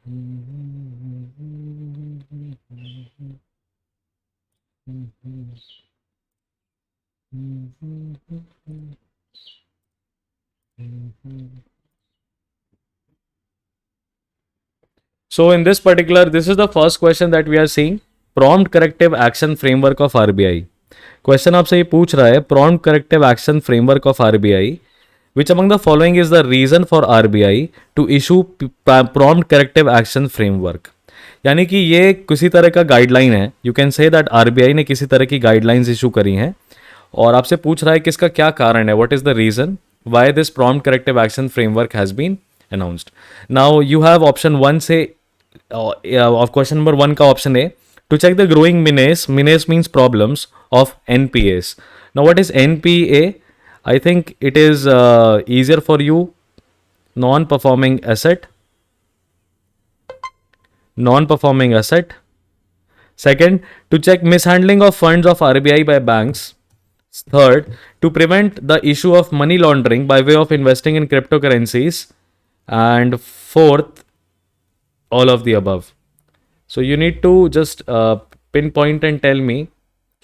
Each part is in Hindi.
So in this particular, this is the first question that we are seeing. Prompt corrective action framework of RBI. Question आपसे ये पूछ रहा है, prompt corrective action framework of RBI, which among the following is the reason for RBI to issue prompt corrective action framework. यानी कि ये किसी तरह का गाइडलाइन है. You can say that RBI ने किसी तरह की गाइडलाइंस इशू करी हैं और आपसे पूछ रहा है कि इसका क्या कारण है, what is the reason why this prompt corrective action framework has been announced. Now you have option one से ऑफ क्वेश्चन नंबर वन का option A, to check the growing menace means problems of NPAs. Now what is NPA? I think it is easier for you. Non-performing asset. Second, to check mishandling of funds of RBI by banks. Third, to prevent the issue of money laundering by way of investing in cryptocurrencies. And fourth, all of the above. So you need to just pinpoint and tell me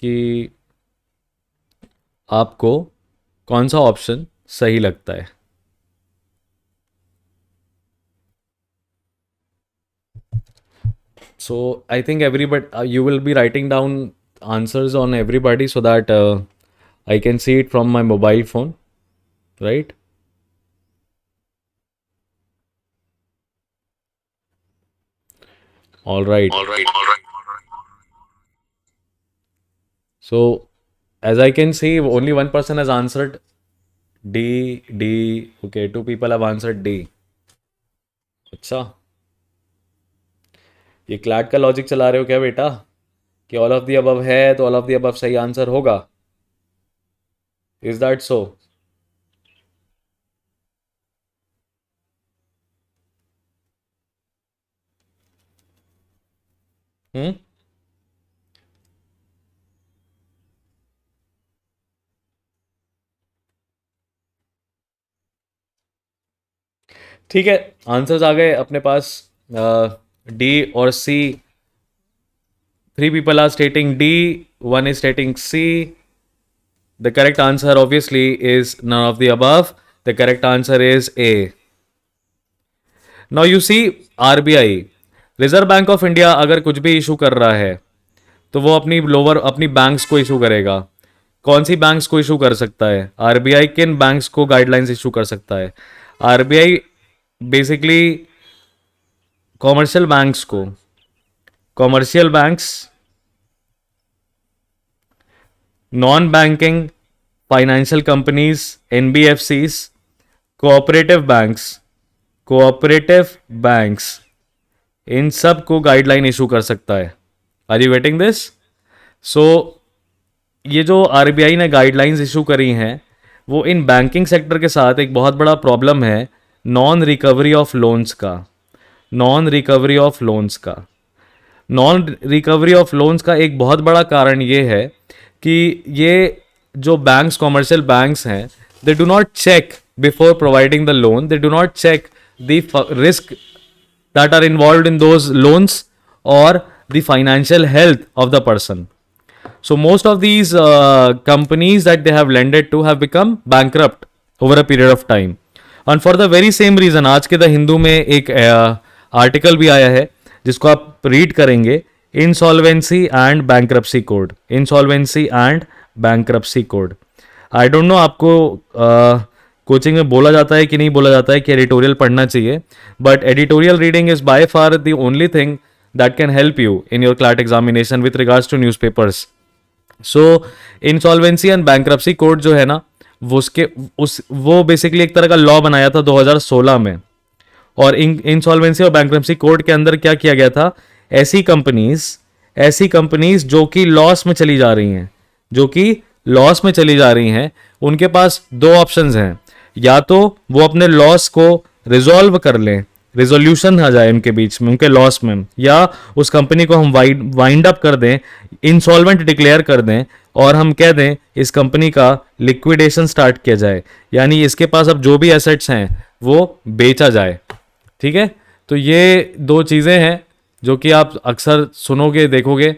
कि आपको कौन सा ऑप्शन सही लगता है. So I think everybody, you will be writing down answers on everybody so that I can see it from my mobile phone, right? All right. So, as I can see, only one person has answered D. Okay, two people have answered D. अच्छा, ये क्लैट का लॉजिक चला रहे हो क्या बेटा कि ऑल ऑफ द अबव है तो ऑल ऑफ द अबव सही आंसर होगा? Is that so? हम्म. ठीक है, आंसर्स आ गए अपने पास. डी और C. Three people are stating D, one is stating C. The correct answer obviously is none of the above. The correct answer is A. Now you see, RBI, reserve bank of India, अगर कुछ भी इशू कर रहा है तो वो अपनी बैंक्स को इशू करेगा. कौन सी बैंक्स को इशू कर सकता है? आरबीआई किन बैंक्स को गाइडलाइंस इशू कर सकता है? आरबीआई बेसिकली कॉमर्शियल बैंक्स को, commercial banks, non banking financial companies, NBFCs, cooperative banks, इन सब को गाइडलाइन इशू कर सकता है. Are you getting this? So ये जो आरबीआई ने गाइडलाइंस इशू करी हैं वो इन बैंकिंग सेक्टर के साथ एक बहुत बड़ा प्रॉब्लम है नॉन रिकवरी ऑफ लोन्स का. नॉन रिकवरी ऑफ लोन्स का एक बहुत बड़ा कारण ये है कि ये जो बैंक्स, कॉमर्शियल बैंक्स हैं, they do not check before providing the loan, they do not check the risk that are involved in those loans or the financial health of the person. So most of these companies that they have lended to have become bankrupt over a period of time. And for the very same reason, आज के द हिंदू में एक आर्टिकल भी आया है जिसको आप रीड करेंगे, insolvency and bankruptcy code. Insolvency and bankruptcy code. I don't know आपको कोचिंग में बोला जाता है कि नहीं बोला जाता है कि एडिटोरियल पढ़ना चाहिए, but editorial reading is by far the only thing that can help you in your CLAT examination with regards to newspapers. So insolvency and bankruptcy code जो है ना, वो बेसिकली एक तरह का लॉ बनाया था 2016 में. और इंसॉल्वेंसी और बैंक्रप्सी कोड के अंदर क्या किया गया था, ऐसी कंपनीज जो कि लॉस में चली जा रही हैं, उनके पास दो ऑप्शंस हैं. या तो वो अपने लॉस को रिजॉल्व कर लें, रिजोल्यूशन आ जाए उनके बीच में, उनके लॉस में, या उस कंपनी को हम वाइंड अप कर दें, इंसॉल्वेंट डिक्लेयर कर दें और हम कह दें इस कंपनी का लिक्विडेशन स्टार्ट किया जाए, यानी इसके पास अब जो भी एसेट्स हैं वो बेचा जाए. ठीक है, तो ये दो चीज़ें हैं जो कि आप अक्सर सुनोगे, देखोगे।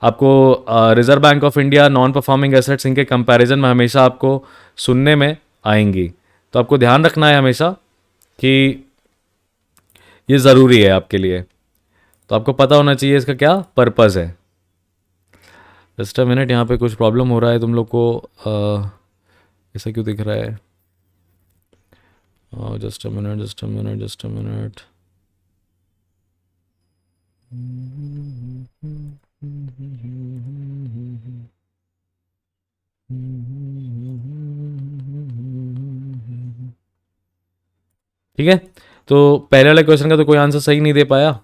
आपको reserve bank of India non performing assets इनके कंपैरिजन में हमेशा आपको सुनने में आएंगी। तो आपको ध्यान रखना है हमेशा कि ये ज़रूरी है आपके लिए। तो आपको पता होना चाहिए इसका क्या पर्पज़ है। जस्ट अ मिनट, यहाँ पे कुछ प्रॉब्लम हो रहा है तुम लोग को। ऐसा क्यों दिख रहा है? Just a minute, just a minute, just a minute. ठीक है, तो पहले वाले क्वेश्चन का तो कोई आंसर सही नहीं दे पाया।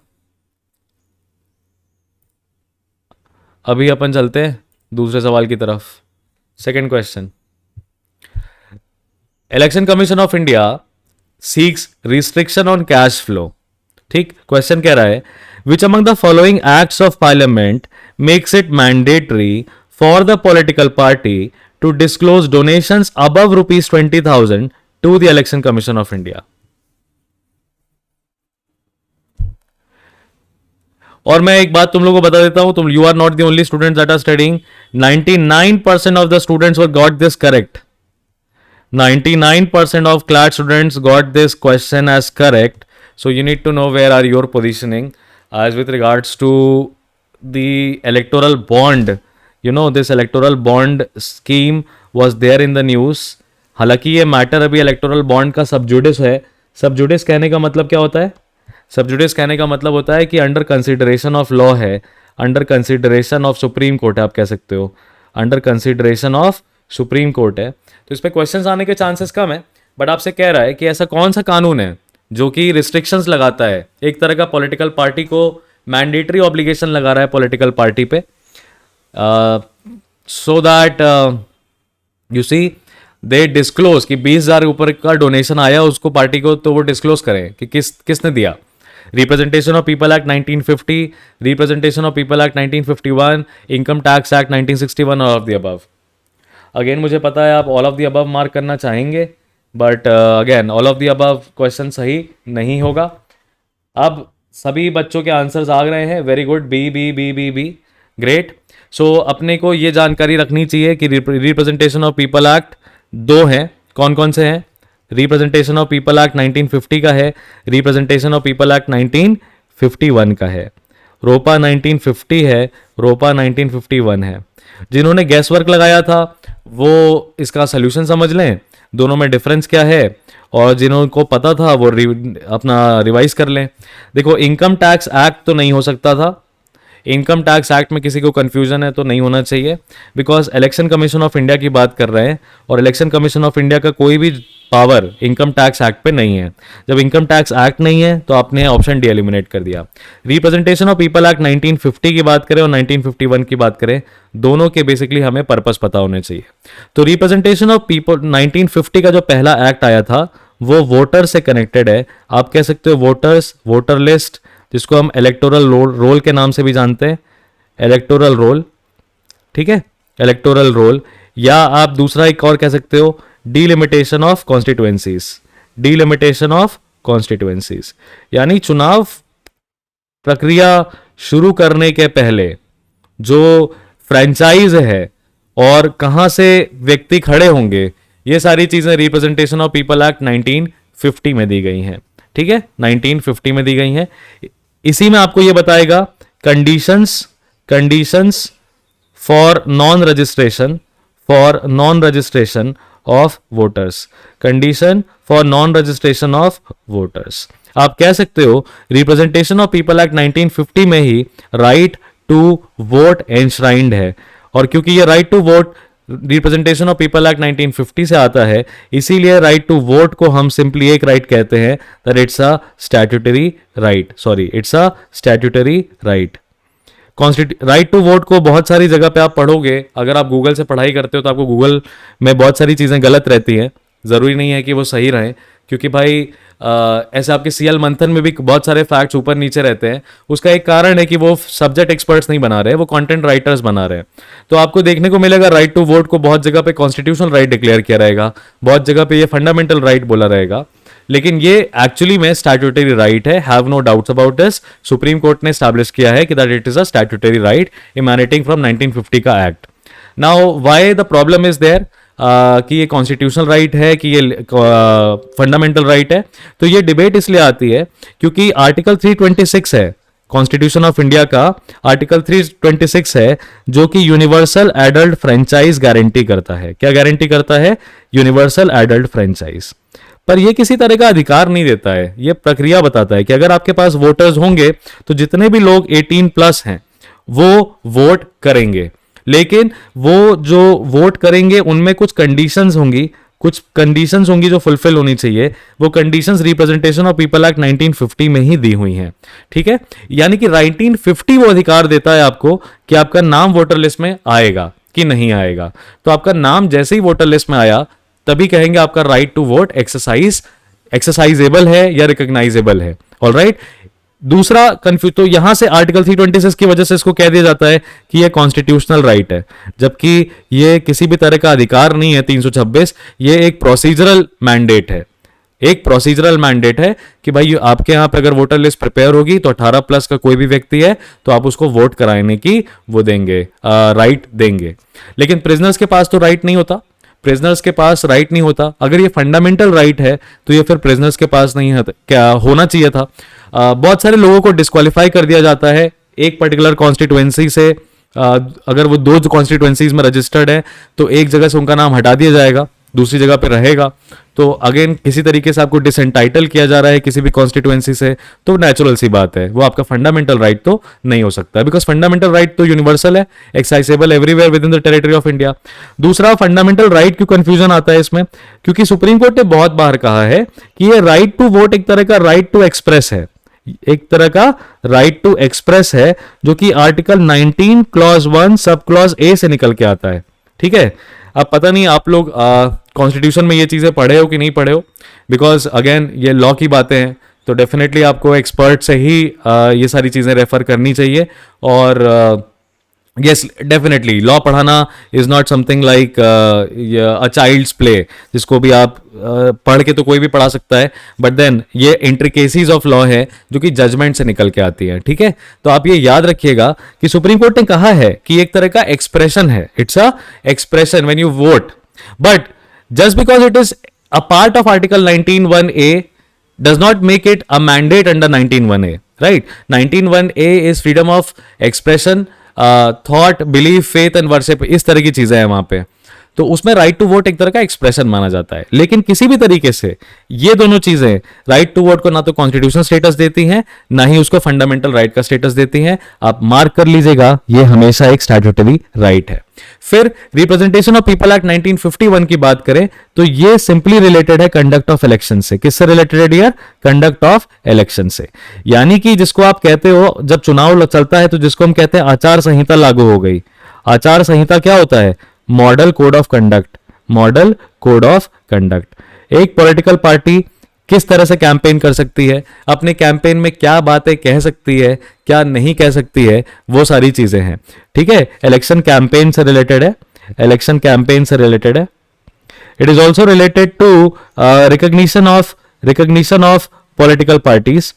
अभी अपन चलते हैं दूसरे सवाल की तरफ। Second question, election commission of India seeks restriction on cash flow. ठीक, क्वेश्चन कह रहा है which among the following acts of parliament makes it mandatory for the political party to disclose donations above ₹20,000 to the election commission of India. और मैं एक बात तुम लोगों को बता देता हूं, तुम you are not the only students that are studying. 99% of the students were got this correct. 99% of CLAT students got this question as correct. So you need to know where are your positioning as with regards to the electoral bond. You know, this electoral bond scheme was there in the news. हालांकि ये मैटर अभी इलेक्टोरल बॉन्ड का सबजुडिस है। सबजुडिस कहने का मतलब क्या होता है? सबजुडिस कहने का मतलब होता है कि अंडर कंसिडरेशन ऑफ लॉ है, under consideration of supreme court है, आप कह सकते हो under consideration of supreme court है। तो इस पर क्वेश्चंस आने के चांसेस कम है, बट आपसे कह रहा है कि ऐसा कौन सा कानून है जो कि रिस्ट्रिक्शंस लगाता है, एक तरह का पॉलिटिकल पार्टी को मैंडेटरी ऑब्लिगेशन लगा रहा है पॉलिटिकल पार्टी पे, so that you see they disclose कि 20,000 ऊपर का डोनेशन आया उसको पार्टी को, तो वो डिस्क्लोज करें कि किसने दिया। Representation of people act 1950, representation of people act 1951, income tax act 1961 और ऑफ द अबव। अगेन मुझे पता है आप all of the above mark करना चाहेंगे, but again all of the above question सही नहीं होगा। अब सभी बच्चों के आंसर्स आ रहे हैं, very good, B B B B B, great. So अपने को ये जानकारी रखनी चाहिए कि रिप्रेजेंटेशन ऑफ पीपल एक्ट दो हैं, कौन कौन से हैं? रिप्रेजेंटेशन ऑफ पीपल एक्ट 1950 का है, रिप्रेजेंटेशन ऑफ पीपल एक्ट 1951 का है। रोपा 1950 है, रोपा 1951 है। जिन्होंने गैस वर्क लगाया था वो इसका सोल्यूशन समझ लें, दोनों में डिफरेंस क्या है, और जिनको पता था वो अपना रिवाइज कर लें। देखो, इनकम टैक्स एक्ट तो नहीं हो सकता था, इनकम टैक्स एक्ट में किसी को कंफ्यूजन है तो नहीं होना चाहिए, because election commission of India की बात कर रहे हैं और इलेक्शन कमीशन ऑफ इंडिया का कोई भी पावर इनकम टैक्स एक्ट पे नहीं है। जब इनकम टैक्स एक्ट नहीं है तो आपने ऑप्शन डी एलिमिनेट कर दिया। रिप्रेजेंटेशन ऑफ पीपल एक्ट 1950 की बात करें और 1951 की बात करें, दोनों के बेसिकली हमें पर्पस पता होने चाहिए। तो रिप्रेजेंटेशन ऑफ पीपल 1950 का जो पहला एक्ट आया था वो वोटर से कनेक्टेड है। आप कह सकते हो वोटर्स, वोटर लिस्ट, जिसको हम इलेक्टोरल रोल के नाम से भी जानते हैं, इलेक्टोरल रोल, ठीक है, इलेक्टोरल रोल। या आप दूसरा एक और कह सकते हो delimitation of constituencies, delimitation of constituencies, यानी चुनाव प्रक्रिया शुरू करने के पहले जो फ्रेंचाइज है और कहां से व्यक्ति खड़े होंगे, ये सारी चीजें रिप्रेजेंटेशन ऑफ पीपल एक्ट 1950 में दी गई हैं। ठीक है, 1950 में दी गई हैं। इसी में आपको ये बताएगा conditions for non registration of voters, condition for non registration of voters. आप कह सकते हो रिप्रेजेंटेशन ऑफ पीपल एक्ट 1950 में ही राइट टू वोट एनश्राइंड है, और क्योंकि ये right to vote representation of people act 1950 से आता है, इसीलिए राइट टू वोट को हम सिंपली एक राइट कहते हैं, that it's a statutory right, sorry it's a statutory right. Right to vote को बहुत सारी जगह पे आप पढ़ोगे, अगर आप गूगल से पढ़ाई करते हो तो आपको गूगल में बहुत सारी चीज़ें गलत रहती हैं, ज़रूरी नहीं है कि वो सही रहें, क्योंकि भाई ऐसे आपके सीएल मंथन में भी बहुत सारे फैक्ट्स ऊपर नीचे रहते हैं। उसका एक कारण है कि वो सब्जेक्ट एक्सपर्ट्स नहीं बना रहे, वो कंटेंट राइटर्स बना रहे हैं। तो आपको देखने को मिलेगा राइट टू वोट को बहुत जगह पे कॉन्स्टिट्यूशनल राइट डिक्लेयर किया रहेगा, बहुत जगह पे ये फंडामेंटल राइट बोला रहेगा। लेकिन ये एक्चुअली में स्टैट्यूटरी राइट है, have no doubts about this. Supreme court ने स्टैब्लिश किया है कि that it is a statutory right emanating from 1950 का act. Now why the problem is there कि ये कॉन्स्टिट्यूशनल राइट है कि ये फंडामेंटल राइट है, तो ये डिबेट इसलिए आती है क्योंकि आर्टिकल 326 है कॉन्स्टिट्यूशन ऑफ इंडिया का, आर्टिकल 326 है जो कि यूनिवर्सल एडल्ट फ्रेंचाइज गारंटी करता है। क्या गारंटी करता है? Universal adult franchise. पर ये किसी तरह का अधिकार नहीं देता है, ये प्रक्रिया बताता है कि अगर आपके पास वोटर्स होंगे तो जितने भी लोग 18 प्लस हैं वो वोट करेंगे, लेकिन वो जो वोट करेंगे उनमें कुछ कंडीशंस होंगी जो फुलफिल होनी चाहिए। वो conditions representation of people act 1950 में ही दी हुई हैं। ठीक है, यानी कि 1950 वो अधिकार देता है आपको कि आपका नाम वोटर लिस्ट में आएगा कि नहीं आएगा। तो आपका नाम जैसे ही वोटर लिस्ट में आया तभी कहेंगे आपका राइट टू वोट एक्सरसाइजेबल है या रिकॉग्नाइजेबल है। ऑलराइट, दूसरा कंफ्यूज, तो यहां से आर्टिकल 326 की वजह से इसको कह दिया जाता है कि ये कॉन्स्टिट्यूशनल राइट है, जबकि ये किसी भी तरह का अधिकार नहीं है। 326 ये एक प्रोसीजरल मैंडेट है, एक प्रोसीजरल मैंडेट है कि भाई आपके यहां पे अगर वोटर लिस्ट प्रिपेयर होगी तो 18 प्लस का कोई भी व्यक्ति है तो आप उसको वोट कराने की वो देंगे, राइट देंगे। लेकिन प्रिजनर्स के पास तो राइट नहीं होता, प्रिजनर्स के पास राइट नहीं होता। अगर ये फंडामेंटल राइट है तो ये फिर प्रिजनर्स के पास नहीं है, क्या होना चाहिए था। बहुत सारे लोगों को डिस्क्वालीफाई कर दिया जाता है एक पर्टिकुलर कॉन्स्टिट्यूएंसी से। अगर वो दो कॉन्स्टिट्यूएंसीज में रजिस्टर्ड है तो एक जगह से उनका नाम हटा दिया जाएगा, दूसरी जगह पे रहेगा। तो अगेन किसी तरीके से आपको डिसएंटाइटल किया जा रहा है किसी भी कॉन्स्टिट्यूएंसी से, तो नेचुरल सी बात है, वो आपका फंडामेंटल राइट तो नहीं हो सकता, बिकॉज फंडामेंटल राइट तो यूनिवर्सल है, exercisable everywhere within the territory of India. दूसरा, फंडामेंटल राइट क्यों कंफ्यूजन आता है इसमें? क्योंकि सुप्रीम कोर्ट ने बहुत बार कहा है कि ये राइट टू वोट एक तरह का राइट टू एक्सप्रेस है, एक तरह का राइट टू एक्सप्रेस है, जो कि article 19 clause 1 sub clause A से निकल के आता है। ठीक है, अब पता नहीं आप लोग कॉन्स्टिट्यूशन में ये चीजें पढ़े हो कि नहीं पढ़े हो, बिकॉज अगेन ये लॉ की बातें हैं, तो डेफिनेटली आपको एक्सपर्ट से ही ये सारी चीजें रेफर करनी चाहिए। और यस, डेफिनेटली लॉ पढ़ाना is not something like a child's play, जिसको भी आप पढ़ के तो कोई भी पढ़ा सकता है, बट देन ये इंट्रिकेसीज ऑफ लॉ है जो कि जजमेंट से निकल के आती है। ठीक है, तो आप ये याद रखिएगा कि सुप्रीम कोर्ट ने कहा है कि एक तरह का एक्सप्रेशन है, it's a expression when you won't, but just because it is a part of article 19(1)(a does not make it a mandate under 19(1)(a), right? 19(1)(a is freedom of expression, thought, belief, faith and worship, इस तरह की चीजें हैं वहां पे। तो उसमें राइट टू वोट एक तरह का एक्सप्रेशन माना जाता है, लेकिन किसी भी तरीके से ये दोनों चीजें राइट टू वोट को ना तो कॉन्स्टिट्यूशनल स्टेटस देती हैं ना ही उसको फंडामेंटल राइट का स्टेटस देती हैं। आप मार्क कर लीजिएगा, ये हमेशा एक स्टैट्यूटरी राइट है। फिर रिप्रेजेंटेशन ऑफ पीपल एक्ट 1951 की बात करें तो ये सिंपली रिलेटेड है कंडक्ट ऑफ इलेक्शन से। किससे रिलेटेड है? कंडक्ट ऑफ इलेक्शन से। यानी कि जिसको आप कहते हो, जब चुनाव चलता है तो जिसको हम कहते हैं आचार संहिता लागू हो गई। आचार संहिता क्या होता है? Model code of conduct, model code of conduct. एक पॉलिटिकल पार्टी किस तरह से कैंपेन कर सकती है, अपने कैंपेन में क्या बातें कह सकती है, क्या नहीं कह सकती है, वो सारी चीजें हैं। ठीक है, इलेक्शन कैंपेन से रिलेटेड है, इलेक्शन कैंपेन से रिलेटेड है। It is also related to recognition of political parties,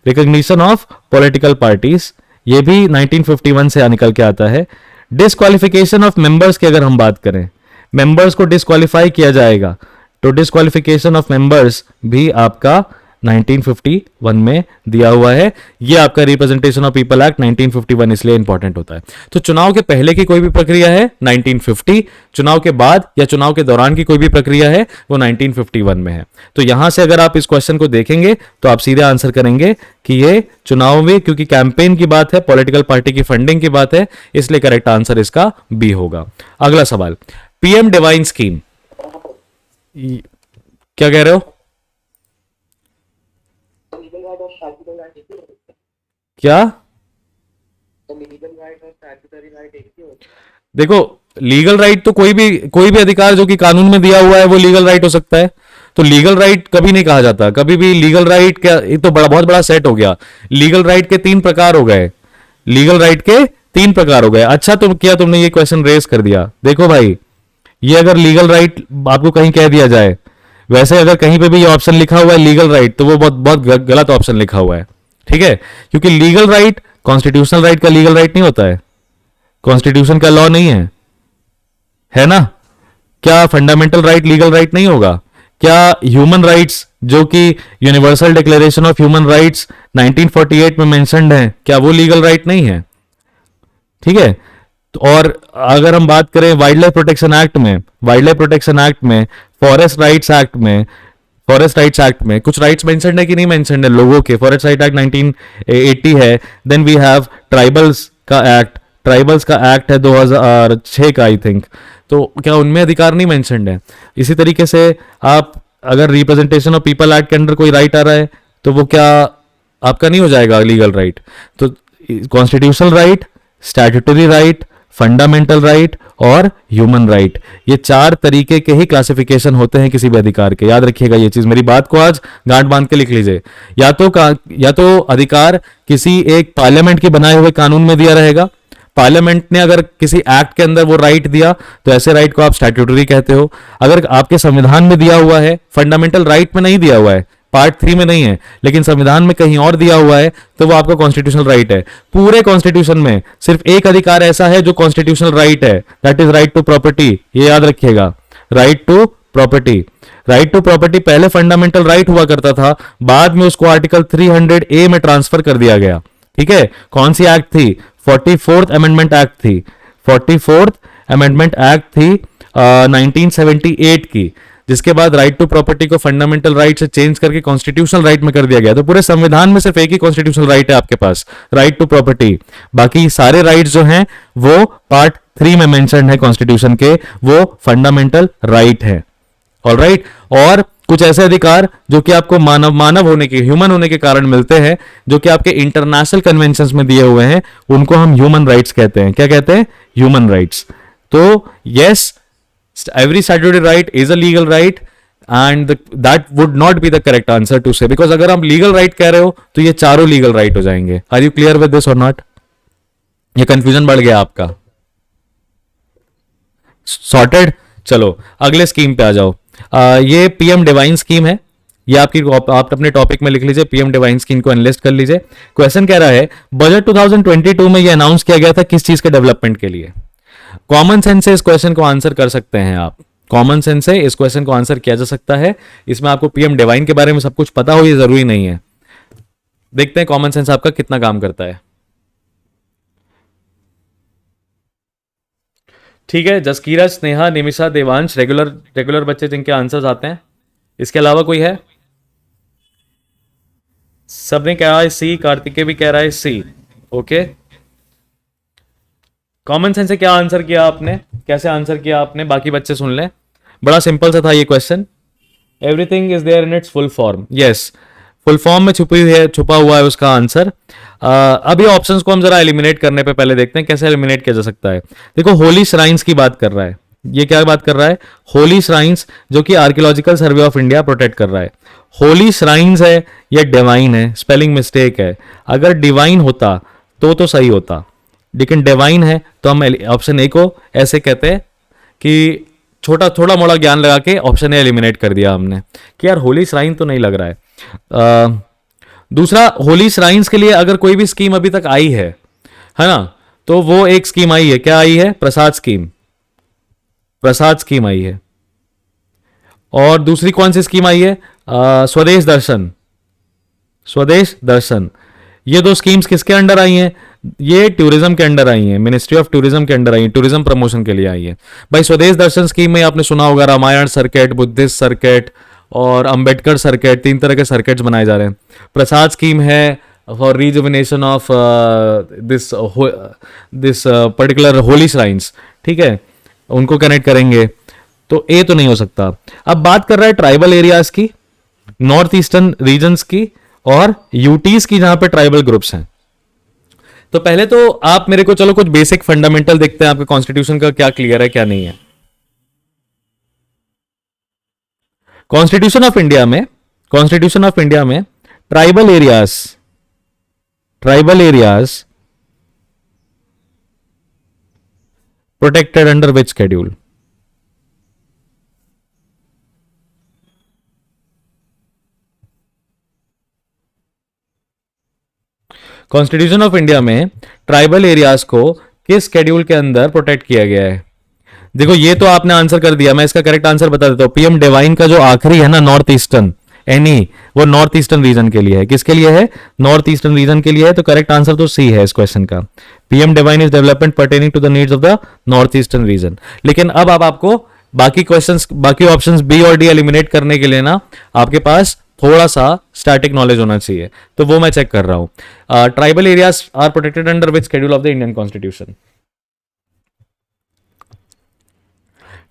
recognition of political parties, ये भी 1951 से निकल के आता है। डिस्क्वालिफिकेशन ऑफ मेंबर्स की अगर हम बात करें, मेंबर्स को डिस्क्वालीफाई किया जाएगा, तो डिस्क्वालिफिकेशन ऑफ मेंबर्स भी आपका 1951 में दिया हुआ है। ये आपका रिप्रेजेंटेशन ऑफ पीपल एक्ट 1951 इसलिए इंपॉर्टेंट होता है। तो चुनाव के पहले की कोई भी प्रक्रिया है 1950, चुनाव के बाद या चुनाव के दौरान की कोई भी प्रक्रिया है वो 1951 में है। तो यहां से अगर आप इस क्वेश्चन को देखेंगे तो आप सीधे आंसर करेंगे कि ये चुनाव में, क्योंकि कैंपेन की बात है, पॉलिटिकल पार्टी की फंडिंग की बात है, इसलिए करेक्ट आंसर इसका बी होगा। अगला सवाल, पीएम डिवाइन स्कीम, क्या कह रहे हो? क्या? देखो, लीगल राइट तो कोई भी अधिकार जो कि कानून में दिया हुआ है वो लीगल राइट हो सकता है। तो लीगल राइट कभी नहीं कहा जाता, कभी भी लीगल राइट क्या, ये तो बहुत बड़ा सेट हो गया। लीगल राइट के 3 प्रकार हो गए, लीगल राइट के 3 प्रकार हो गए। अच्छा तुमने ये क्वेश्चन रेज कर दिया। देखो भाई, ये अगर लीगल राइट आपको कहीं कह दिया जाए वैसे अगर कहीं पे भी ये ऑप्शन लिखा हुआ है लीगल राइट, तो वो बहुत बहुत गलत ऑप्शन लिखा हुआ है, ठीक है, क्योंकि लीगल राइट कॉन्स्टिट्यूशनल राइट का लीगल राइट नहीं होता है, कॉन्स्टिट्यूशन का लॉ नहीं है ना। क्या फंडामेंटल राइट लीगल राइट नहीं होगा? क्या ह्यूमन राइट्स जो कि universal declaration of human rights 1948 में मेंशन्ड है, क्या वो लीगल राइट नहीं है? ठीक है। तो और अगर हम बात करें वाइल्ड लाइफ प्रोटेक्शन एक्ट में, वाइल्ड लाइफ प्रोटेक्शन एक्ट में, फॉरेस्ट राइट्स एक्ट में, फॉरेस्ट राइट्स एक्ट में कुछ राइट्स मेंशन्ड है कि नहीं मेंशन्ड है लोगों के? फॉरेस्ट राइट एक्ट 1980 है। देन वी हैव ट्राइबल्स का एक्ट, ट्राइबल्स का एक्ट है 2006 का आई थिंक। तो क्या उनमें अधिकार नहीं मेंशन्ड है? इसी तरीके से आप अगर रिप्रेजेंटेशन ऑफ पीपल एक्ट के अंदर कोई राइट आ रहा है तो वो क्या आपका नहीं हो जाएगा लीगल राइट? तो constitutional right, statutory right, fundamental right और ह्यूमन राइट, ये चार तरीके के ही क्लासिफिकेशन होते हैं किसी भी अधिकार के। याद रखिएगा ये चीज, मेरी बात को आज गांठ बांध के लिख लीजिए। या तो अधिकार किसी एक पार्लियामेंट के बनाए हुए कानून में दिया रहेगा, पार्लियामेंट ने अगर किसी एक्ट के अंदर वो राइट दिया तो ऐसे राइट को आप स्टैट्यूटरी कहते हो। अगर आपके संविधान में दिया हुआ है, फंडामेंटल राइट में नहीं दिया हुआ है, पार्ट 3 में नहीं है, लेकिन संविधान में कहीं और दिया हुआ है, तो वो आपका कॉन्स्टिट्यूशनल राइट है। पूरे कॉन्स्टिट्यूशन में सिर्फ एक अधिकार ऐसा है जो कॉन्स्टिट्यूशनल राइट है, that is right to property. ये याद रखिएगा, right to property. Right to property पहले फंडामेंटल राइट हुआ करता था, बाद में उसको आर्टिकल 300A में ट्रांसफर कर दिया गया। ठीक है, कौन सी एक्ट थी? 44th अमेंडमेंट एक्ट थी, 44th अमेंडमेंट एक्ट थी 1978 की, जिसके बाद राइट टू प्रॉपर्टी को फंडामेंटल राइट से चेंज करके कॉन्स्टिट्यूशनल राइट में कर दिया गया। तो पूरे संविधान में सिर्फ एक ही कॉन्स्टिट्यूशनल राइट है आपके पास, राइट टू प्रॉपर्टी। बाकी सारे राइट्स जो हैं वो पार्ट 3 में मेंशन है कॉन्स्टिट्यूशन के, वो फंडामेंटल राइट है। ऑलराइट, और कुछ ऐसे अधिकार जो कि आपको मानव होने के, ह्यूमन होने के कारण मिलते हैं, जो कि आपके इंटरनेशनल कन्वेंशंस में दिए हुए हैं, उनको हम ह्यूमन राइट्स कहते हैं। क्या कहते हैं? Human rights. तो yes, every statutory right is a legal right and that would not be the correct answer to say, because अगर आप legal right कह रहे हो तो ये चारों legal right हो जाएंगे। Are you clear with this or not? ये confusion बढ़ गया आपका? Sorted? चलो अगले स्कीम पे आ जाओ। ये पीएम डिवाइन स्कीम है, ये आप अपने टॉपिक में लिख लीजिए, पीएम डिवाइन स्कीम को एनालिस्ट कर लीजिए। क्वेश्चन कह रहा है बजट 2022 में ये अनाउंस किया गया था किस चीज के डेवलपमेंट के लिए? कॉमन सेंस से इस क्वेश्चन को आंसर कर सकते हैं आप, कॉमन सेंस से इस क्वेश्चन को आंसर किया जा सकता है। इसमें आपको पीएम डिवाइन के बारे में सब कुछ पता हो ये जरूरी नहीं है। देखते हैं कॉमन सेंस आपका कितना काम करता है। ठीक है, जसकीरा, स्नेहा, निमिषा, देवांश रेगुलर रेगुलर बच्चे जिनके आंसर्स आते हैं। इसके अलावा कोई है? सबने कहा है सी, कार्तिकेय भी कह रहा है सी। ओके, कॉमन सेंस से क्या आंसर किया आपने, कैसे आंसर किया आपने, बाकी बच्चे सुन लें। बड़ा सिंपल सा था ये question. Everything is there in its full form. Yes, full form में छुपा हुआ है उसका आंसर। अब ये ऑप्शंस को हम जरा एलिमिनेट करने पे पहले देखते हैं कैसे एलिमिनेट किया जा सकता है। देखो, होली श्राइन्स की बात कर रहा है, ये क्या बात कर रहा है? होली श्राइन्स, जो कि archaeological survey of India protect कर रहा है। होली श्राइन्स है या डिवाइन है? स्पेलिंग मिस्टेक है। अगर डिवाइन होता तो सही होता, लेकिन डिवाइन है तो हम ऑप्शन ए को ऐसे कहते हैं कि थोड़ा मोड़ा ज्ञान लगा के ऑप्शन ए एलिमिनेट कर दिया हमने कि यार होली श्राइन तो नहीं लग रहा है। दूसरा, होली श्राइन्स के लिए अगर कोई भी स्कीम अभी तक आई है ना, तो वो एक स्कीम आई है। क्या आई है? प्रसाद स्कीम, प्रसाद स्कीम आई है। और दूसरी कौन सी स्कीम आई है? स्वदेश दर्शन, स्वदेश दर्शन। ये दो स्कीम्स किसके अंडर आई हैं? ये टूरिज्म के अंडर आई हैं, मिनिस्ट्री ऑफ टूरिज्म के अंडर आई हैं, टूरिज्म प्रमोशन के लिए आई है। भाई स्वदेश दर्शन स्कीम में आपने सुना होगा रामायण सर्किट, बुद्धिस्ट सर्किट और अंबेडकर सर्किट, 3 तरह के सर्किट्स बनाए जा रहे हैं। प्रसाद स्कीम है for rejuvenation of this particular Holi shrines. ठीक है, उनको कनेक्ट करेंगे, तो ए तो नहीं हो सकता। अब बात कर रहा है ट्राइबल एरियाज की, नॉर्थ ईस्टर्न रीजन्स की और यूटीज की, जहां पे ट्राइबल ग्रुप्स हैं। तो पहले तो आप मेरे को चलो कुछ बेसिक फंडामेंटल देखते हैं आपके कॉन्स्टिट्यूशन का क्या क्लियर है क्या नहीं है। कॉन्स्टिट्यूशन ऑफ इंडिया में, कॉन्स्टिट्यूशन ऑफ इंडिया में tribal areas, tribal areas protected under which schedule? Constitution of India में ट्राइबल एरियाज को किस शेड्यूल के अंदर प्रोटेक्ट किया गया है? देखो ये तो आपने आंसर कर दिया, मैं इसका करेक्ट आंसर बता देता हूँ। पीएम डिवाइन का जो आखिरी है ना, नॉर्थ ईस्टर्न एनी, वो नॉर्थ ईस्टर्न रीजन के लिए है। किसके लिए है? नॉर्थ ईस्टर्न रीजन के लिए है। तो करेक्ट आंसर तो सी है इस क्वेश्चन का। PM DevINE is development pertaining to the needs of the north eastern region. लेकिन अब आपको बाकी क्वेश्चंस, बाकी ऑप्शंस बी और डी एलिमिनेट करने के लिए ना आपके पास थोड़ा सा स्टैटिक नॉलेज होना चाहिए, तो वो मैं चेक कर रहा हूं। Tribal areas are protected under which schedule of the Indian constitution?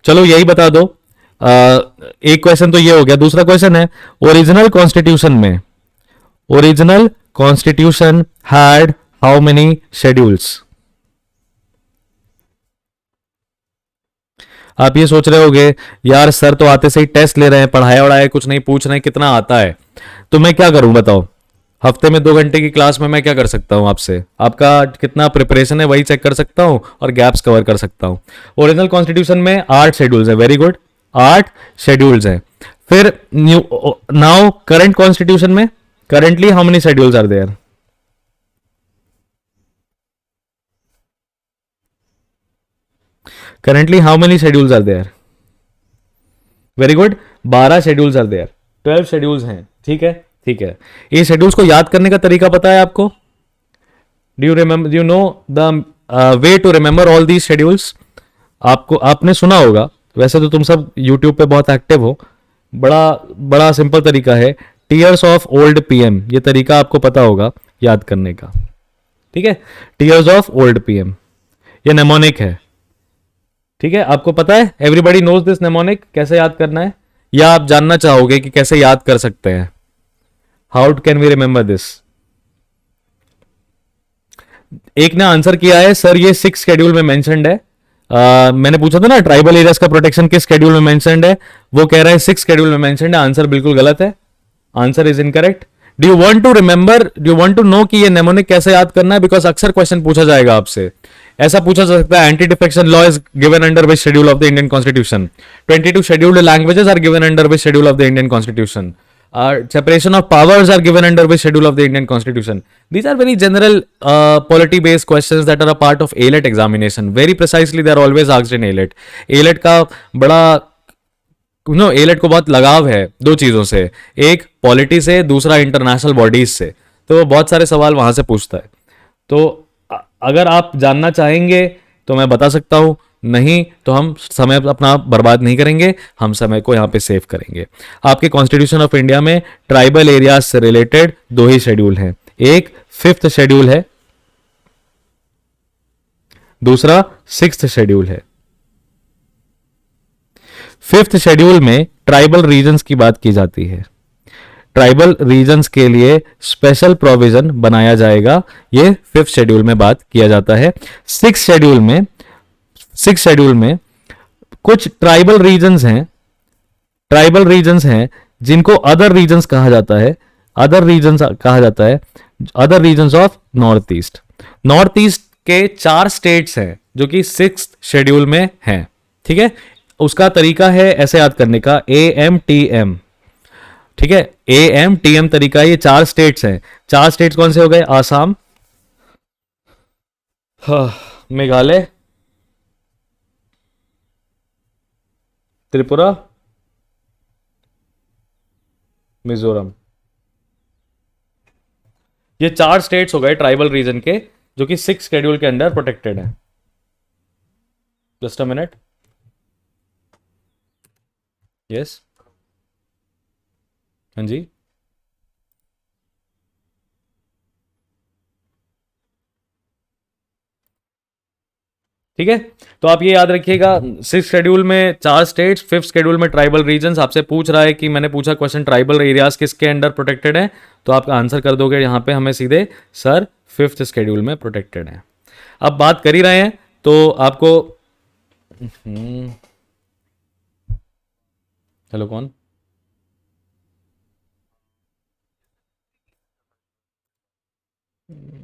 चलो यही बता दो। एक क्वेश्चन तो ये हो गया। दूसरा क्वेश्चन है, ओरिजिनल कॉन्स्टिट्यूशन में, original constitution had how many schedules? आप ये सोच रहे होगे यार सर तो आते से ही टेस्ट ले रहे हैं, पढ़ाया वढ़ाया कुछ नहीं, पूछ रहे हैं कितना आता है, तो मैं क्या करूं बताओ? हफ्ते में 2 घंटे की क्लास में मैं क्या कर सकता हूं? आपसे आपका कितना प्रिपरेशन है वही चेक कर सकता हूं और गैप्स कवर कर सकता हूं। ओरिजिनल कॉन्स्टिट्यूशन में 8 शेड्यूल्स है, वेरी गुड, 8 शेड्यूल्स है। फिर न्यू, नाउ करंट कॉन्स्टिट्यूशन में currently how many schedules are there? Currently how many schedules are there? Very good, 12 schedules are there, 12 schedules हैं। ठीक है, ठीक है। ये शेड्यूल्स को याद करने का तरीका पता है आपको? Do you remember, do you know the way to remember all these schedules? आपको, आपने सुना होगा, वैसे तो तुम सब यूट्यूब पे बहुत एक्टिव हो। बड़ा बड़ा सिंपल तरीका है, टीयर्स ऑफ ओल्ड पीएम, ये तरीका आपको पता होगा याद करने का। ठीक है, टीयर्स ऑफ ओल्ड पीएम, ये नेमोनिक है। ठीक है, आपको पता है, एवरीबडी नोज दिस नेमोनिक, कैसे याद करना है? या आप जानना चाहोगे कि कैसे याद कर सकते हैं? How can we remember this? एक ने आंसर किया है सर ये 6 शेड्यूल में मेंशनड है। मैंने पूछा था ना ट्राइबल एरियाज का प्रोटेक्शन किस शेड्यूल में मेंशनड है, वो कह रहा है 6 शेड्यूल में मेंशनड है। आंसर बिल्कुल गलत है, answer is incorrect. Do you want to remember, do you want to know कि ये नेमोनिक कैसे याद करना है? बिकॉज अक्सर क्वेश्चन पूछा जाएगा आपसे। ऐसा पूछा जा सकता है, anti defection law is given under which schedule of the Indian constitution? 22 scheduled languages are given under which schedule of the Indian constitution? Separation of powers are given under which schedule of the Indian Constitution? These are very general polity-based questions that are a part of ALET examination. Very precisely, they are always asked in ALET. ALET का बड़ा ALET को बहुत लगाव है दो चीज़ों से, एक पॉलिटी से, दूसरा इंटरनेशनल बॉडीज से। तो बहुत सारे सवाल वहां से पूछता है। तो अगर आप जानना चाहेंगे तो मैं बता सकता हूं, नहीं तो हम समय अपना बर्बाद नहीं करेंगे, हम समय को यहां पे सेव करेंगे। आपके कॉन्स्टिट्यूशन ऑफ इंडिया में ट्राइबल एरियाज से रिलेटेड 2 ही शेड्यूल हैं, एक 5th शेड्यूल है, दूसरा 6th शेड्यूल है। 5th शेड्यूल में ट्राइबल रीजन्स की बात की जाती है, ट्राइबल रीजन्स के लिए स्पेशल प्रोविजन बनाया जाएगा, ये 5th शेड्यूल में बात किया जाता है। 6th शेड्यूल में, 6th शेड्यूल में कुछ ट्राइबल रीजन्स हैं, ट्राइबल रीजन्स हैं जिनको अदर रीजन्स कहा जाता है, अदर रीजन्स कहा जाता है, other reasons of north east. North east के 4 स्टेट्स हैं जो कि 6th शेड्यूल में हैं। ठीक है, उसका तरीका है ऐसे याद करने का, AMTM। ठीक है, AMTM तरीका, ये 4 स्टेट्स हैं। 4 स्टेट्स कौन से हो गए? आसाम, मेघालय, त्रिपुरा, मिजोरम। ये 4 स्टेट्स हो गए ट्राइबल रीजन के जो कि 6th शेड्यूल के अंडर प्रोटेक्टेड है। जस्ट अ मिनट, यस, हाँ जी। ठीक है, तो आप ये याद रखिएगा, 6th शेड्यूल में 4 स्टेट्स, 5th शेड्यूल में ट्राइबल रीजन्स। आपसे पूछ रहा है कि मैंने पूछा क्वेश्चन ट्राइबल एरियाज किसके अंडर प्रोटेक्टेड है, तो आप आंसर कर दोगे यहाँ पे हमें सीधे, सर 5th शेड्यूल में प्रोटेक्टेड है। अब बात कर ही रहे हैं तो आपको, हेलो कौन?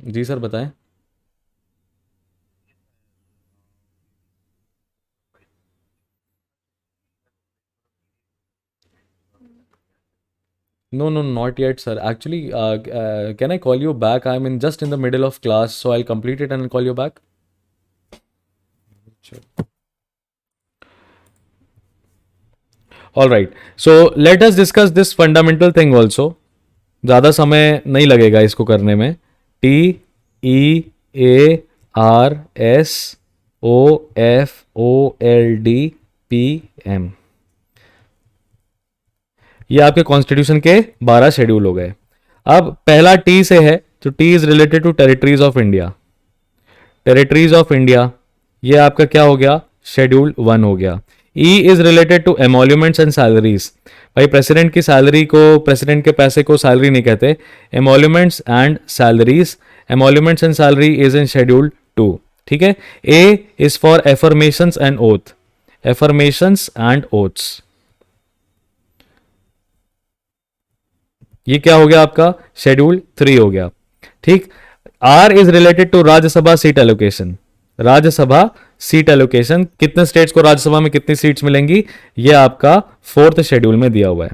जी सर बताएं। No, no, not yet, sir. Actually, can I call you back? I'm in just in the middle of class, so I'll complete it and I'll call you back. Sure. All right. So let us discuss this fundamental thing also. ज़्यादा समय नहीं लगेगा इसको करने में. TEARSOFOLDPM, ये आपके कॉन्स्टिट्यूशन के 12 शेड्यूल हो गए. अब पहला टी से है, तो T is related to territories of India. Territories of India, ये आपका क्या हो गया, शेड्यूल 1 हो गया. E is related to emoluments and salaries. भाई प्रेसिडेंट की सैलरी को, प्रेसिडेंट के पैसे को सैलरी नहीं कहते, emoluments and salaries. Emoluments and salary is in schedule 2. ठीक है. A is for affirmations and oath. Affirmations and oaths, ये क्या हो गया आपका, शेड्यूल 3 हो गया. ठीक. R is related to Rajya Sabha seat allocation. Rajya Sabha seat allocation, कितने स्टेट्स को राज्यसभा में कितनी सीट्स मिलेंगी, ये आपका 4th शेड्यूल में दिया हुआ है.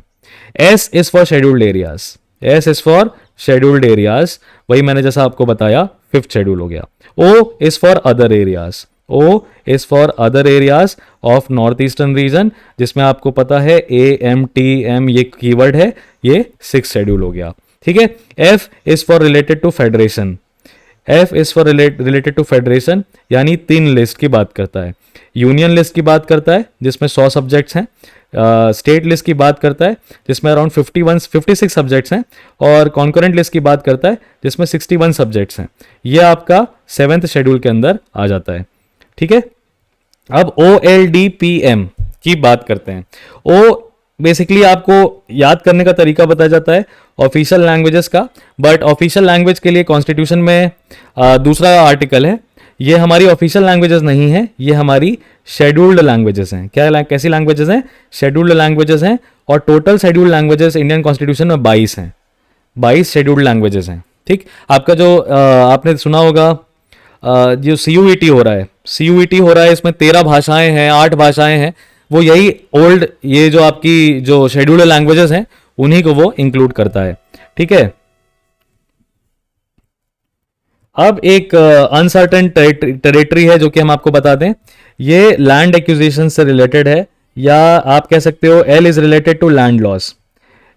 S is for scheduled areas. S is for scheduled areas, वही मैंने जैसा आपको बताया 5th शेड्यूल हो गया. O is for other areas. O is for other areas of north eastern region, जिसमें आपको पता है AMTM ये कीवर्ड है, ये 6th शेड्यूल हो गया. ठीक है. F is for related to federation. F is for related to federation, यानी 3 लिस्ट की बात करता है. यूनियन लिस्ट की बात करता है जिसमें 100 सब्जेक्ट्स हैं. स्टेट लिस्ट की बात करता है जिसमें अराउंड 56 सब्जेक्ट्स हैं. और कॉन्करेंट लिस्ट की बात करता है जिसमें 61 सब्जेक्ट्स हैं. यह आपका 7th शेड्यूल के अंदर आ जाता है. ठीक है. अब OLDPM की बात करते हैं. ओ बेसिकली आपको याद करने का तरीका बताया जाता है ऑफिशियल लैंग्वेजेस का, बट ऑफिशियल लैंग्वेज के लिए कॉन्स्टिट्यूशन में दूसरा आर्टिकल है. ये हमारी ऑफिशियल लैंग्वेजेस नहीं है, ये हमारी शेड्यूल्ड लैंग्वेजेस हैं. क्या कैसी लैंग्वेजेस हैं, शेड्यूल्ड लैंग्वेजेस हैं. और total scheduled languages Indian constitution में 22 हैं. 22 शेड्यूल्ड लैंग्वेजेस हैं. ठीक. आपका जो आपने सुना होगा जो CUET हो रहा है, CUET हो रहा है, इसमें 13 भाषाएं हैं, 8 भाषाएं हैं. वो यही ओल्ड, ये जो आपकी जो शेड्यूल्ड लैंग्वेजेस हैं उन्हीं को वो इंक्लूड करता है. ठीक है. अब एक अनसर्टेन टेरिटरी है जो कि हम आपको बता दें, ये लैंड एक्विजिशन से रिलेटेड है, या आप कह सकते हो L is related to land laws.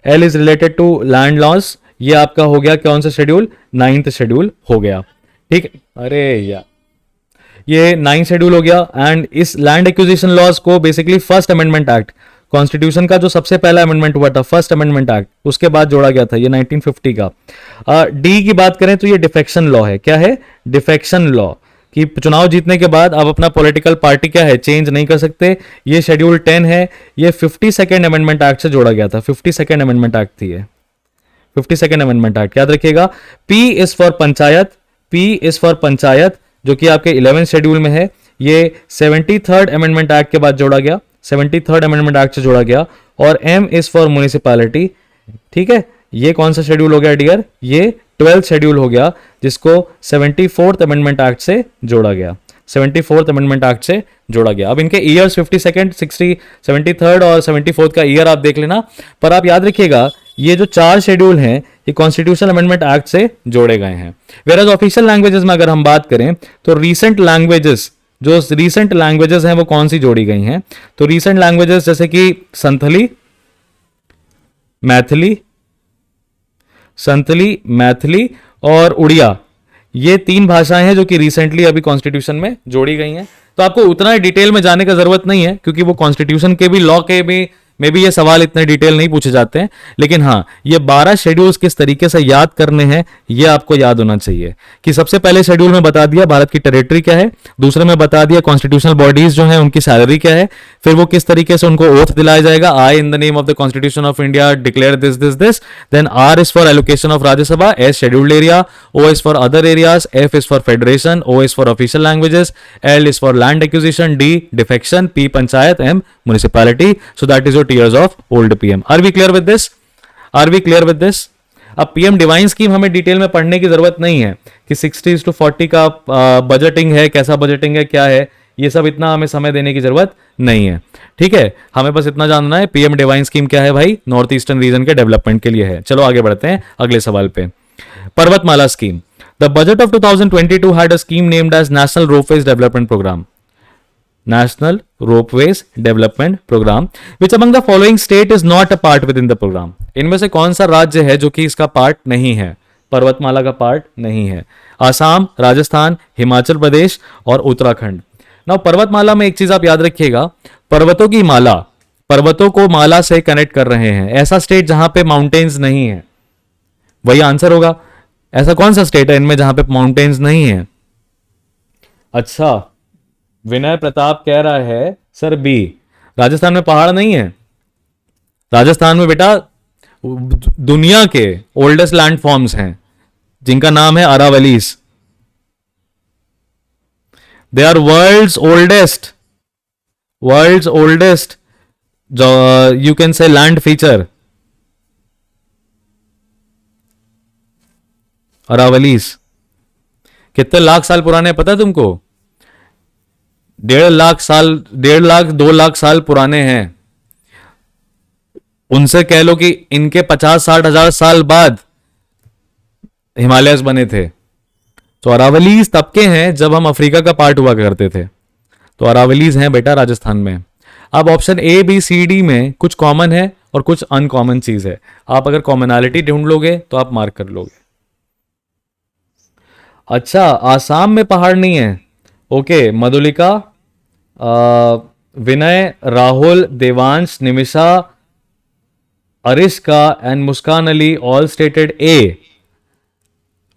L is related to land laws, ये आपका हो गया कौन सा शेड्यूल, 9th शेड्यूल हो गया. ठीक. अरे यार, ये 9th शेड्यूल हो गया. एंड इस लैंड एक्विजिशन लॉज को basically first amendment act, constitution का जो सबसे पहला अमेंडमेंट हुआ था, फर्स्ट अमेंडमेंट एक्ट, उसके बाद जोड़ा गया था, ये 1950 का. डी की बात करें तो ये डिफेक्शन लॉ है. क्या है, डिफेक्शन लॉ, कि चुनाव जीतने के बाद आप अपना पॉलिटिकल पार्टी क्या है, चेंज नहीं कर सकते. ये शेड्यूल 10 है. ये 52nd अमेंडमेंट एक्ट से जोड़ा गया था. 52nd अमेंडमेंट एक्ट थी ये, 52nd अमेंडमेंट एक्ट, याद रखिएगा. P is for panchayat. P is for panchayat, जो कि आपके 11th शेड्यूल में है. ये 73rd अमेंडमेंट एक्ट के बाद जोड़ा गया, 73rd अमेंडमेंट एक्ट से जोड़ा गया. और एम इज फॉर म्युनिसिपैलिटी. ठीक है. ये कौन सा शेड्यूल हो गया डियर, ये 12th शेड्यूल हो गया, जिसको 74th अमेंडमेंट एक्ट से जोड़ा गया. 74th अमेंडमेंट एक्ट से जोड़ा गया. अब इनके ईयर्स 52nd, 73rd और 74th का ईयर आप देख लेना. पर आप याद रखिएगा, ये जो 4 शेड्यूल हैं ये कॉन्स्टिट्यूशनल अमेंडमेंट एक्ट से जोड़े गए हैं. वेयर ऑफिशियल लैंग्वेजेस में अगर हम बात करें तो रीसेंट लैंग्वेजेस, जो रीसेंट लैंग्वेजेस हैं वो कौन सी जोड़ी गई हैं, तो रीसेंट लैंग्वेजेस जैसे कि संथली, मैथिली और उड़िया, ये 3 भाषाएं हैं जो कि रिसेंटली अभी कॉन्स्टिट्यूशन में जोड़ी गई हैं. तो आपको उतना डिटेल में जाने का जरूरत नहीं है, क्योंकि वो कॉन्स्टिट्यूशन के भी, लॉ के भी में भी ये सवाल इतने डिटेल नहीं पूछे जाते हैं. लेकिन हाँ, ये 12 शेड्यूल्स किस तरीके से याद करने हैं ये आपको याद होना चाहिए. कि सबसे पहले शेड्यूल में बता दिया भारत की टेरिटरी क्या है, दूसरे में बता दिया कॉन्स्टिट्यूशनल बॉडीज जो हैं उनकी सैलरी क्या है, फिर वो किस तरीके से उनको ओथ दिलाया जाएगा, I in the name of the constitution of India declare this. Then R is for allocation of Rajya Sabha, S scheduled area, O is for other areas, F is for federation, O is for official languages, L is for land acquisition, D defection, P panchayat, M municipality. So that is your tiers of old PM. Are we clear with this? Are we clear with this? अब पीएम डिवाइन स्कीम हमें डिटेल में पढ़ने की जरूरत नहीं है कि 60:40 का बजटिंग है, कैसा बजटिंग है, क्या है, ये सब इतना हमें समय देने की जरूरत नहीं है, ठीक है। हमें बस इतना जानना है पीएम डिवाइन स्कीम क्या है भाई, नॉर्थ ईस्टर्न रीजन के डेवलपमेंट के लिए है। चलो आगे बढ़ते हैं अगले सवाल पे। Parvatmala scheme, the budget of 2022 had a scheme named as national ropeways development programme, national ropeways development programme, which among the following state is not a part within the programme. इनमें से कौन सा राज्य है जो कि इसका पार्ट नहीं है, पर्वतमाला का पार्ट नहीं है? आसाम, राजस्थान, हिमाचल प्रदेश और उत्तराखंड। नाउ पर्वतमाला में एक चीज आप याद रखिएगा, पर्वतों की माला, पर्वतों को माला से कनेक्ट कर रहे हैं। ऐसा स्टेट जहां पे माउंटेन्स नहीं है वही आंसर होगा। ऐसा कौन सा स्टेट है इनमें जहां पे माउंटेन्स नहीं है? अच्छा, विनय प्रताप कह रहा है सर बी, राजस्थान में पहाड़ नहीं है। राजस्थान में बेटा दुनिया के ओल्डेस्ट लैंड फॉर्म्स हैं जिनका नाम है Aravallis. They are world's oldest you can say land feature, Aravallis. कितने लाख साल पुराने पता है तुमको? 1.5 लाख साल, 1.5 लाख 2 लाख साल पुराने हैं। उनसे कह लो कि इनके 50-60 हजार साल बाद हिमालयस बने थे। तो अरावलीज तब के हैं जब हम अफ्रीका का पार्ट हुआ करते थे। तो अरावलीज हैं बेटा राजस्थान में। अब option A B C D में कुछ कॉमन है और कुछ अनकॉमन चीज है। आप अगर कॉमनैलिटी ढूंढ लोगे तो आप मार्क कर लोगे। अच्छा, आसाम में पहाड़ नहीं है। Okay, Madhulika, Vinay, Rahul, Devansh, Nimisha, Arishka and Muskan Ali all stated A.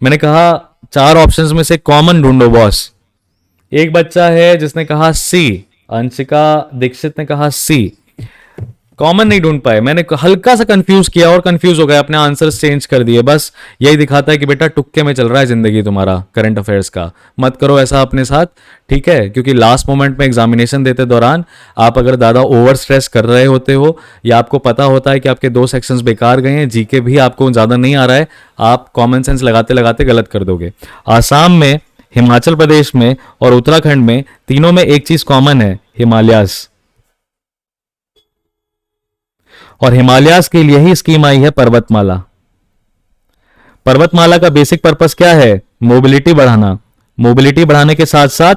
मैंने कहा 4 ऑप्शंस में से कॉमन ढूंढो बॉस। एक बच्चा है जिसने कहा सी, अंशिका दीक्षित ने कहा सी। कॉमन नहीं ढूंढ पाए। मैंने हल्का सा कंफ्यूज किया और कंफ्यूज हो गया, अपने आंसर्स चेंज कर दिए। बस यही दिखाता है कि बेटा टुक्के में चल रहा है जिंदगी तुम्हारा करंट अफेयर्स का। मत करो ऐसा अपने साथ, ठीक है? क्योंकि लास्ट मोमेंट में एग्जामिनेशन देते दौरान आप अगर ज़्यादा ओवर स्ट्रेस कर रहे होते हो या आपको पता होता है कि आपके 2 सेक्शंस बेकार गए हैं, जीके भी आपको ज़्यादा नहीं आ रहा है, आप कॉमन सेंस लगाते लगाते गलत कर दोगे। आसाम में, हिमाचल प्रदेश में और उत्तराखंड में, तीनों में एक चीज कॉमन है, हिमालयास। और हिमालयास के लिए ही स्कीम आई है पर्वतमाला। पर्वतमाला का बेसिक पर्पस क्या है? मोबिलिटी बढ़ाना। मोबिलिटी बढ़ाने के साथ साथ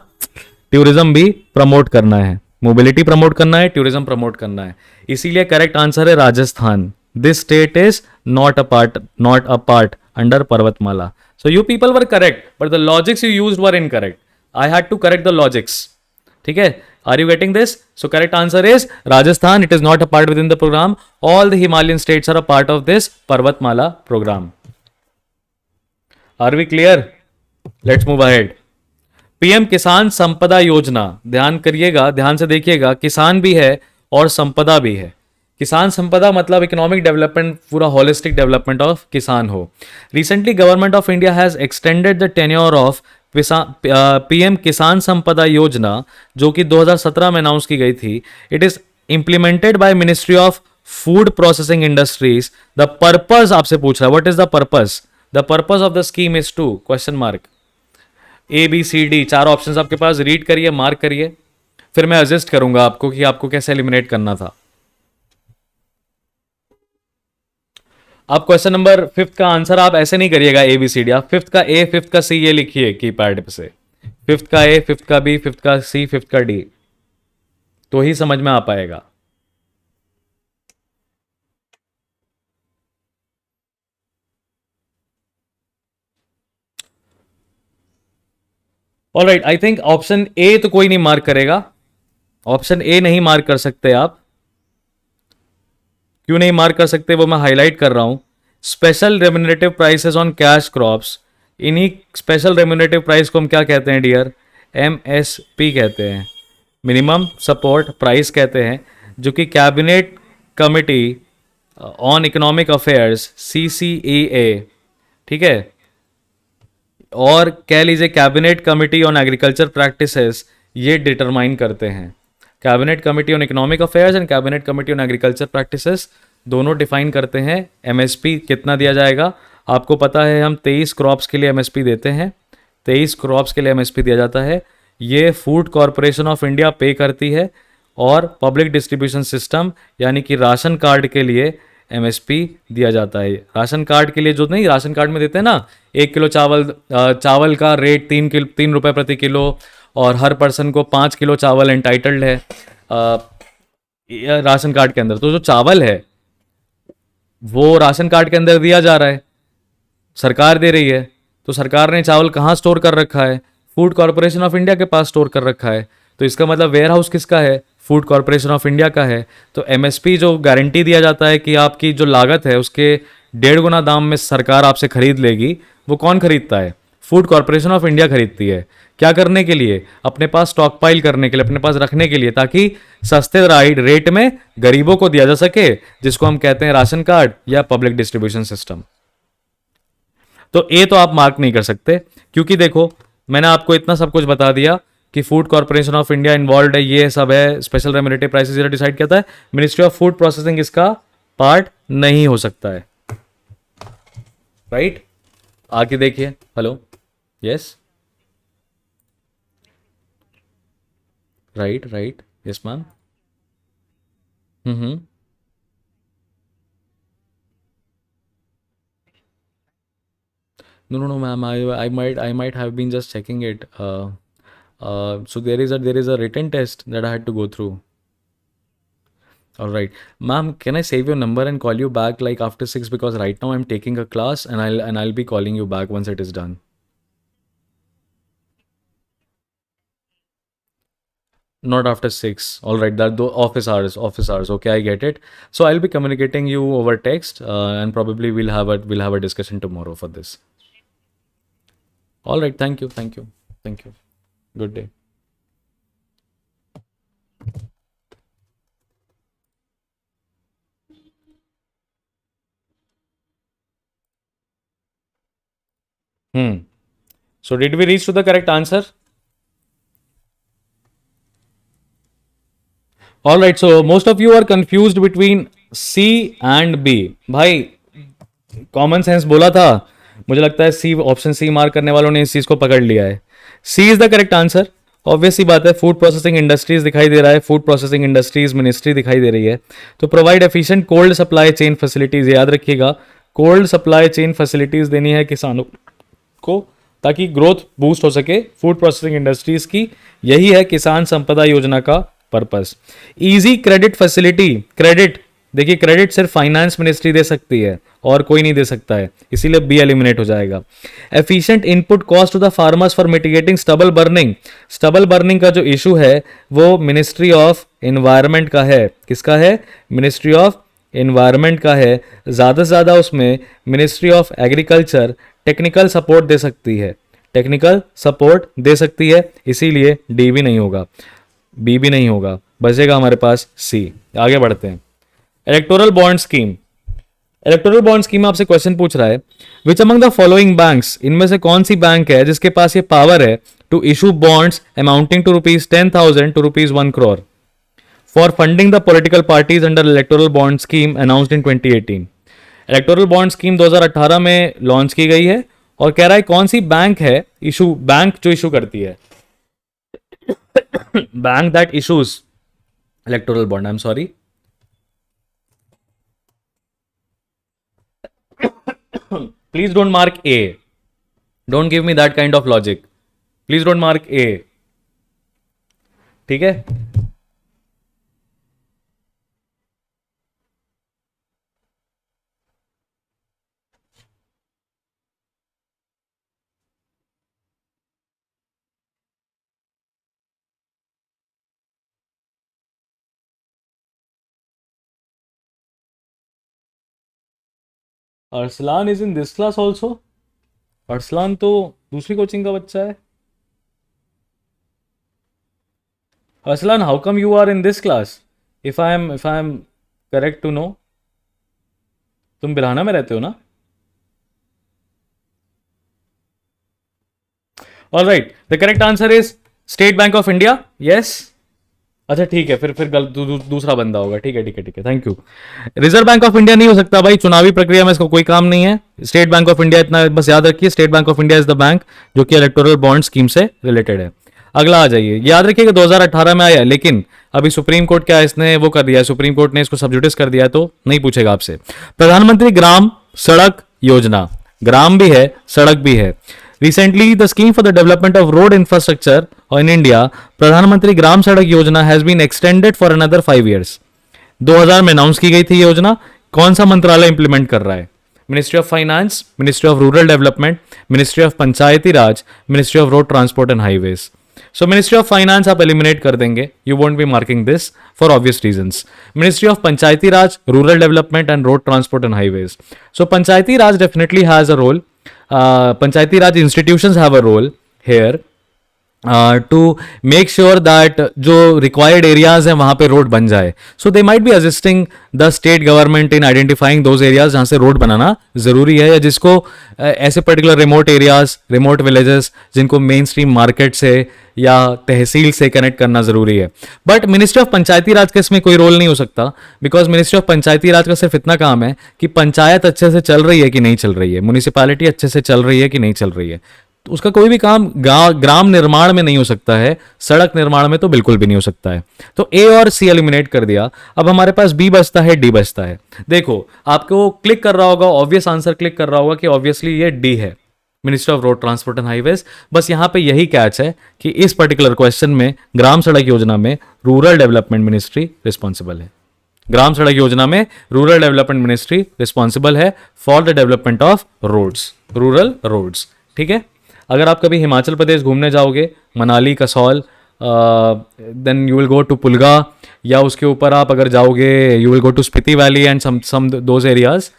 टूरिज्म भी प्रमोट करना है। मोबिलिटी प्रमोट करना है, टूरिज्म प्रमोट करना है। इसीलिए करेक्ट आंसर है Rajasthan. This state is not a part under पर्वतमाला. So you people were correct, but the logics you used were incorrect. I had to correct the logics. ठीक है? Are you getting this? So correct answer is Rajasthan. It is not a part within the program. All the Himalayan states are a part of this Parvatmala program. Are we clear? Let's move ahead. PM किसान संपदा योजना, ध्यान करिएगा, ध्यान से देखिएगा, किसान भी है और संपदा भी है. किसान संपदा मतलब इकोनॉमिक डेवलपमेंट, पूरा होलिस्टिक डेवलपमेंट ऑफ किसान हो. Recently government of India has extended the tenure of PM किसान संपदा योजना, जो कि 2017 में अनाउंस की गई थी. It is implemented by ministry of food processing industries. The purpose आपसे पूछ रहा है, what is the purpose? The purpose of the scheme is to question mark. A B C D 4 options आपके पास, रीड करिए, मार्क करिए, फिर मैं सजेस्ट करूंगा आपको कि आपको कैसे एलिमिनेट करना था. अब क्वेश्चन नंबर 5 का आंसर आप ऐसे नहीं करिएगा ए बी सी डी, आप 5th का ए 5th का सी ये लिखिए की पैड से. 5th का ए 5th का बी 5th का सी 5th का डी, तो ही समझ में आ पाएगा. Alright, I think option A तो कोई नहीं मार्क करेगा. ऑप्शन ए नहीं मार्क कर सकते आप. क्यों नहीं मार्क कर सकते वो मैं हाईलाइट कर रहा हूं. Special remunerative prices on cash crops, इन्हीं स्पेशल रेम्यूनरेटिव प्राइस को हम क्या कहते हैं डियर? एमएसपी कहते हैं, मिनिमम सपोर्ट प्राइस कहते हैं, जो कि cabinet committee on economic affairs CCEA, ठीक है, और कह लीजिए cabinet committee on agriculture practices, ये डिटरमाइन करते हैं. Cabinet committee on economic affairs and cabinet committee on agriculture practices दोनों डिफाइन करते हैं एमएसपी कितना दिया जाएगा. आपको पता है हम 23 क्रॉप्स के लिए एमएसपी देते हैं, 23 क्रॉप्स के लिए एमएसपी दिया जाता है. ये फूड कॉरपोरेशन ऑफ इंडिया पे करती है, और पब्लिक डिस्ट्रीब्यूशन सिस्टम यानी कि राशन कार्ड के लिए एमएसपी दिया जाता है। राशन कार्ड के लिए जो नहीं राशन कार्ड में देते हैं ना, 1 किलो चावल, चावल का रेट 3 रुपये प्रति किलो, और हर पर्सन को 5 किलो चावल एंटाइटल्ड है राशन कार्ड के अंदर। तो जो चावल है वो राशन कार्ड के अंदर दिया जा रहा है, सरकार दे रही है। तो सरकार ने चावल कहाँ स्टोर कर रखा है? फूड कॉरपोरेशन ऑफ इंडिया के पास स्टोर कर रखा है। तो इसका मतलब वेयर हाउस किसका है? फूड कॉरपोरेशन ऑफ इंडिया का है। तो एमएसपी जो गारंटी दिया जाता है कि आपकी जो लागत है उसके 1.5 गुना दाम में सरकार आपसे खरीद लेगी, वो कौन खरीदता है? फूड कॉरपोरेशन ऑफ इंडिया खरीदती है। क्या करने के लिए? अपने पास स्टॉक पाइल करने के लिए, अपने पास रखने के लिए, ताकि सस्ते रेट में गरीबों को दिया जा सके, जिसको हम कहते हैं राशन कार्ड या पब्लिक डिस्ट्रीब्यूशन सिस्टम। तो ए तो आप मार्क नहीं कर सकते, क्योंकि देखो मैंने आपको इतना सब कुछ बता दिया कि food corporation of India involve है, ये सब है, स्पेशल रेम्यूनरेटिव प्राइसेस डिसाइड करता है। मिनिस्ट्री ऑफ फूड प्रोसेसिंग इसका पार्ट नहीं हो सकता है, राइट? आगे देखिए। Hello, yes, right right, yes ma'am. Hmm. No, ma'am. I might have been just checking it. So there is a written test that I had to go through. All right, ma'am. Can I save your number and call you back like after 6, because right now I'm taking a class, and I'll be calling you back once it is done. Not after 6. All right, that the office hours. Office hours. Okay, I get it. So I'll be communicating you over text, and probably we'll have a discussion tomorrow for this. All right. Thank you. Thank you. Thank you. Good day. Hmm. So did we reach to the correct answer? All right. So most of you are confused between C and B. भाई कॉमन सेंस बोला था, मुझे लगता है सी, ऑप्शन सी मार्क करने वालों ने इस चीज को पकड़ लिया है। C is the correct answer. Obvious सी बात है, फूड प्रोसेसिंग इंडस्ट्रीज दिखाई दे रहा है, फूड प्रोसेसिंग इंडस्ट्रीज मिनिस्ट्री दिखाई दे रही है। तो provide efficient cold supply chain facilities, याद रखिएगा, कोल्ड सप्लाई चेन फैसिलिटीज देनी है किसानों को, ताकि ग्रोथ बूस्ट हो सके फूड प्रोसेसिंग इंडस्ट्रीज की। यही है किसान संपदा योजना का purpose. Easy credit facility, credit देखिए, क्रेडिट सिर्फ फाइनेंस मिनिस्ट्री दे सकती है और कोई नहीं दे सकता है, इसीलिए बी एलिमिनेट हो जाएगा। Efficient input cost to the farmers for mitigating stubble burning, stubble burning का जो इशू है वो मिनिस्ट्री ऑफ एनवायरनमेंट का है। किसका है? मिनिस्ट्री ऑफ एनवायरनमेंट का है। ज़्यादा से ज़्यादा उसमें ministry of agriculture technical support दे सकती है, टेक्निकल सपोर्ट दे सकती है, इसीलिए डी भी नहीं होगा, बी भी नहीं होगा, बचेगा हमारे पास सी। आगे बढ़ते हैं। Electoral bond scheme, electoral bond scheme में आपसे क्वेश्चन पूछ रहा है, which among the following banks, इनमें से कौन सी बैंक है जिसके पास ये पावर है to issue bonds amounting to ₹10,000 to ₹1 crore for funding the political parties under electoral bond scheme announced in 2018। Electoral bond scheme 2018 में लॉन्च की गई है, और कह रहा है कौन सी बैंक है इशू, बैंक जो इशू करती है, bank that issues electoral bond, I am sorry, please don't mark A, don't give me that kind of logic, please don't mark A, ठीक है? Arsalan is in this class also. Arsalan तो दूसरी कोचिंग का बच्चा है। Arsalan, how come you are in this class? If I am correct to know, तुम बिलाना में रहते हो ना? All right, the correct answer is State Bank of India. Yes, अच्छा ठीक है, फिर दूसरा बंदा होगा। ठीक है ठीक है ठीक है, thank you. Reserve bank of India नहीं हो सकता भाई, चुनावी प्रक्रिया में इसको कोई काम नहीं है। स्टेट बैंक ऑफ इंडिया, इतना बस याद रखिए, state Bank of India is the bank जो कि इलेक्टोरल बॉन्ड स्कीम से रिलेटेड है। अगला आ जाइए, याद रखिएगा 2018 में आया है, लेकिन अभी सुप्रीम कोर्ट क्या इसने वो कर दिया है, सुप्रीम कोर्ट ने इसको सब्जुडिस कर दिया है, तो नहीं पूछेगा आपसे। प्रधानमंत्री ग्राम सड़क योजना, ग्राम भी है सड़क भी है। Recently the scheme for the development of road infrastructure in India, Pradhan Mantri Gram Sadak Yojana has been extended for another 5 years। 2000 में अनाउंस की गई थी योजना। कौन सा मंत्रालय इंप्लीमेंट कर रहा है? Ministry of finance, ministry of rural development, ministry of Panchayati Raj, ministry of road transport and highways. So ministry of finance आप एलिमिनेट कर देंगे, you won't be marking this for obvious reasons. Ministry of Panchayati Raj, rural development and road transport and highways. So Panchayati Raj definitely has a role, Panchayati Raj institutions have a role here to make sure that जो रिक्वायर्ड एरियाज हैं वहां पे रोड बन जाए। So they might be assisting the state government in identifying those areas जहां से रोड बनाना जरूरी है, या जिसको ऐसे particular remote areas, remote villages जिनको मेन स्ट्रीम मार्केट से या तहसील से कनेक्ट करना जरूरी है। But ministry of Panchayati Raj का इसमें कोई रोल नहीं हो सकता, because ministry of Panchayati Raj का सिर्फ इतना काम है कि पंचायत अच्छे से चल रही है कि नहीं चल रही है, म्यूनिसिपैलिटी अच्छे से चल रही है कि नहीं चल रही है। तो उसका कोई भी काम ग्राम निर्माण में नहीं हो सकता है, सड़क निर्माण में तो बिल्कुल भी नहीं हो सकता है। तो ए और सी एलिमिनेट कर दिया। अब हमारे पास बी बचता है, डी बचता है। देखो आपको क्लिक कर रहा होगा, ऑब्वियस आंसर क्लिक कर रहा होगा कि ऑब्वियसली ये डी है, minister of road transport and highways. बस यहां पे यही कैच है कि इस पर्टिकुलर क्वेश्चन में ग्राम सड़क योजना में रूरल डेवलपमेंट मिनिस्ट्री रिस्पॉन्सिबल है। ग्राम सड़क योजना में रूरल डेवलपमेंट मिनिस्ट्री रिस्पॉन्सिबल है for the development of roads, rural roads. ठीक है। अगर आप कभी हिमाचल प्रदेश घूमने जाओगे, Manali, Kasol, then you will go to Pulga, या उसके ऊपर आप अगर जाओगे you will go to Spiti valley and some those areas.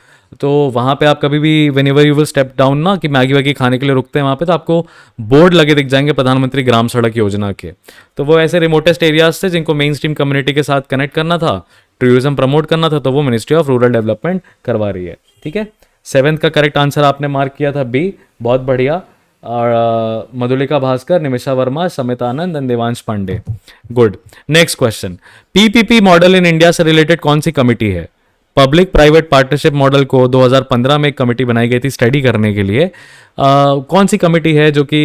तो वहाँ पे आप कभी भी whenever you will step down ना, कि मैगी वैगी खाने के लिए रुकते हैं वहाँ पे, तो आपको बोर्ड लगे दिख जाएंगे प्रधानमंत्री ग्राम सड़क योजना के। तो वो ऐसे रिमोटेस्ट एरियाज थे जिनको मेन स्ट्रीम कम्युनिटी के साथ कनेक्ट करना था, टूरिज्म प्रमोट करना था, तो वो मिनिस्ट्री ऑफ रूरल डेवलपमेंट करवा रही है। ठीक है। 7th का करेक्ट आंसर आपने मार्क किया था बी, बहुत बढ़िया। और Madhulika Bhaskar, Nimisha Verma, Samit Anand and Devansh Pandey, good. Next question, PPP model in India से रिलेटेड कौन सी कमिटी है? पब्लिक प्राइवेट पार्टनरशिप मॉडल को 2015 में एक कमेटी बनाई गई थी स्टडी करने के लिए। कौन सी कमेटी है जो कि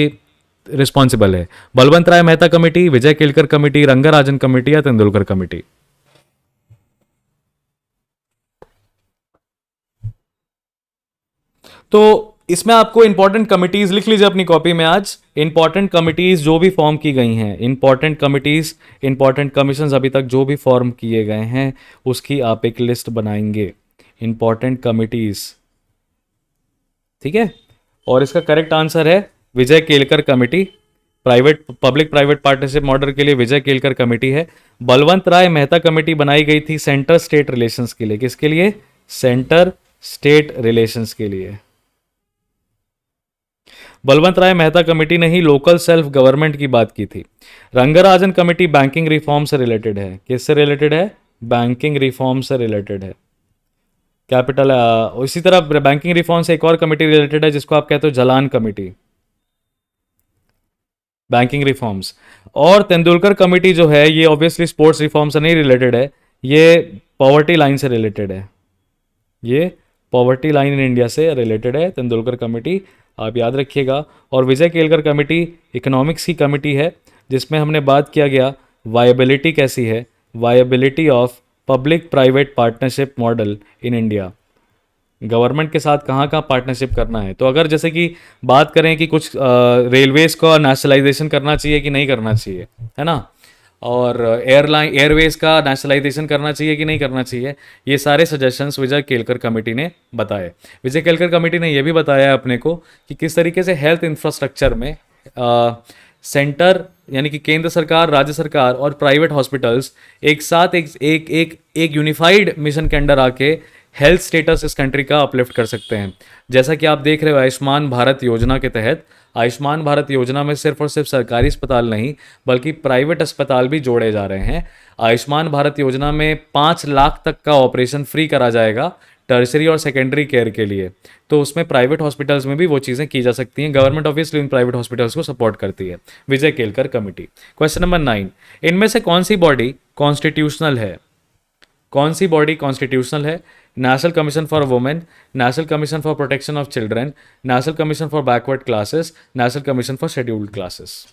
रिस्पॉन्सिबल है? बलवंत राय मेहता कमेटी, विजय केलकर कमेटी, रंगराजन कमेटी या तेंदुलकर कमेटी? तो इसमें आपको इंपॉर्टेंट कमिटीज लिख लीजिए अपनी कॉपी में आज। इंपॉर्टेंट कमिटीज जो भी फॉर्म की गई हैं, इंपॉर्टेंट कमिटीज, इंपॉर्टेंट कमीशंस अभी तक जो भी फॉर्म किए गए हैं, उसकी आप एक लिस्ट बनाएंगे, इंपॉर्टेंट कमिटीज। ठीक है। और इसका करेक्ट आंसर है Vijay Kelkar committee. Private public private partnership model के लिए विजय केलकर कमेटी है। बलवंत राय मेहता कमेटी बनाई गई थी सेंटर स्टेट रिलेशंस के लिए। किसके लिए? सेंटर स्टेट रिलेशंस के लिए। बलवंत राय मेहता कमेटी ने ही लोकल सेल्फ गवर्नमेंट की बात की थी। रंगराजन कमेटी बैंकिंग रिफॉर्म से रिलेटेड है। किससे रिलेटेड है? बैंकिंग रिफॉर्म से रिलेटेड है। कैपिटल इसी तरह बैंकिंग रिफॉर्म से एक और कमेटी रिलेटेड है जिसको आप कहते हो जलान कमेटी, बैंकिंग रिफॉर्म्स। और तेंदुलकर कमेटी जो है ये ऑब्वियसली स्पोर्ट्स रिफॉर्म से नहीं रिलेटेड है, ये पॉवर्टी लाइन से रिलेटेड है। ये पॉवर्टी लाइन इन इंडिया से रिलेटेड है तेंदुलकर कमेटी, आप याद रखिएगा। और विजय केलकर कमेटी इकोनॉमिक्स की कमेटी है जिसमें हमने बात किया गया वायबिलिटी कैसी है, viability of public private partnership model in India. Government के साथ कहाँ कहाँ पार्टनरशिप करना है। तो अगर जैसे कि बात करें कि कुछ रेलवेज का नेशनलाइजेशन करना चाहिए कि नहीं करना चाहिए, है ना, और एयरवेज का नेशनलाइजेशन करना चाहिए कि नहीं करना चाहिए, ये सारे सजेशंस विजय केलकर कमेटी ने बताए। विजय केलकर कमेटी ने यह भी बताया अपने को कि किस तरीके से हेल्थ इंफ्रास्ट्रक्चर में सेंटर यानी कि केंद्र सरकार, राज्य सरकार और प्राइवेट हॉस्पिटल्स एक साथ एक यूनिफाइड मिशन के अंडर आके हेल्थ स्टेटस इस कंट्री का अपलिफ्ट कर सकते हैं। जैसा कि आप देख रहे हो आयुष्मान भारत योजना के तहत, आयुष्मान भारत योजना में सिर्फ और सिर्फ सरकारी अस्पताल नहीं बल्कि प्राइवेट अस्पताल भी जोड़े जा रहे हैं। आयुष्मान भारत योजना में 5 लाख तक का ऑपरेशन फ्री करा जाएगा टर्शरी और सेकेंडरी केयर के लिए। तो उसमें प्राइवेट हॉस्पिटल्स में भी वो चीज़ें की जा सकती हैं। Government obviously in private hospitals को सपोर्ट करती है। Vijay Kelkar committee. Question number 9, इनमें से कौन सी बॉडी कॉन्स्टिट्यूशनल है? कौन सी बॉडी कॉन्स्टिट्यूशनल है? National commission for women, national commission for protection of children, national commission for backward classes, national commission for scheduled classes.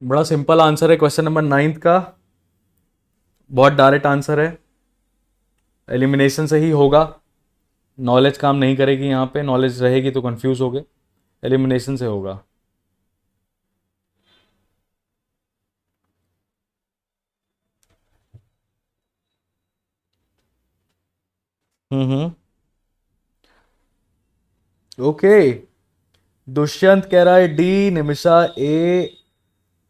बड़ा सिंपल आंसर है क्वेश्चन नंबर 9 का, बहुत डायरेक्ट आंसर है, एलिमिनेशन से ही होगा। नॉलेज काम नहीं करेगी यहाँ पे, नॉलेज रहेगी तो कंफ्यूज हो गए, एलिमिनेशन से होगा। हम्म। ओके, दुष्यंत कह रहा है डी, निमिषा ए,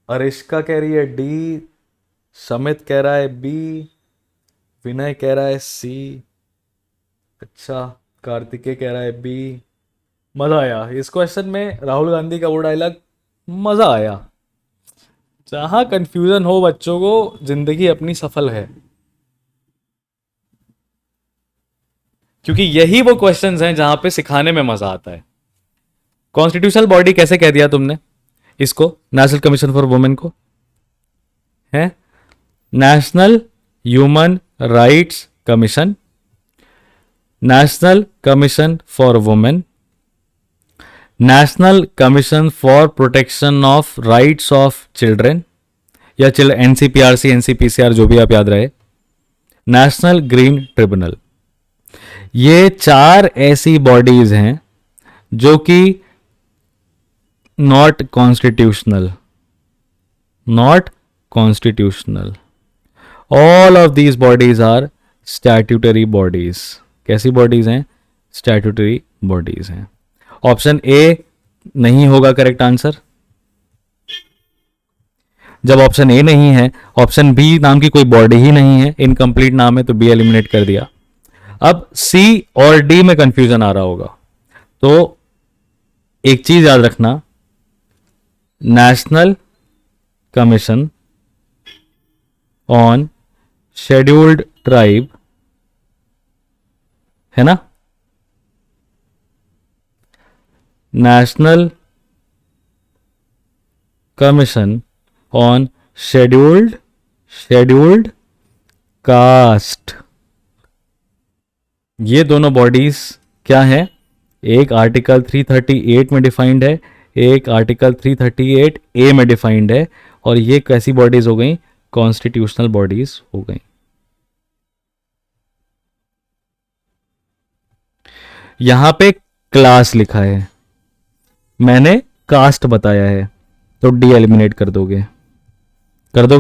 अरिष्का कह रही है डी, समित कह रहा है बी, विनय कह रहा है सी, अच्छा, कार्तिकेय कह रहा है बी। मजा आया इस क्वेश्चन में, राहुल गांधी का वो डायलॉग, मजा आया। जहां कंफ्यूजन हो बच्चों को, जिंदगी अपनी सफल है, क्योंकि यही वो क्वेश्चंस हैं जहां पे सिखाने में मजा आता है। कॉन्स्टिट्यूशनल बॉडी कैसे कह दिया तुमने इसको, नेशनल कमीशन फॉर वुमेन को, है national human rights commission, national commission for women, national commission for protection of rights of children, या एनसीपीआरसी, एनसीपीसीआर, जो भी आप याद रहे, नेशनल ग्रीन ट्रिब्यूनल। ये 4 ऐसी बॉडीज हैं जो कि not constitutional, not constitutional. All of these bodies are statutory bodies. कैसी बॉडीज हैं? स्टैट्यूटरी बॉडीज हैं। ऑप्शन ए नहीं होगा करेक्ट आंसर। जब ऑप्शन ए नहीं है, ऑप्शन बी नाम की कोई बॉडी ही नहीं है, इनकम्प्लीट नाम है, तो बी एलिमिनेट कर दिया। अब सी और डी में कंफ्यूजन आ रहा होगा, तो एक चीज याद रखना, national commission on scheduled tribe, है ना, national commission on scheduled caste. ये दोनों बॉडीज क्या है? एक आर्टिकल 338 में डिफाइंड है, एक आर्टिकल 338 ए में डिफाइंड है, और ये कैसी बॉडीज हो गई? कॉन्स्टिट्यूशनल बॉडीज हो गई। यहां पे क्लास लिखा है, मैंने कास्ट बताया है, तो डी एलिमिनेट कर दोगे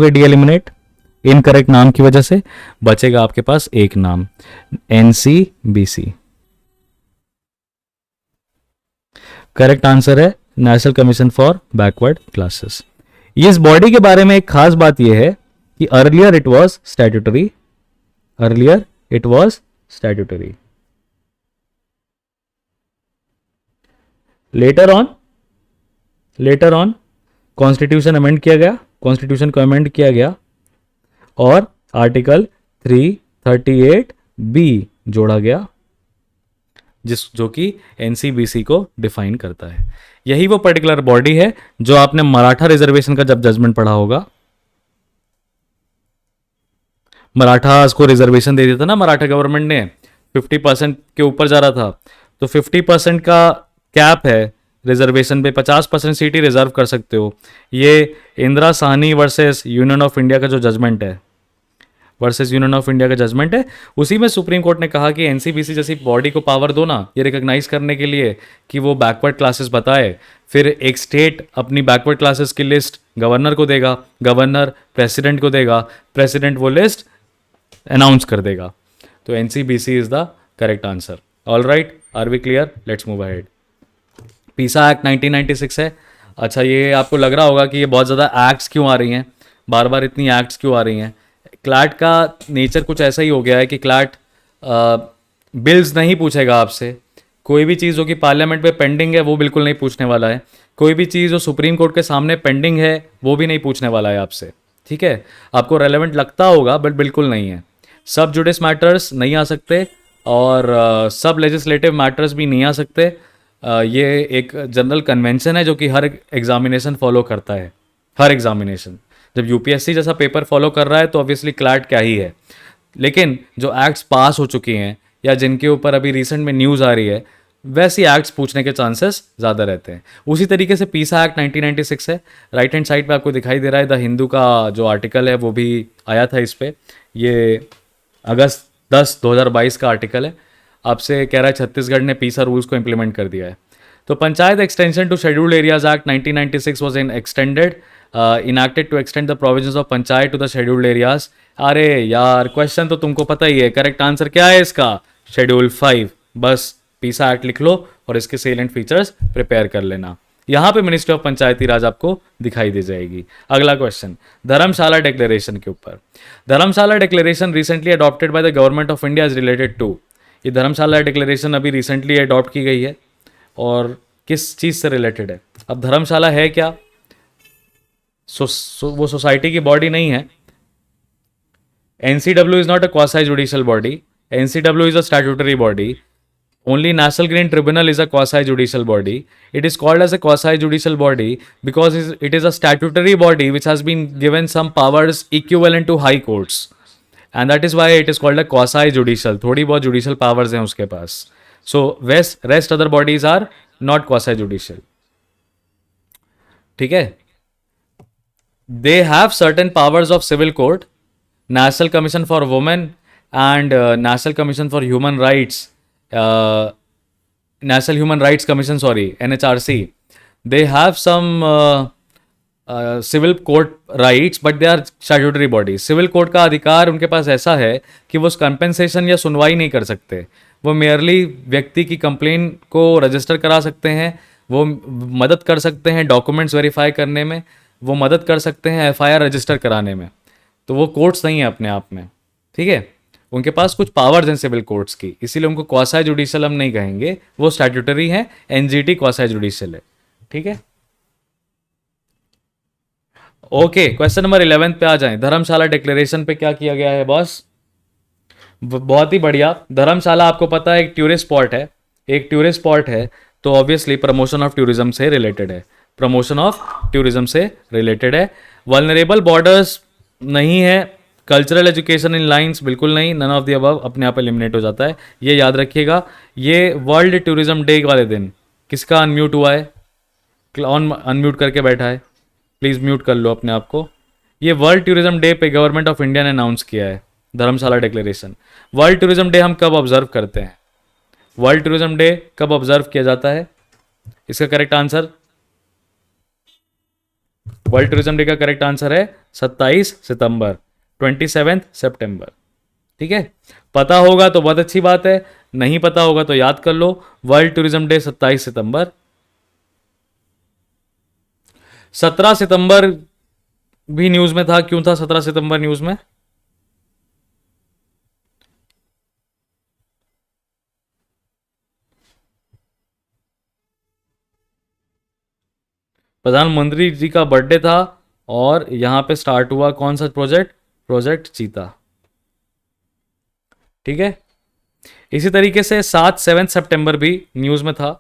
डी एलिमिनेट। इनकरेक्ट नाम की वजह से बचेगा आपके पास एक नाम, एनसीबीसी। करेक्ट आंसर है national commission for backward classes. इस बॉडी के बारे में एक खास बात यह है कि earlier it was statutory, earlier it was statutory, later on constitution amend किया गया, कॉन्स्टिट्यूशन को अमेंड किया गया और आर्टिकल 338 बी जोड़ा गया, जो कि एनसीबीसी को डिफाइन करता है। यही वो पर्टिकुलर बॉडी है जो आपने मराठा रिजर्वेशन का जब जजमेंट पढ़ा होगा, मराठास को रिजर्वेशन दे दिया था ना मराठा गवर्नमेंट ने, 50% के ऊपर जा रहा था, तो 50% का कैप है रिजर्वेशन पे, 50% सीट ही रिजर्व कर सकते हो। ये Indira Sahni versus union of India का जो जजमेंट है, उसी में सुप्रीम कोर्ट ने कहा कि एनसीबीसी जैसी बॉडी को पावर दो ना, ये रिकॉग्नाइज करने के लिए कि वो बैकवर्ड क्लासेस बताए, फिर एक स्टेट अपनी बैकवर्ड क्लासेस की लिस्ट गवर्नर को देगा, गवर्नर प्रेसिडेंट को देगा, प्रेसिडेंट वो लिस्ट अनाउंस कर देगा। तो NCBC is the correct answer. All right, are we clear? Let's move ahead. PESA act 1996 है। अच्छा, ये आपको लग रहा होगा कि ये बहुत ज़्यादा एक्ट्स क्यों आ रही हैं, बार बार इतनी एक्ट्स क्यों आ रही हैं। क्लैट का नेचर कुछ ऐसा ही हो गया है कि क्लैट बिल्स नहीं पूछेगा आपसे, कोई भी चीज़ जो कि पार्लियामेंट में पेंडिंग है वो बिल्कुल नहीं पूछने वाला है, कोई भी चीज़ जो सुप्रीम कोर्ट के सामने पेंडिंग है वो भी नहीं पूछने वाला है आपसे, ठीक है। आपको रेलेवेंट लगता होगा बट बिल्कुल नहीं है। सब जुडिस मैटर्स नहीं आ सकते और सब लेजिस्लेटिव मैटर्स भी नहीं आ सकते। ये एक जनरल कन्वेंशन है जो कि हर एग्जामिनेशन फॉलो करता है, हर एग्जामिनेशन। जब यूपीएससी जैसा पेपर फॉलो कर रहा है तो ऑब्वियसली क्लैट क्या ही है। लेकिन जो एक्ट्स पास हो चुकी हैं या जिनके ऊपर अभी रिसेंट में न्यूज़ आ रही है, वैसी एक्ट्स पूछने के चांसेस ज़्यादा रहते हैं। उसी तरीके से पीसा एक्ट 1996 है, राइट हैंड साइड पे आपको दिखाई दे रहा है। द हिंदू का जो आर्टिकल है वो भी आया था इस पे, ये अगस्त 10 2022 का आर्टिकल है। आपसे कह रहा है छत्तीसगढ़ ने पीसा रूल्स को इम्प्लीमेंट कर दिया है। तो panchayat extension to scheduled areas act 1996 was in extended enacted to extend the provisions of panchayat to the scheduled areas. अरे यार क्वेश्चन तो तुमको पता ही है, करेक्ट आंसर क्या है इसका? शेड्यूल 5। बस पीसा एक्ट लिख लो और इसके सेलेंट फीचर्स प्रिपेयर कर लेना। यहां पे मिनिस्ट्री ऑफ पंचायती राज आपको दिखाई दे जाएगी। अगला क्वेश्चन धर्मशाला डिक्लेरेशन के ऊपर। Dharamshala declaration recently adopted by the government of India is related to. ये धर्मशाला डिक्लेरेशन अभी रिसेंटली अडॉप्ट की गई है और किस चीज से रिलेटेड है? अब धर्मशाला है क्या? वो सोसाइटी की बॉडी नहीं है। NCW is not a quasi judicial body, NCW is a statutory body. Only National Green Tribunal is a quasi-judicial body. It is called as a quasi-judicial body because it is a statutory body which has been given some powers equivalent to high courts, and that is why it is called a quasi-judicial. थोड़ी बहुत judicial powers हैं उसके पास. So rest other bodies are not quasi-judicial. ठीक है? They have certain powers of civil court, National Commission for Women and National Commission for Human Rights. National Human Rights Commission, sorry, NHRC. They have some civil court rights, but they are statutory bodies. Civil court का अधिकार उनके पास ऐसा है कि वो कंपेंसेशन या सुनवाई नहीं कर सकते। वो मेयरली व्यक्ति की कंप्लेन को रजिस्टर करा सकते हैं, वो मदद कर सकते हैं डॉक्यूमेंट्स वेरीफाई करने में, वो मदद कर सकते हैं एफआईआर रजिस्टर कराने में। तो वो कोर्ट्स नहीं है अपने आप में, ठीक है? उनके पास कुछ पावर्स हैं सिविल कोर्ट्स की, इसीलिए उनको क्वासी जुडिशियल हम नहीं कहेंगे, वो स्टैट्यूटरी हैं। एनजीटी क्वासी जुडिशियल है, ठीक है? ओके, क्वेश्चन नंबर 11 पे आ जाएं। धर्मशाला डिक्लेरेशन पे क्या किया गया है बॉस? बहुत ही बढ़िया। धर्मशाला आपको पता है एक टूरिस्ट स्पॉट है, एक टूरिस्ट स्पॉट है, तो ऑब्वियसली प्रमोशन ऑफ टूरिज्म से रिलेटेड है, प्रमोशन ऑफ टूरिज्म से रिलेटेड है। वल्नरेबल बॉर्डर्स नहीं है। कल्चरल एजुकेशन इन लाइन्स बिल्कुल नहीं, नन ऑफ द अबव अपने आप एलिमिनेट हो जाता है, ये याद रखिएगा। ये वर्ल्ड टूरिज्म डे वाले दिन किसका अनम्यूट हुआ है? कौन अनम्यूट करके बैठा है? प्लीज़ म्यूट कर लो अपने आप को। ये वर्ल्ड टूरिज्म डे पे गवर्नमेंट ऑफ इंडिया ने अनाउंस किया है धर्मशाला डिक्लेरेशन। वर्ल्ड टूरिज्म डे हम कब ऑब्जर्व करते हैं? वर्ल्ड टूरिज्म डे कब ऑब्जर्व किया जाता है? इसका correct answer, world tourism day का करेक्ट आंसर है 27 सितंबर, 27 सितंबर, ठीक है? पता होगा तो बहुत अच्छी बात है, नहीं पता होगा तो याद कर लो। वर्ल्ड टूरिज्म डे 27 सितंबर। 17 सितंबर भी न्यूज में था, क्यों था 17 सितंबर न्यूज में? प्रधानमंत्री जी का बर्थडे था और यहां पे स्टार्ट हुआ कौन सा प्रोजेक्ट? प्रोजेक्ट चीता, ठीक है? इसी तरीके से 7 सितंबर भी न्यूज में था।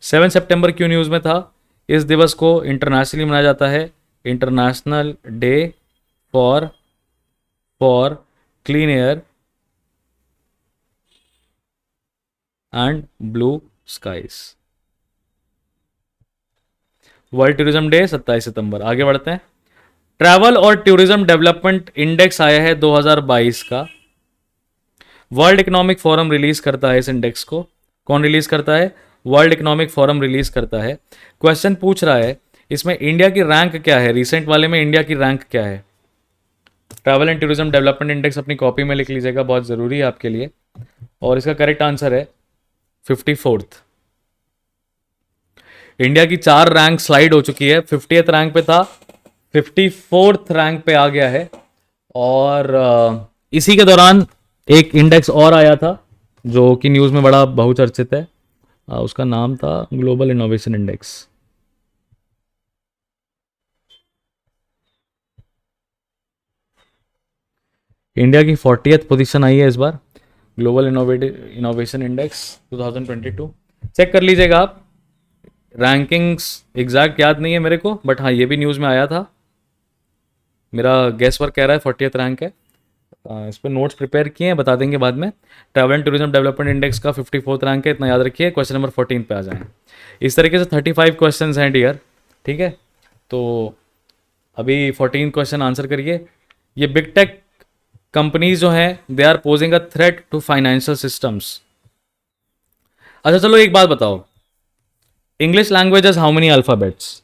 7 सितंबर क्यों न्यूज में था? इस दिवस को इंटरनेशनली मनाया जाता है, international day for clean air and blue skies. World tourism day 27 सितंबर। आगे बढ़ते हैं। ट्रैवल और टूरिज्म डेवलपमेंट इंडेक्स आया है 2022 का। वर्ल्ड इकोनॉमिक फोरम रिलीज करता है इस इंडेक्स को। कौन रिलीज करता है? वर्ल्ड इकोनॉमिक फोरम रिलीज करता है। क्वेश्चन पूछ रहा है इसमें इंडिया की रैंक क्या है, रिसेंट वाले में इंडिया की रैंक क्या है? Travel and tourism development index अपनी कॉपी में लिख लीजिएगा, बहुत जरूरी है आपके लिए। और इसका करेक्ट आंसर है 54th। इंडिया की 4 रैंक स्लाइड हो चुकी है, 50th रैंक पे था, 54th रैंक पे आ गया है। और इसी के दौरान एक इंडेक्स और आया था जो कि न्यूज़ में बड़ा बहुचर्चित है, उसका नाम था ग्लोबल इनोवेशन इंडेक्स। इंडिया की 40th पोजीशन आई है इस बार ग्लोबल इनोवेशन इंडेक्स 2022। चेक कर लीजिएगा आप। रैंकिंग्स एग्जैक्ट याद नहीं है मेरे को, बट हाँ ये भी न्यूज़ में आया था। मेरा गेस वर्क कह रहा है 40th रैंक है। इस पर नोट्स प्रिपेयर किए हैं, बता देंगे बाद में। Travel and tourism development index का 54th रैंक है, इतना याद रखिए। क्वेश्चन नंबर 14 पे आ जाएं। इस तरीके से 35 क्वेश्चन हैं डियर, ठीक है। तो अभी 14 क्वेश्चन आंसर करिए। ये बिग टेक कंपनीज जो हैं they are posing a threat to financial systems. अच्छा चलो एक बात बताओ, English language how many alphabets?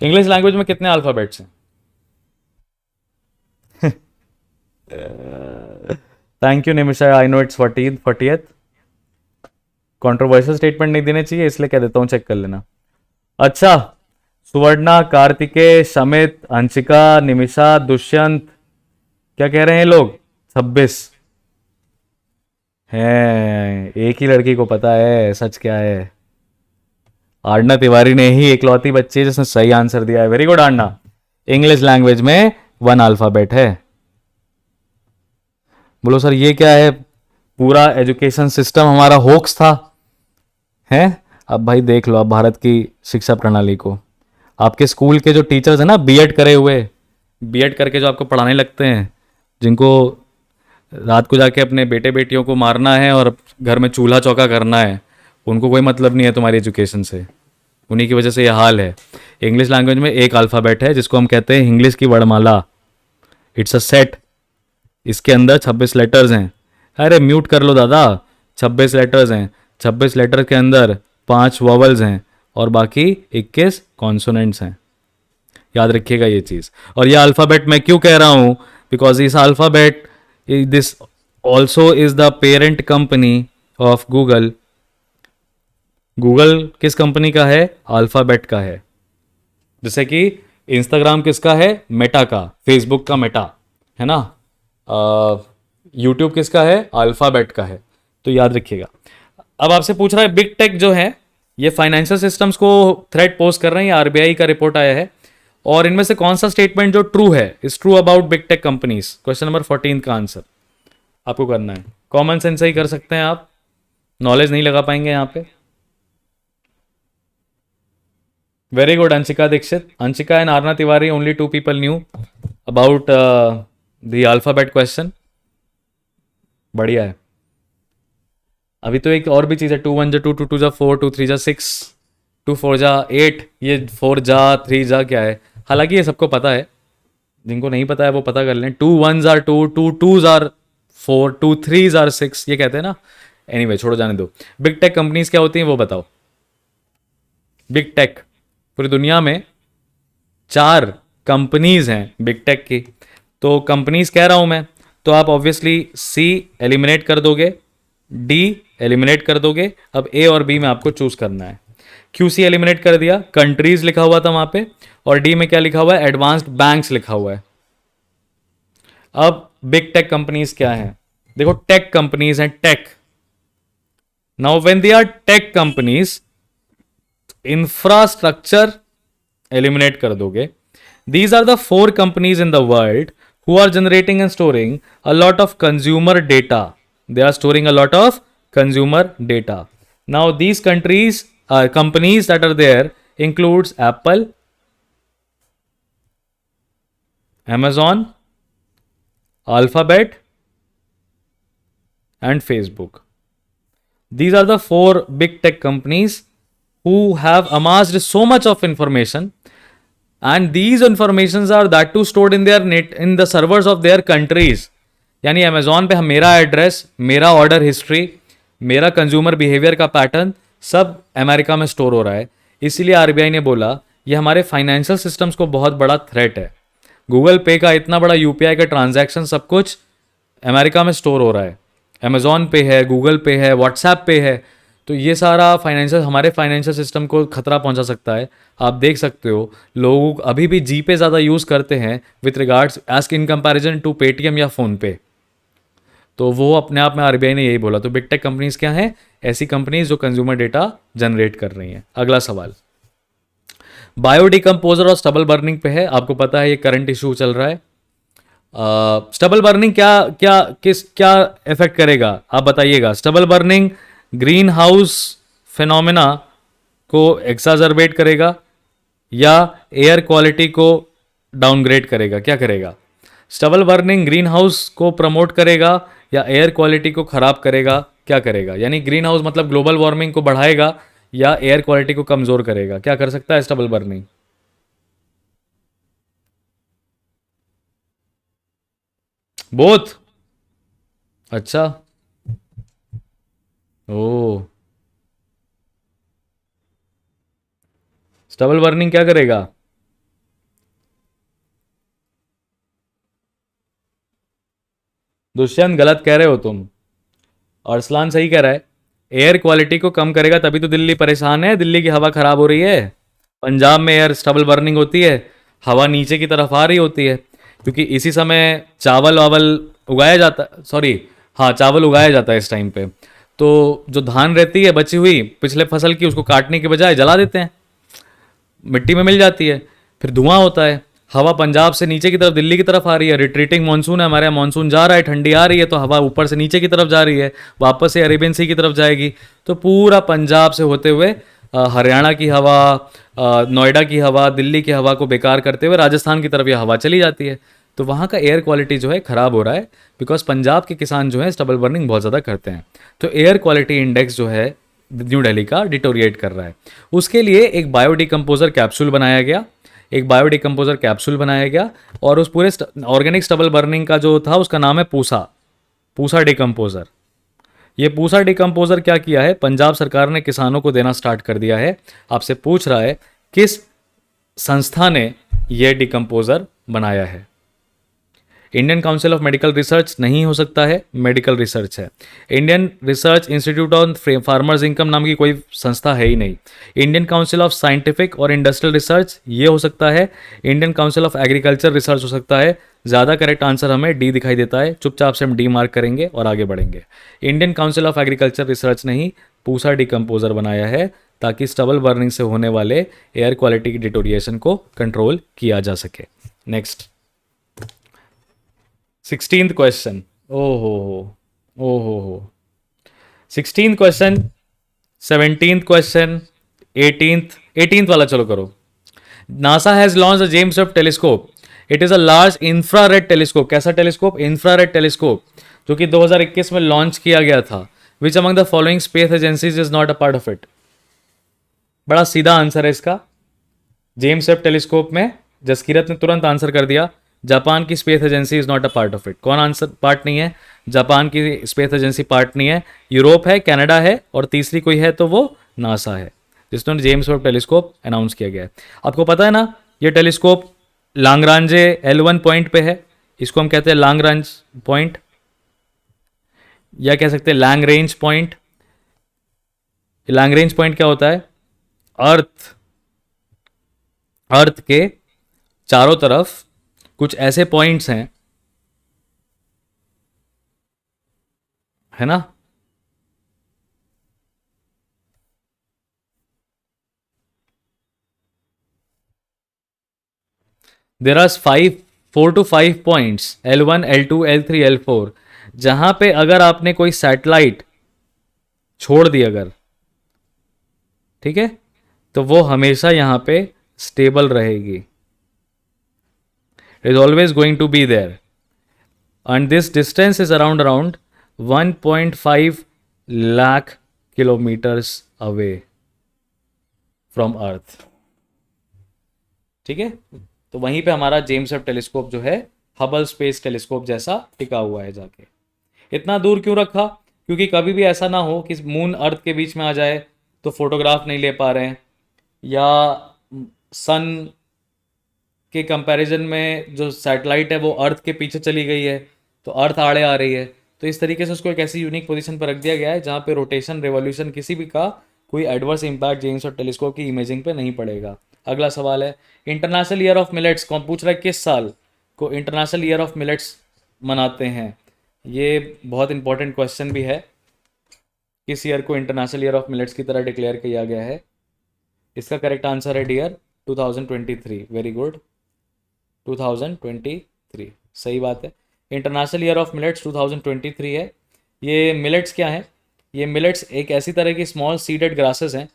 English language में कितने अल्फाबेट्स हैं? Thank you Nimisha, I know it's 40th। Controversial statement नहीं देने चाहिए इसलिए कह देता हूं, चेक कर लेना। अच्छा, सुवर्णा, कार्तिकेय, समित, अंशिका, निमिषा, दुष्यंत, क्या कह रहे हैं लोग? 26 हैं। एक ही लड़की को पता है सच क्या है। आरना तिवारी ने ही इकलौती बच्ची है जिसने सही आंसर दिया है। Very good Aarna. English language में 1 अल्फाबेट है। बोलो सर ये क्या है, पूरा एजुकेशन सिस्टम हमारा होक्स था है? अब भाई देख लो आप भारत की शिक्षा प्रणाली को। आपके स्कूल के जो टीचर्स हैं ना, बीएड करे हुए, बीएड करके जो आपको पढ़ाने लगते हैं, जिनको रात को जाके अपने बेटे बेटियों को मारना है और घर में चूल्हा चौका करना है, उनको कोई मतलब नहीं है तुम्हारी एजुकेशन से। उन्हीं की वजह से ये हाल है। इंग्लिश लैंग्वेज में 1 अल्फ़ाबेट है जिसको हम कहते हैं इंग्लिश की वर्णमाला। It's a set. इसके अंदर 26 लेटर्स हैं। अरे म्यूट कर लो दादा। 26 लेटर्स हैं। 26 लेटर के अंदर 5 वॉवल्स हैं और बाकी 21 कॉन्सोनेंट्स हैं। याद रखिएगा ये चीज़। और ये अल्फ़ाबेट मैं क्यों कह रहा हूँ, बिकॉज इस alphabet, this also is the parent company of Google. Google किस कंपनी का है? अल्फ़ाबेट का है। जैसे कि इंस्टाग्राम किसका है? मेटा का, फेसबुक का मेटा है ना। यूट्यूब किसका है? अल्फ़ाबेट का है। तो याद रखिएगा। अब आपसे पूछ रहा है बिग टेक जो है ये फाइनेंशियल सिस्टम्स को थ्रेट पोज कर रहे हैं। आरबीआई का रिपोर्ट आया है और इनमें से कौन सा स्टेटमेंट जो ट्रू है, is true about big tech companies? Question number 14 का आंसर आपको करना है। कॉमन सेंस से ही कर सकते हैं आप, नॉलेज नहीं लगा पाएंगे यहाँ पे। Very good Anshika Dikshit. Anshika and Aarna Tiwari, only 2 people knew about the alphabet question. बढ़िया है। अभी तो एक और भी चीज़ है, 2 1 जा 2, 2 2 जा 4, 2 3 जा 6, 2 4 जा 8, ये 4 जा 3 जा क्या है? हालांकि ये सबको पता है, जिनको नहीं पता है वो पता कर लें। 2 1 आर 2, 2 2 आर 4, 2 3 आर 6, ये कहते हैं ना। एनीवे छोड़ो, जाने दो। बिग टेक कंपनीज क्या होती हैं वो बताओ। बिग टेक, पूरी दुनिया में 4 कंपनीज हैं बिग टेक की। तो कंपनीज कह रहा हूं मैं, तो आप ऑब्वियसली सी एलिमिनेट कर दोगे, डी एलिमिनेट कर दोगे। अब ए और बी में आपको चूज करना है। क्यू सी एलिमिनेट कर दिया, कंट्रीज लिखा हुआ था वहां पे, और डी में क्या लिखा हुआ है? एडवांस्ड बैंक्स लिखा हुआ है। अब बिग टेक कंपनीज क्या है? देखो टेक कंपनीज हैं, tech. Now when they are tech companies, infrastructure eliminate कर दोगे। These are the 4 companies in the world who are generating and storing a lot of consumer data. They are storing a lot of consumer data. Now these companies that are there includes Apple, Amazon, Alphabet and Facebook. These are the 4 big tech companies who have amassed so much of information, and these informations are that too stored in their net in the servers of their countries. यानी अमेजोन पे हम, मेरा एड्रेस, मेरा ऑर्डर हिस्ट्री, मेरा कंज्यूमर बिहेवियर का पैटर्न सब अमेरिका में स्टोर हो रहा है। इसीलिए आरबीआई ने बोला ये हमारे फाइनेंशियल सिस्टम्स को बहुत बड़ा थ्रेट है। गूगल पे का इतना बड़ा यूपीआई का ट्रांजैक्शन सब कुछ अमेरिका में स्टोर हो रहा है। अमेजोन पे है, गूगल पे है, व्हाट्सएप पे है। तो ये सारा फाइनेंशियल, हमारे फाइनेंशियल सिस्टम को खतरा पहुंचा सकता है। आप देख सकते हो लोग अभी भी जी पे ज़्यादा यूज़ करते हैं with regards as in comparison to Paytm या फ़ोन पे। तो वो अपने आप में आरबीआई ने यही बोला। तो बिग टेक कंपनीज क्या हैं? ऐसी कंपनीज जो कंज्यूमर डेटा जनरेट कर रही हैं। अगला सवाल बायोडिकम्पोजर और स्टबल बर्निंग पे है। आपको पता है ये करंट इशू चल रहा है। स्टबल बर्निंग क्या क्या किस क्या इफेक्ट करेगा आप बताइएगा। Stubble burning green house phenomena को एक्साजर्बेट करेगा या एयर क्वालिटी को डाउनग्रेड करेगा, क्या करेगा? स्टबल बर्निंग ग्रीन हाउस को प्रमोट करेगा या एयर क्वालिटी को खराब करेगा, क्या करेगा? यानी ग्रीन हाउस मतलब ग्लोबल वार्मिंग को बढ़ाएगा या एयर क्वालिटी को कमजोर करेगा, क्या कर सकता है स्टबल बर्निंग? बोथ। अच्छा। ओ। स्टबल बर्निंग क्या करेगा? दुष्यंत गलत कह रहे हो तुम। अरसलान सही कह रहा है। एयर क्वालिटी को कम करेगा तभी तो दिल्ली परेशान है, दिल्ली की हवा खराब हो रही है। पंजाब में एयर स्टबल बर्निंग होती है, हवा नीचे की तरफ आ रही होती है, क्योंकि इसी समय चावल वावल उगाया जाता, सॉरी, हाँ चावल उगाया जाता है इस टाइम पे। तो जो धान रहती है बची हुई पिछले फसल की, उसको काटने के बजाय जला देते हैं, मिट्टी में मिल जाती है, फिर धुआं होता है। हवा पंजाब से नीचे की तरफ दिल्ली की तरफ आ रही है, रिट्रीटिंग मानसून है हमारे यहाँ, मानसून जा रहा है, ठंडी आ रही है, तो हवा ऊपर से नीचे की तरफ जा रही है, वापस से अरेबियन सी की तरफ जाएगी। तो पूरा पंजाब से होते हुए हरियाणा की हवा, नोएडा की हवा, दिल्ली की हवा को बेकार करते हुए राजस्थान की तरफ यह हवा चली जाती है। तो वहाँ का एयर क्वालिटी जो है ख़राब हो रहा है, बिकॉज पंजाब के किसान जो है स्टबल बर्निंग बहुत ज़्यादा करते हैं। तो एयर क्वालिटी इंडेक्स जो है न्यू दिल्ली का डिटोरिएट कर रहा है। उसके लिए एक बायोडिकम्पोजर कैप्सूल बनाया गया, एक बायोडिकम्पोजर कैप्सूल बनाया गया, और उस पूरे ऑर्गेनिक स्टबल बर्निंग का जो था उसका नाम है पूसा, पूसा डिकम्पोजर। ये पूसा डिकम्पोजर क्या किया है, पंजाब सरकार ने किसानों को देना स्टार्ट कर दिया है। आपसे पूछ रहा है किस संस्था ने यह डिकम्पोजर बनाया है। Indian council of medical research नहीं हो सकता है, मेडिकल रिसर्च है। Indian research institute on farmers income नाम की कोई संस्था है ही नहीं। इंडियन काउंसिल ऑफ साइंटिफिक और इंडस्ट्रियल रिसर्च ये हो सकता है। Indian council of agriculture research हो सकता है। ज़्यादा करेक्ट आंसर हमें डी दिखाई देता है, चुपचाप से हम डी मार्क करेंगे और आगे बढ़ेंगे। Indian council of agriculture research ने ही पूसा डिकम्पोजर बनाया है, ताकि स्टबल बर्निंग से होने वाले एयर क्वालिटी की डिटोरिएशन को कंट्रोल किया जा सके। Next 16th question. ओहो हो, ओहो हो। 16th question, 17th question, 18th वाला चलो करो। NASA has launch the James Webb telescope. It is a large infrared telescope. कैसा टेलीस्कोप? इंफ्रारेड टेलीस्कोप, जो कि 2021 में लॉन्च किया गया था। विच among the following space agencies is not a part of it? बड़ा सीधा आंसर है इसका। जेम्स वेब टेलीस्कोप में जसकीरत ने तुरंत आंसर कर दिया, जापान की space agency is not a part of it. कौन आंसर पार्ट नहीं है? जापान की स्पेस एजेंसी पार्ट नहीं है। यूरोप है, कनाडा है, और तीसरी कोई है तो वो नासा है, जिसने जेम्स वेब टेलीस्कोप अनाउंस किया गया है। आपको पता है ना, ये टेलीस्कोप लांगरांजे L1 पॉइंट पे है। इसको हम कहते हैं लांगरांज पॉइंट, या कह सकते हैं Lagrange point. Lagrange point क्या होता है? अर्थ अर्थ के चारों तरफ कुछ ऐसे पॉइंट्स हैं, है ना? There are 4 to 5 points L1, L2, L3, L4, जहां पे अगर आपने कोई सैटेलाइट छोड़ दी अगर, ठीक है, तो वो हमेशा यहां पे स्टेबल रहेगी। Is always going to be there, and this distance is around 1.5 lakh kilometres away from earth. ठीक है, तो वहीं पे हमारा जेम्स वेब टेलीस्कोप जो है हबल स्पेस टेलीस्कोप जैसा टिका हुआ है जाके। इतना दूर क्यों रखा? क्योंकि कभी भी ऐसा ना हो कि मून अर्थ के बीच में आ जाए तो फोटोग्राफ नहीं ले पा रहे हैं, या सन के कंपैरिजन में जो सैटेलाइट है वो अर्थ के पीछे चली गई है, तो अर्थ आड़े आ रही है। तो इस तरीके से उसको एक ऐसी यूनिक पोजीशन पर रख दिया गया है जहाँ पे रोटेशन, रेवोल्यूशन किसी भी का कोई adverse impact James Webb telescope की इमेजिंग पे नहीं पड़ेगा। अगला सवाल है, इंटरनेशनल ईयर ऑफ मिलेट्स कौन पूछ रहा है? किस साल को इंटरनेशनल ईयर ऑफ मिलेट्स मनाते हैं? ये बहुत इंपॉर्टेंट क्वेश्चन भी है। किस ईयर को इंटरनेशनल ईयर ऑफ मिलेट्स की तरह डिक्लेयर किया गया है? इसका करेक्ट आंसर है डियर 2023। Very good, 2023। सही बात है। इंटरनेशनल ईयर ऑफ मिलेट्स 2023 है। ये मिलेट्स क्या है? ये मिलेट्स एक ऐसी तरह की स्मॉल सीडेड ग्रासेस हैं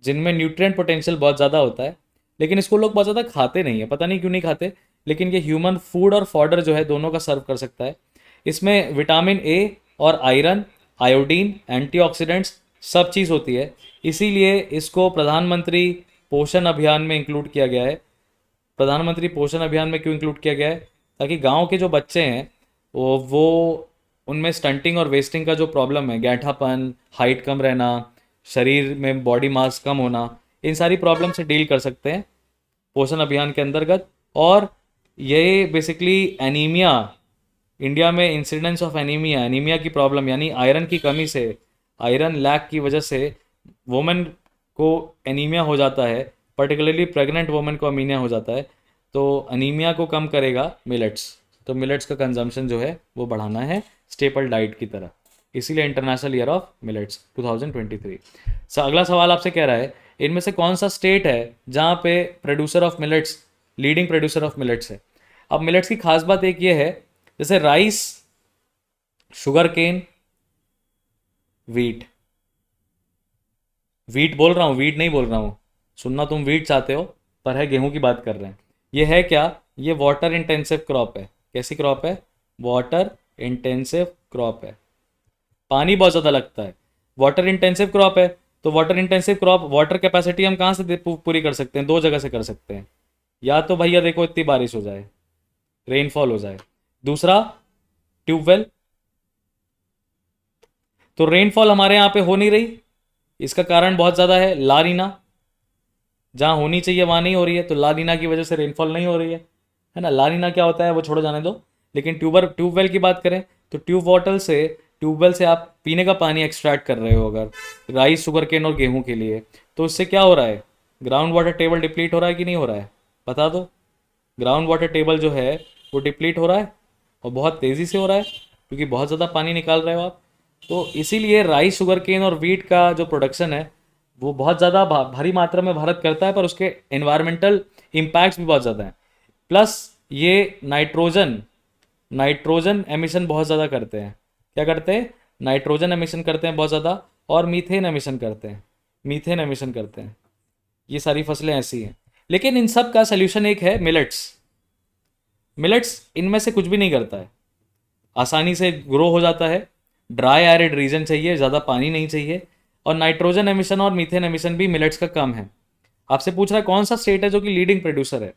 जिनमें न्यूट्रिएंट पोटेंशियल बहुत ज़्यादा होता है, लेकिन इसको लोग बहुत ज़्यादा खाते नहीं है, पता नहीं क्यों नहीं खाते। लेकिन ये ह्यूमन फूड और फॉडर जो है दोनों का सर्व कर सकता है। इसमें विटामिन ए और आयरन, आयोडीन, एंटीऑक्सीडेंट्स सब चीज़ होती है। इसीलिए इसको प्रधानमंत्री पोषण अभियान में इंक्लूड किया गया है। प्रधानमंत्री पोषण अभियान में क्यों इंक्लूड किया गया है? ताकि गांव के जो बच्चे हैं वो उनमें स्टंटिंग और वेस्टिंग का जो प्रॉब्लम है, गैंठापन, हाइट कम रहना, शरीर में बॉडी मास कम होना, इन सारी प्रॉब्लम से डील कर सकते हैं पोषण अभियान के अंतर्गत। और ये बेसिकली एनीमिया, इंडिया में इंसिडेंस ऑफ एनीमिया, एनीमिया की प्रॉब्लम यानी आयरन की कमी से, आयरन लैक की वजह से वोमेन को एनीमिया हो जाता है, पर्टिकुलरली प्रेग्नेंट वोमेन को अमीनिया हो जाता है। तो अनीमिया को कम करेगा मिलेट्स। तो मिलेट्स का कंजम्पशन जो है वो बढ़ाना है स्टेपल डाइट की तरह। इसीलिए इंटरनेशनल ईयर ऑफ मिलेट्स 2023। अगला सवाल आपसे कह रहा है, इनमें से कौन सा स्टेट है जहाँ पे producer of millets, leading producer of millets है? अब मिलेट्स की खास बात एक ये है, जैसे rice, sugar cane, wheat, wheat बोल रहा हूँ, वीट नहीं बोल रहा हूँ, सुनना तुम वीट चाहते हो, पर है गेहूं की बात कर रहे हैं। ये है क्या? ये वाटर इंटेंसिव क्रॉप है। कैसी क्रॉप है? वाटर इंटेंसिव क्रॉप है। पानी बहुत ज़्यादा लगता है। वाटर इंटेंसिव क्रॉप है, तो water intensive crop, water capacity हम कहाँ से पूरी कर सकते हैं? दो जगह से कर सकते हैं। या तो भैया देखो इतनी बारिश हो जाए, रेनफॉल हो जाए। दूसरा, ट्यूबवेल। तो रेनफॉल हमारे यहाँ पे हो नहीं रही, इसका कारण बहुत ज़्यादा है ला नीना। जहाँ होनी चाहिए वहाँ नहीं हो रही है, तो ला नीना की वजह से रेनफॉल नहीं हो रही है ना। ला नीना क्या होता है वो छोड़ो, जाने दो। लेकिन ट्यूबवेल की बात करें तो ट्यूबवेल से आप पीने का पानी एक्सट्रैक्ट कर रहे हो अगर राइस, शुगर केन और गेहूं के लिए, तो उससे क्या हो रहा है? ग्राउंड वाटर टेबल डिप्लीट हो रहा है कि नहीं हो रहा है? बता दो। ग्राउंड वाटर टेबल जो है वो डिप्लीट हो रहा है, और बहुत तेज़ी से हो रहा है, क्योंकि बहुत ज़्यादा पानी निकाल रहे हो आप। तो इसीलिए राइस, शुगर केन और वीट का जो प्रोडक्शन है वो बहुत ज़्यादा भारी मात्रा में भारत करता है, पर उसके एनवायरमेंटल इम्पैक्ट्स भी बहुत ज़्यादा हैं। प्लस ये नाइट्रोजन नाइट्रोजन एमिशन बहुत ज़्यादा करते हैं। क्या करते हैं? नाइट्रोजन एमिशन करते हैं बहुत ज़्यादा, और मीथेन एमिशन करते हैं। मीथेन एमिशन करते हैं। ये सारी फसलें ऐसी हैं। लेकिन इन सब का सोल्यूशन एक है, मिलेट्स। मिलेट्स इनमें से कुछ भी नहीं करता है, आसानी से ग्रो हो जाता है। ड्राई एरिड रीजन चाहिए, ज़्यादा पानी नहीं चाहिए। और नाइट्रोजन एमिशन और मीथेन एमिशन भी मिलेट्स का कम है। आपसे पूछ रहा है कौन सा स्टेट है जो कि लीडिंग प्रोड्यूसर है।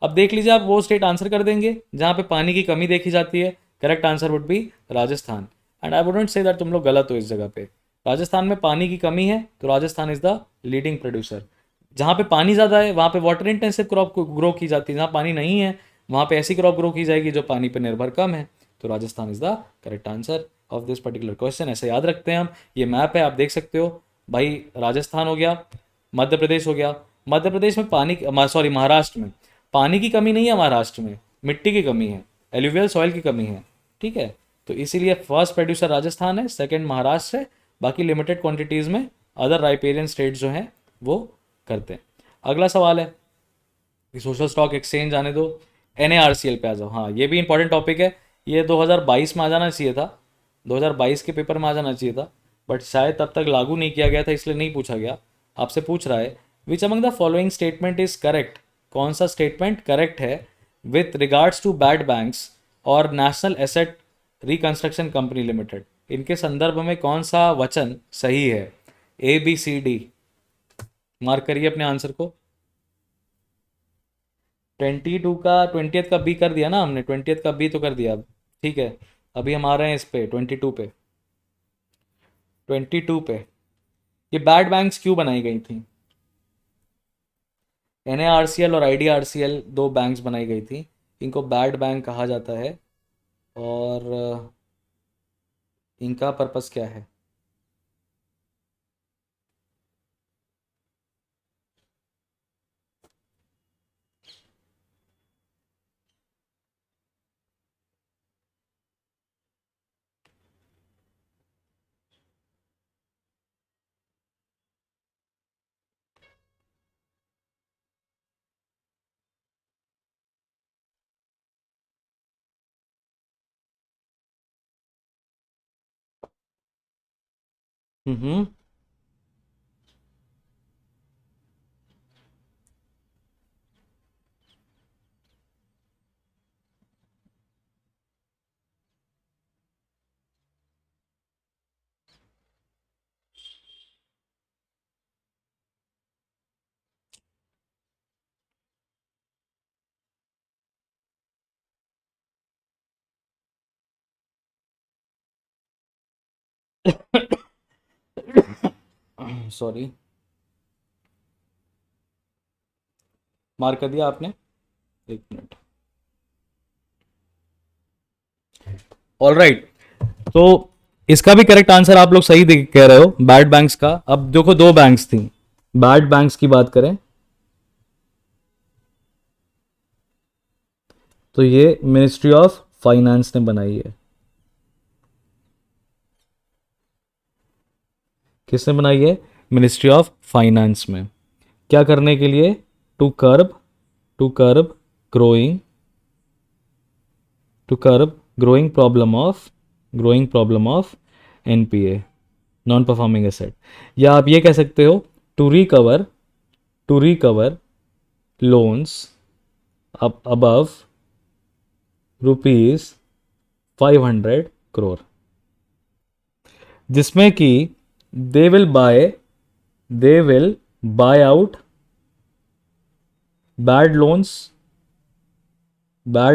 अब देख लीजिए, आप वो स्टेट आंसर कर देंगे जहाँ पे पानी की कमी देखी जाती है। Correct answer would be Rajasthan. And I wouldn't say that तुम लोग गलत हो इस जगह पे। राजस्थान में पानी की कमी है, तो Rajasthan is the leading producer. जहाँ पे पानी ज़्यादा है वहाँ पे वाटर इंटेंसिव क्रॉप ग्रो की जाती है, जहाँ पानी नहीं है वहाँ पे ऐसी क्रॉप ग्रो की जाएगी जो पानी पर निर्भर कम है। तो Rajasthan is the correct answer of this particular question. ऐसे याद रखते हैं हम। ये मैप है, आप देख सकते हो भाई। राजस्थान हो गया, मध्य प्रदेश हो गया। मध्य प्रदेश में सॉरी, महाराष्ट्र में पानी की कमी नहीं है, महाराष्ट्र में मिट्टी की कमी है, एल्यूवियल सॉइल की कमी है। ठीक है, तो इसीलिए फर्स्ट प्रोड्यूसर राजस्थान है, सेकंड महाराष्ट्र है, बाकी लिमिटेड क्वांटिटीज़ में अदर राइपेरियन स्टेट्स जो हैं वो करते हैं। अगला सवाल है कि सोशल स्टॉक एक्सचेंज आने दो, NARCL पे आ जाओ। हाँ, ये भी इंपॉर्टेंट टॉपिक है। ये 2022 में आ जाना चाहिए था, 2022 के पेपर में आ जाना चाहिए था, बट शायद तब तक लागू नहीं किया गया था, इसलिए नहीं पूछा गया। आपसे पूछ रहा है, which among the following statement is correct? कौन सा स्टेटमेंट करेक्ट है with regards to bad banks और national asset reconstruction company limited? इनके संदर्भ में कौन सा वचन सही है? ABCD, मार्क करिए अपने आंसर को। 22 का 20th का बी कर दिया ना हमने, 20th का बी तो कर दिया अब। ठीक है, अभी हम आ रहे हैं इस पे 22 पे। 22 पे ये बैड बैंक्स क्यों बनाई गई थी? NARCL और IDRCL दो बैंक्स बनाई गई थी, इनको बैड बैंक कहा जाता है। और इनका पर्पस क्या है? हम्म। सॉरी, मार्क कर दिया आपने? एक मिनट। ऑल राइट, तो इसका भी करेक्ट आंसर आप लोग सही कह रहे हो, बैड बैंक्स का। अब देखो, दो बैंक्स थी, बैड बैंक्स की बात करें तो ये मिनिस्ट्री ऑफ फाइनेंस ने बनाई है। किसने बनाई है? मिनिस्ट्री ऑफ फाइनेंस में। क्या करने के लिए? To curb growing to curb growing problem of NPA, non performing asset. या आप ये कह सकते हो, to recover loans above ₹500 crore, जिसमें कि they will buy they will buy out bad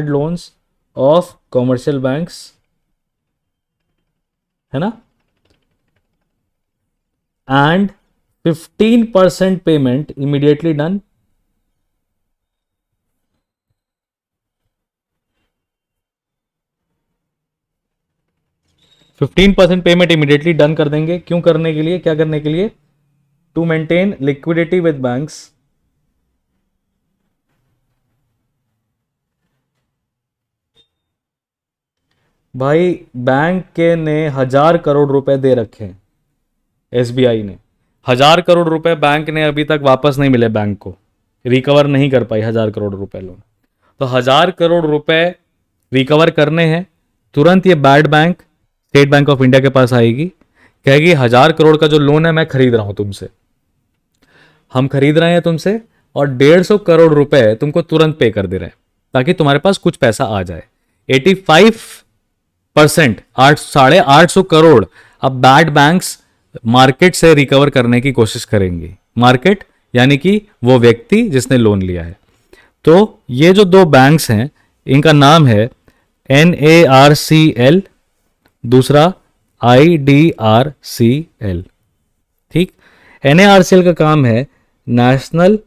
loans of commercial banks, है ना, and 15% payment immediately done. 15% payment immediately done कर देंगे। क्यों करने के लिए? क्या करने के लिए? To maintain liquidity with banks. भाई, बैंक के ने 1,000 करोड़ रुपए दे रखे हैं, एसबीआई ने 1,000 करोड़ रुपए बैंक ने अभी तक वापस नहीं मिले, बैंक को रिकवर नहीं कर पाई 1,000 करोड़ रुपए लोन। तो 1,000 करोड़ रुपए रिकवर करने हैं, तुरंत ये bad bank state Bank of India के पास आएगी, कहेगी 1,000 करोड़ का जो लोन है मैं खरीद रहा हूं तुमसे, हम खरीद रहे हैं तुमसे, और 150 करोड़ रुपए तुमको तुरंत पे कर दे रहे हैं ताकि तुम्हारे पास कुछ पैसा आ जाए। 85%, 850 करोड़ अब बैड बैंक्स मार्केट से रिकवर करने की कोशिश करेंगी। मार्केट यानी कि वो व्यक्ति जिसने लोन लिया है। तो ये जो दो बैंक्स हैं, इनका नाम है NARCL, दूसरा IDRCL। ठीक, NARCL का काम है national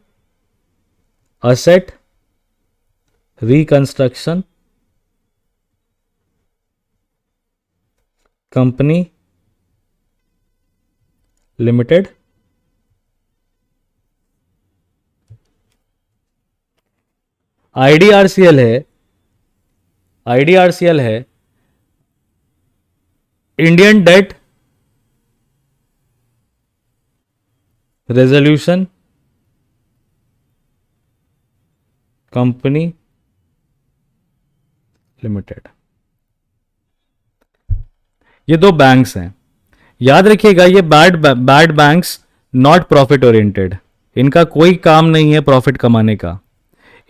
asset reconstruction company limited. IDRCL है Indian debt resolution company limited. ये दो बैंक्स हैं, याद रखिएगा। ये bad banks not profit oriented, इनका कोई काम नहीं है प्रॉफिट कमाने का,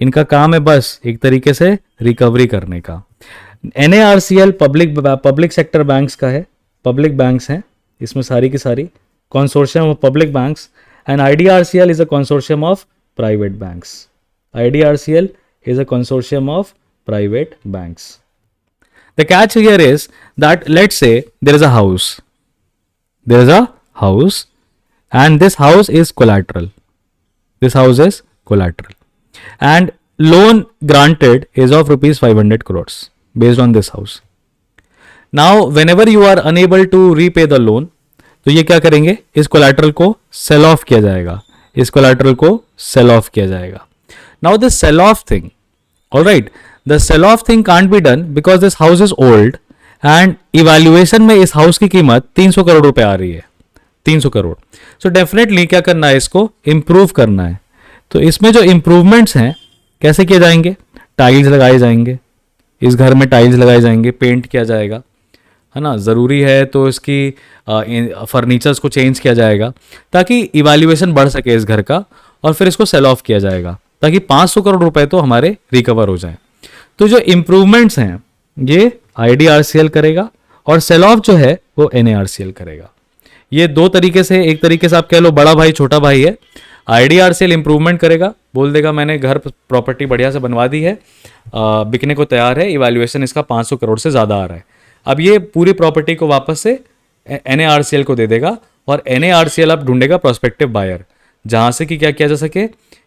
इनका काम है बस एक तरीके से रिकवरी करने का। NARCL पब्लिक सेक्टर बैंक्स का है, पब्लिक बैंक्स हैं इसमें सारी की सारी, consortium of public banks. And IDRCL is a consortium of private banks. IDRCL is a consortium of private banks. The catch here is that let's say there is a house. There is a house and this house is collateral. This house is collateral. And loan granted is of rupees 500 crores based on this house. Now whenever you are unable to repay the loan, तो ये क्या करेंगे? इस कोलैटरल को सेल ऑफ किया जाएगा, इस कोलैटरल को सेल ऑफ किया जाएगा। Now this sell off thing, all right, the sell off thing can't be done because this house is old and evaluation में इस हाउस की कीमत 300 करोड़ रुपए आ रही है, 300 करोड़। सो डेफिनेटली क्या करना है, इसको इम्प्रूव करना है। तो इसमें जो इम्प्रूवमेंट्स हैं कैसे किए जाएंगे? टाइल्स लगाए जाएंगे, इस घर में टाइल्स लगाए जाएंगे, पेंट किया जाएगा, है ना, ज़रूरी है तो इसकी फर्नीचर्स को चेंज किया जाएगा ताकि इवैल्यूएशन बढ़ सके इस घर का, और फिर इसको सेल ऑफ किया जाएगा ताकि 500 करोड़ रुपए तो हमारे रिकवर हो जाए। तो जो इम्प्रूवमेंट्स हैं ये आईडीआरसीएल करेगा, और सेल ऑफ जो है वो एनएआरसीएल करेगा। ये दो तरीके से, एक तरीके से आप कह लो बड़ा भाई छोटा भाई है। आईडीआरसीएल इंप्रूवमेंट करेगा, बोल देगा मैंने घर प्रॉपर्टी बढ़िया से बनवा दी है, बिकने को तैयार है, इवैल्यूएशन इसका 500 करोड़ से ज़्यादा आ रहा है। अब ये पूरी प्रॉपर्टी को वापस से एनएआरसीएल को दे देगा, और एनएआरसीएल अब ढूंढेगा प्रोस्पेक्टिव बायर, जहाँ से कि क्या किया जा सके,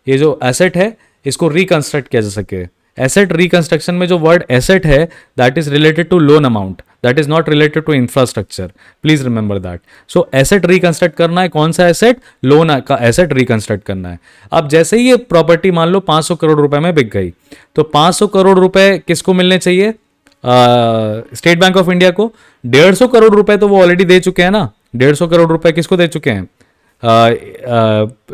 ये जो एसेट है इसको रिकंस्ट्रक्ट किया जा सके। एसेट रिकंस्ट्रक्शन में जो वर्ड एसेट है that is related to loan amount, that is not related to infrastructure, please remember that. So asset reconstruct करना है, कौन सा एसेट, लोन का एसेट रिकंस्ट्रक्ट करना है। अब जैसे ही ये प्रॉपर्टी मान लो 500 करोड़ रुपए में बिक गई, तो 500 करोड़ रुपए किसको मिलने चाहिए, स्टेट बैंक ऑफ इंडिया को। 150 करोड़ रुपए तो वो ऑलरेडी दे चुके हैं ना, 150 करोड़ रुपए किसको दे चुके हैं,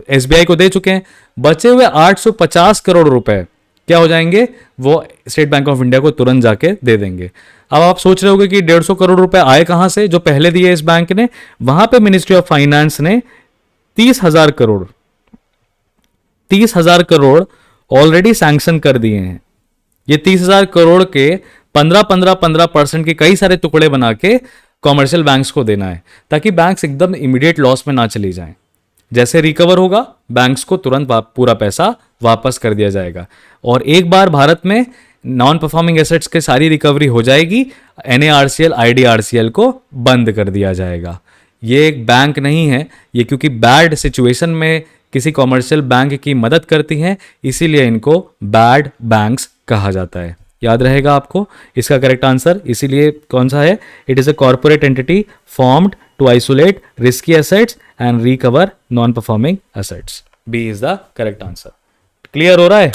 एसबीआई को दे चुके हैं। बचे हुए 850 करोड़ रुपए क्या हो जाएंगे, वो स्टेट बैंक ऑफ इंडिया को तुरंत जाके दे देंगे। अब आप सोच रहे होगे कि 150 करोड़ रुपए आए कहां से, जो पहले दिए इस बैंक ने, वहां पे मिनिस्ट्री ऑफ फाइनेंस ने 30,000 करोड़ ऑलरेडी सैंक्शन कर दिए हैं। ये 30,000 करोड़ के 15% के कई सारे टुकड़े बना के कॉमर्शियल बैंक्स को देना है, ताकि बैंक्स एकदम इमीडिएट लॉस में ना चली जाएं। जैसे रिकवर होगा बैंक्स को तुरंत पूरा पैसा वापस कर दिया जाएगा, और एक बार भारत में नॉन परफॉर्मिंग एसेट्स के सारी रिकवरी हो जाएगी, एनएआरसीएल आईडीआरसीएल को बंद कर दिया जाएगा। ये एक बैंक नहीं है, ये क्योंकि बैड सिचुएशन में किसी कॉमर्शियल बैंक की मदद करती हैं, इसीलिए इनको बैड बैंक्स कहा जाता है। याद रहेगा आपको इसका करेक्ट आंसर, इसीलिए कौन सा है, it is a corporate entity formed to isolate risky assets and recover non performing assets. B is the correct answer. Clear हो रहा है?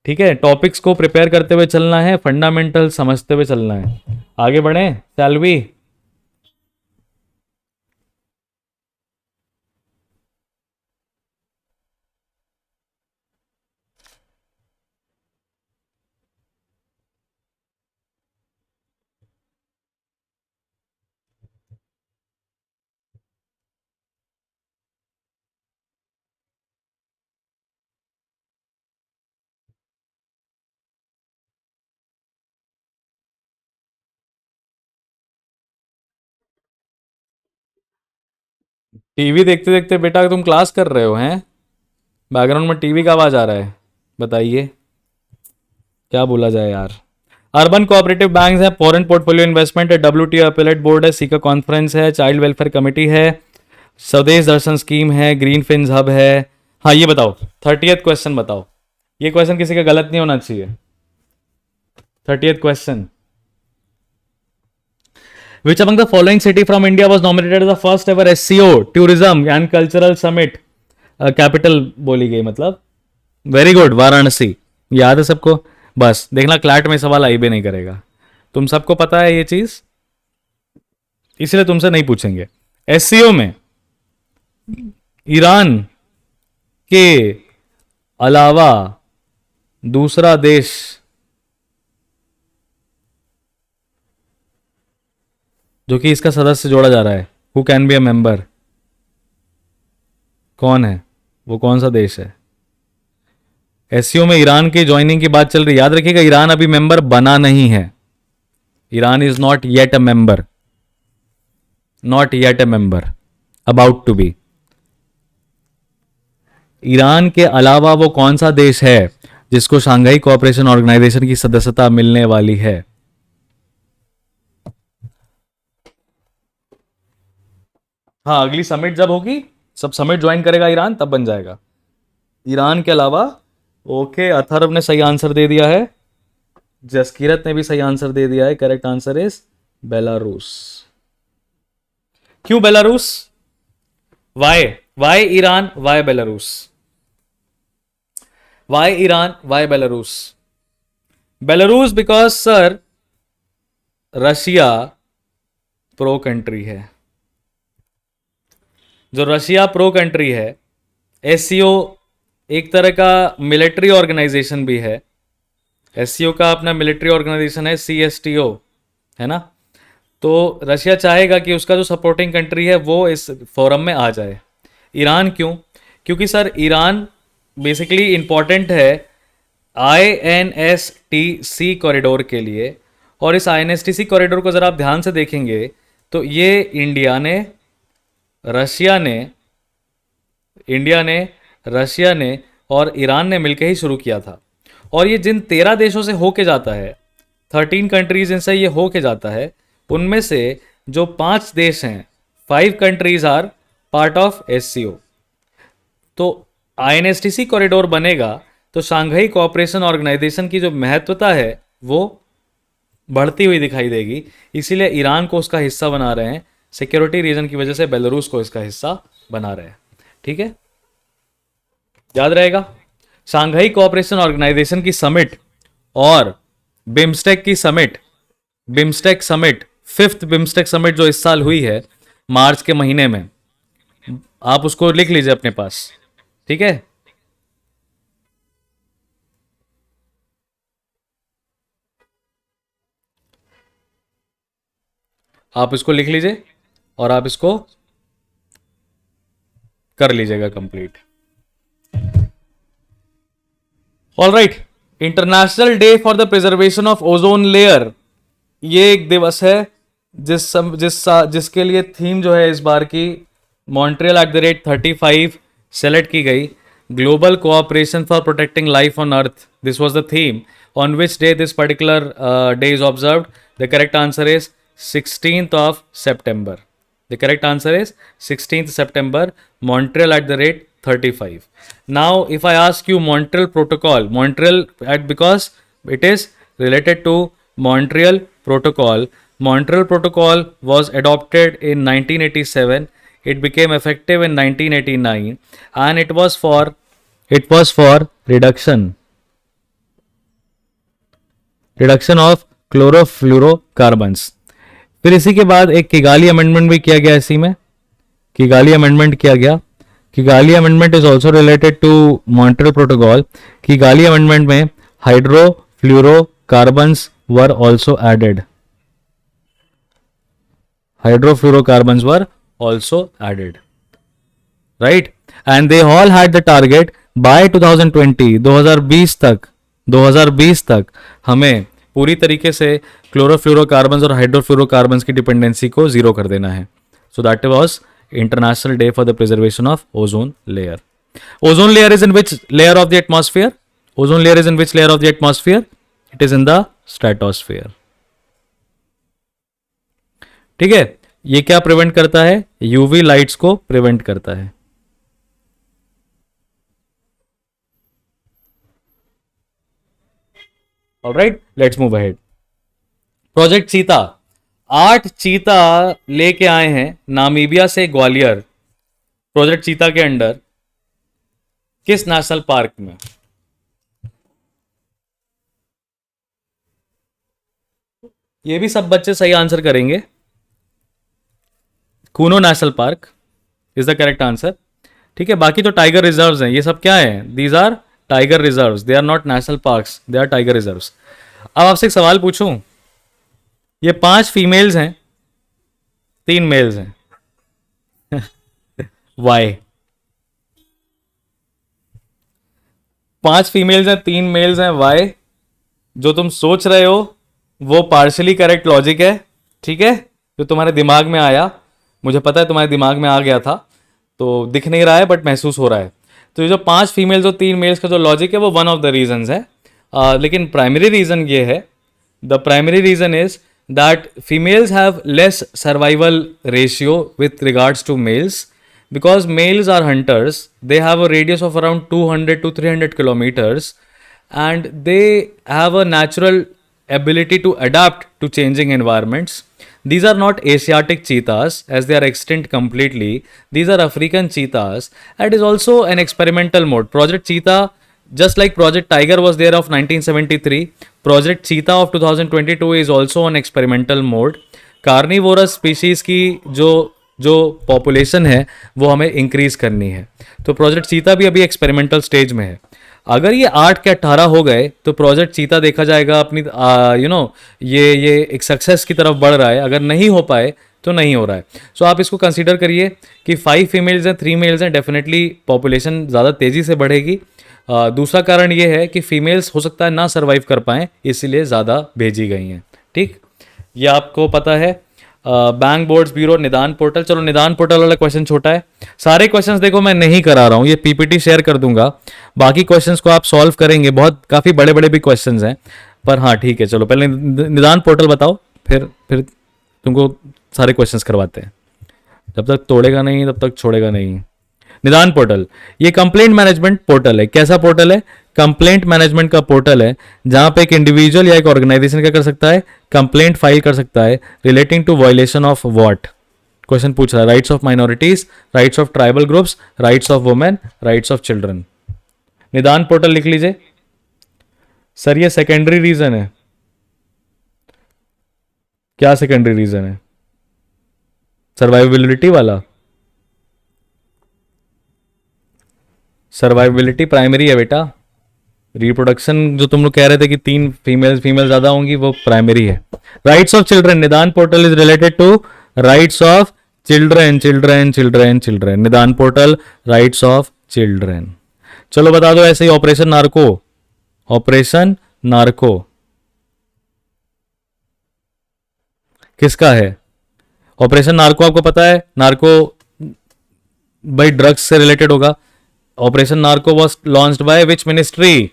ठीक है, टॉपिक्स को प्रिपेयर करते हुए चलना है, फंडामेंटल समझते हुए चलना है। आगे बढ़े, शैल वी? टीवी देखते देखते बेटा तुम क्लास कर रहे हो हैं? बैकग्राउंड में टीवी का आवाज आ रहा है, बताइए क्या बोला जाए यार। अर्बन कोऑपरेटिव बैंक्स है, फॉरेन पोर्टफोलियो इन्वेस्टमेंट है, डब्ल्यूटीओ अपीलेट बोर्ड है, सीका कॉन्फ्रेंस है, चाइल्ड वेलफेयर कमेटी है, स्वदेश दर्शन स्कीम है, ग्रीन फिन्स हब है। हाँ ये बताओ, 30th क्वेश्चन बताओ। ये क्वेश्चन किसी का गलत नहीं होना चाहिए। 30th question, which among the following city from India was nominated as the first ever SCO tourism and cultural summit capital बोली गई, मतलब वेरी गुड, वाराणसी। याद है सबको? बस देखना क्लैट में सवाल आई भी नहीं करेगा, तुम सबको पता है ये चीज, इसलिए तुमसे नहीं पूछेंगे। एससीओ में ईरान के अलावा दूसरा देश जो कि इसका सदस्य जोड़ा जा रहा है, who can be a member, कौन है वो, कौन सा देश है? एससीओ में ईरान के ज्वाइनिंग की बात चल रही है, याद रखिएगा ईरान अभी मेंबर बना नहीं है। Iran is not yet a member, not yet a member, about to be. Iran के अलावा वो कौन सा देश है जिसको शंघाई कोऑपरेशन ऑर्गेनाइजेशन की सदस्यता मिलने वाली है? हाँ, अगली समिट जब होगी, सब समिट ज्वाइन करेगा ईरान, तब बन जाएगा। ईरान के अलावा, ओके, अथर्व ने सही आंसर दे दिया है, जसकीरत ने भी सही आंसर दे दिया है। Correct answer is Belarus. क्यों Belarus? Why, why Iran, why Belarus? Why Iran, why Belarus? Belarus because sir Russia pro country है। जो रशिया प्रो कंट्री है, एससीओ एक तरह का मिलिट्री ऑर्गेनाइजेशन भी है। एससीओ का अपना मिलिट्री ऑर्गेनाइजेशन है, सीएसटीओ, है ना? तो रशिया चाहेगा कि उसका जो सपोर्टिंग कंट्री है वो इस फोरम में आ जाए। ईरान क्यों? क्योंकि सर ईरान बेसिकली इम्पॉर्टेंट है INSTC कॉरिडोर के लिए। और इस INSTC कॉरिडोर को ज़रा आप ध्यान से देखेंगे तो ये रशिया ने रशिया ने और ईरान ने मिलकर ही शुरू किया था। और ये जिन 13 देशों से होके जाता है, 13 कंट्रीज इनसे ये होके जाता है, उनमें से जो 5 देश हैं, 5 countries are part of SCO। तो INSTC कॉरिडोर बनेगा तो शांघाई कोऑपरेशन ऑर्गेनाइजेशन की जो महत्वता है वो बढ़ती हुई दिखाई देगी। इसीलिए ईरान को उसका हिस्सा बना रहे हैं, सिक्योरिटी रीजन की वजह से बेलारूस को इसका हिस्सा बना रहे हैं। ठीक है, याद रहेगा। शांघाई कोऑपरेशन ऑर्गेनाइजेशन की समिट और बिम्स्टेक की summit, BIMSTEC summit, 5th BIMSTEC summit जो इस साल हुई है मार्च के महीने में, आप उसको लिख लीजिए अपने पास। ठीक है, आप इसको लिख लीजिए और आप इसको कर लीजिएगा complete. All right, international day for the preservation of ozone layer, ये एक दिवस है जिसके लिए थीम जो है इस बार की मॉन्ट्रियल @35 सेलेक्ट की गई। Global cooperation for protecting life on earth, this was the theme. On which day this particular day is observed? The correct answer is 16th of September. The correct answer is 16th September, Montreal @35. Now, if I ask you Montreal Protocol, because it is related to Montreal Protocol. Montreal Protocol was adopted in 1987. It became effective in 1989, and it was for reduction of chlorofluorocarbons. फिर इसी के बाद एक किगाली अमेंडमेंट भी किया गया। इसी में किगाली अमेंडमेंट किया गया। Kigali amendment is also related to Montreal protocol. Kigali amendment में hydrofluorocarbons were also added. Hydrofluorocarbons were also added, right. And they all had the target by 2020, 2020 तक हमें पूरी तरीके से क्लोरोफ्लोरोकार्बन्स और हाइड्रोफ्लोरोकार्बन्स की डिपेंडेंसी को जीरो कर देना है। So that was international day for the preservation of ozone layer. Ozone layer is in which layer of the atmosphere? Ozone layer is in which layer of the atmosphere? It is in the stratosphere. ठीक है, ये क्या प्रिवेंट करता है? यूवी लाइट्स को प्रिवेंट करता है। All right, let's move ahead. Project चीता, 8 चीता लेके आए हैं नामीबिया से ग्वालियर, प्रोजेक्ट चीता के अंडर किस नेशनल पार्क में? ये भी सब बच्चे सही आंसर करेंगे। Kuno national park is the correct answer. ठीक है, बाकी तो टाइगर रिजर्व्स हैं। ये सब क्या है? These are tiger reserves, they are not national parks, they are tiger reserves. अब आपसे एक सवाल पूछूं, ये 5 फीमेल्स हैं, 3 मेल्स हैं वाई? 5 फीमेल्स हैं, 3 मेल्स हैं, वाई? जो तुम सोच रहे हो वो पार्शली करेक्ट लॉजिक है। ठीक है, जो तुम्हारे दिमाग में आया, मुझे पता है तुम्हारे दिमाग में आ गया था, तो दिख नहीं रहा है बट महसूस हो रहा है। तो ये जो 5 फीमेल्स और 3 मेल्स का जो लॉजिक है वो वन ऑफ द रीजंस है। लेकिन प्राइमरी रीजन ये है, the primary reason is that females have less survival ratio with regards to males, because males are hunters. They have a radius of around 200 to 300 kilometers, and they have a natural ability to adapt to changing environments. These are not Asiatic cheetahs, as they are extinct completely. These are African cheetahs. It is also an experimental mode. Project Cheetah, just like Project Tiger was there of 1973, Project Cheetah of 2022 is also on experimental mode. Carnivorous species की जो पॉपुलेशन है वो हमें इंक्रीज करनी है, तो प्रोजेक्ट चीता भी अभी एक्सपेरिमेंटल स्टेज में है। अगर ये 8 के 18 हो गए तो प्रोजेक्ट चीता देखा जाएगा अपनी ये एक सक्सेस की तरफ बढ़ रहा है। अगर नहीं हो पाए तो नहीं हो रहा है। सो आप इसको कंसीडर करिए कि 5 फीमेल्स हैं 3 मेल्स हैं, डेफिनेटली पॉपुलेशन ज़्यादा तेज़ी से बढ़ेगी। दूसरा कारण ये है कि फीमेल्स हो सकता है ना सर्वाइव कर पाएँ, इसीलिए ज़्यादा भेजी गई हैं। ठीक, ये आपको पता है। बैंक बोर्ड्स ब्यूरो, निदान पोर्टल। चलो निदान पोर्टल वाला क्वेश्चन छोटा है। सारे क्वेश्चंस देखो मैं नहीं करा रहा हूँ, ये पीपीटी शेयर कर दूंगा, बाकी क्वेश्चंस को आप सॉल्व करेंगे। बहुत काफ़ी बड़े बड़े भी क्वेश्चंस हैं, पर हाँ ठीक है, चलो पहले निदान पोर्टल बताओ, फिर तुमको सारे क्वेश्चंस करवाते हैं। जब तक तोड़ेगा नहीं तब तक छोड़ेगा नहीं। निदान पोर्टल ये कंप्लेंट मैनेजमेंट पोर्टल है। कैसा पोर्टल है? कंप्लेंट मैनेजमेंट का पोर्टल है, जहां पे एक इंडिविजुअल या एक ऑर्गेनाइजेशन क्या कर सकता है? कंप्लेंट फाइल कर सकता है relating to violation of what. Question पूछ रहा है, rights of minorities, rights of tribal groups, rights of women, rights of children. Nidan portal लिख लीजिए। सर ये सेकेंडरी रीजन है। क्या सेकेंडरी रीजन है? सर्वाइवेबिलिटी वाला? सर्वाइवेबिलिटी प्राइमरी है बेटा। रिप्रोडक्शन जो तुम लोग कह रहे थे कि 3 फीमेल ज्यादा होंगी, वो प्राइमरी है। Rights of children, Nidan portal is related to rights of children children children children. Nidan portal rights of children. चलो बता दो ऐसे ही ऑपरेशन नार्को। ऑपरेशन नार्को किसका है? ऑपरेशन नार्को आपको पता है, नार्को भाई ड्रग्स से रिलेटेड होगा। Operation narco was launched by which ministry?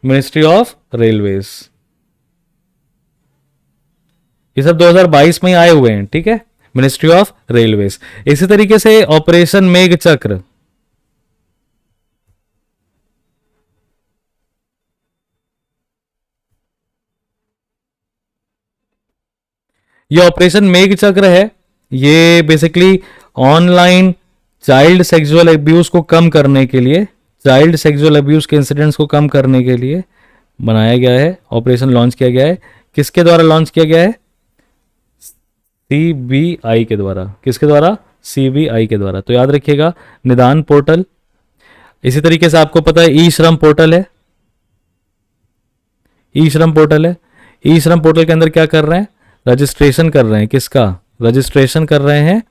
Ministry of railways. ये सब 2022 में ही आए हुए हैं, ठीक है, मिनिस्ट्री ऑफ रेलवेज। इसी तरीके से ऑपरेशन मेघ चक्र, ये ऑपरेशन मेघ चक्र है। ये basically online child sexual abuse को कम करने के लिए, चाइल्ड सेक्सुअल अब्यूज के इंसिडेंट्स को कम करने के लिए बनाया गया है, ऑपरेशन लॉन्च किया गया है। किसके द्वारा लॉन्च किया गया है? सीबीआई के द्वारा। किसके द्वारा? सीबीआई के द्वारा। तो याद रखिएगा निदान पोर्टल। इसी तरीके से आपको पता है ई श्रम पोर्टल है। ई श्रम पोर्टल है। ई श्रम पोर्टल के अंदर क्या कर रहे हैं? रजिस्ट्रेशन कर रहे हैं। किसका? रजिस्ट्रेशन कर रहे हैं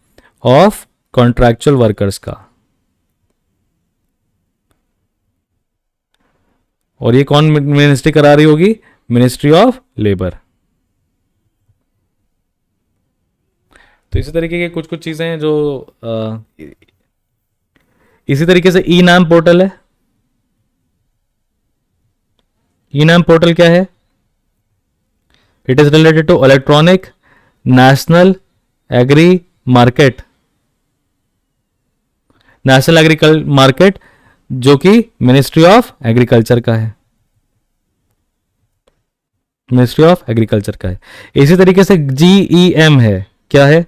ऑफ कॉन्ट्रैक्चुअल वर्कर्स का। और ये कौन मिनिस्ट्री करा रही होगी? Ministry of labour. तो इसी तरीके के कुछ कुछ चीजें हैं जो इसी तरीके से ई नाम पोर्टल है। ई नाम पोर्टल क्या है? It is related to electronic national agri market. National agriculture market जो कि मिनिस्ट्री ऑफ एग्रीकल्चर का है। मिनिस्ट्री ऑफ एग्रीकल्चर का है। इसी तरीके से जीईएम है। क्या है?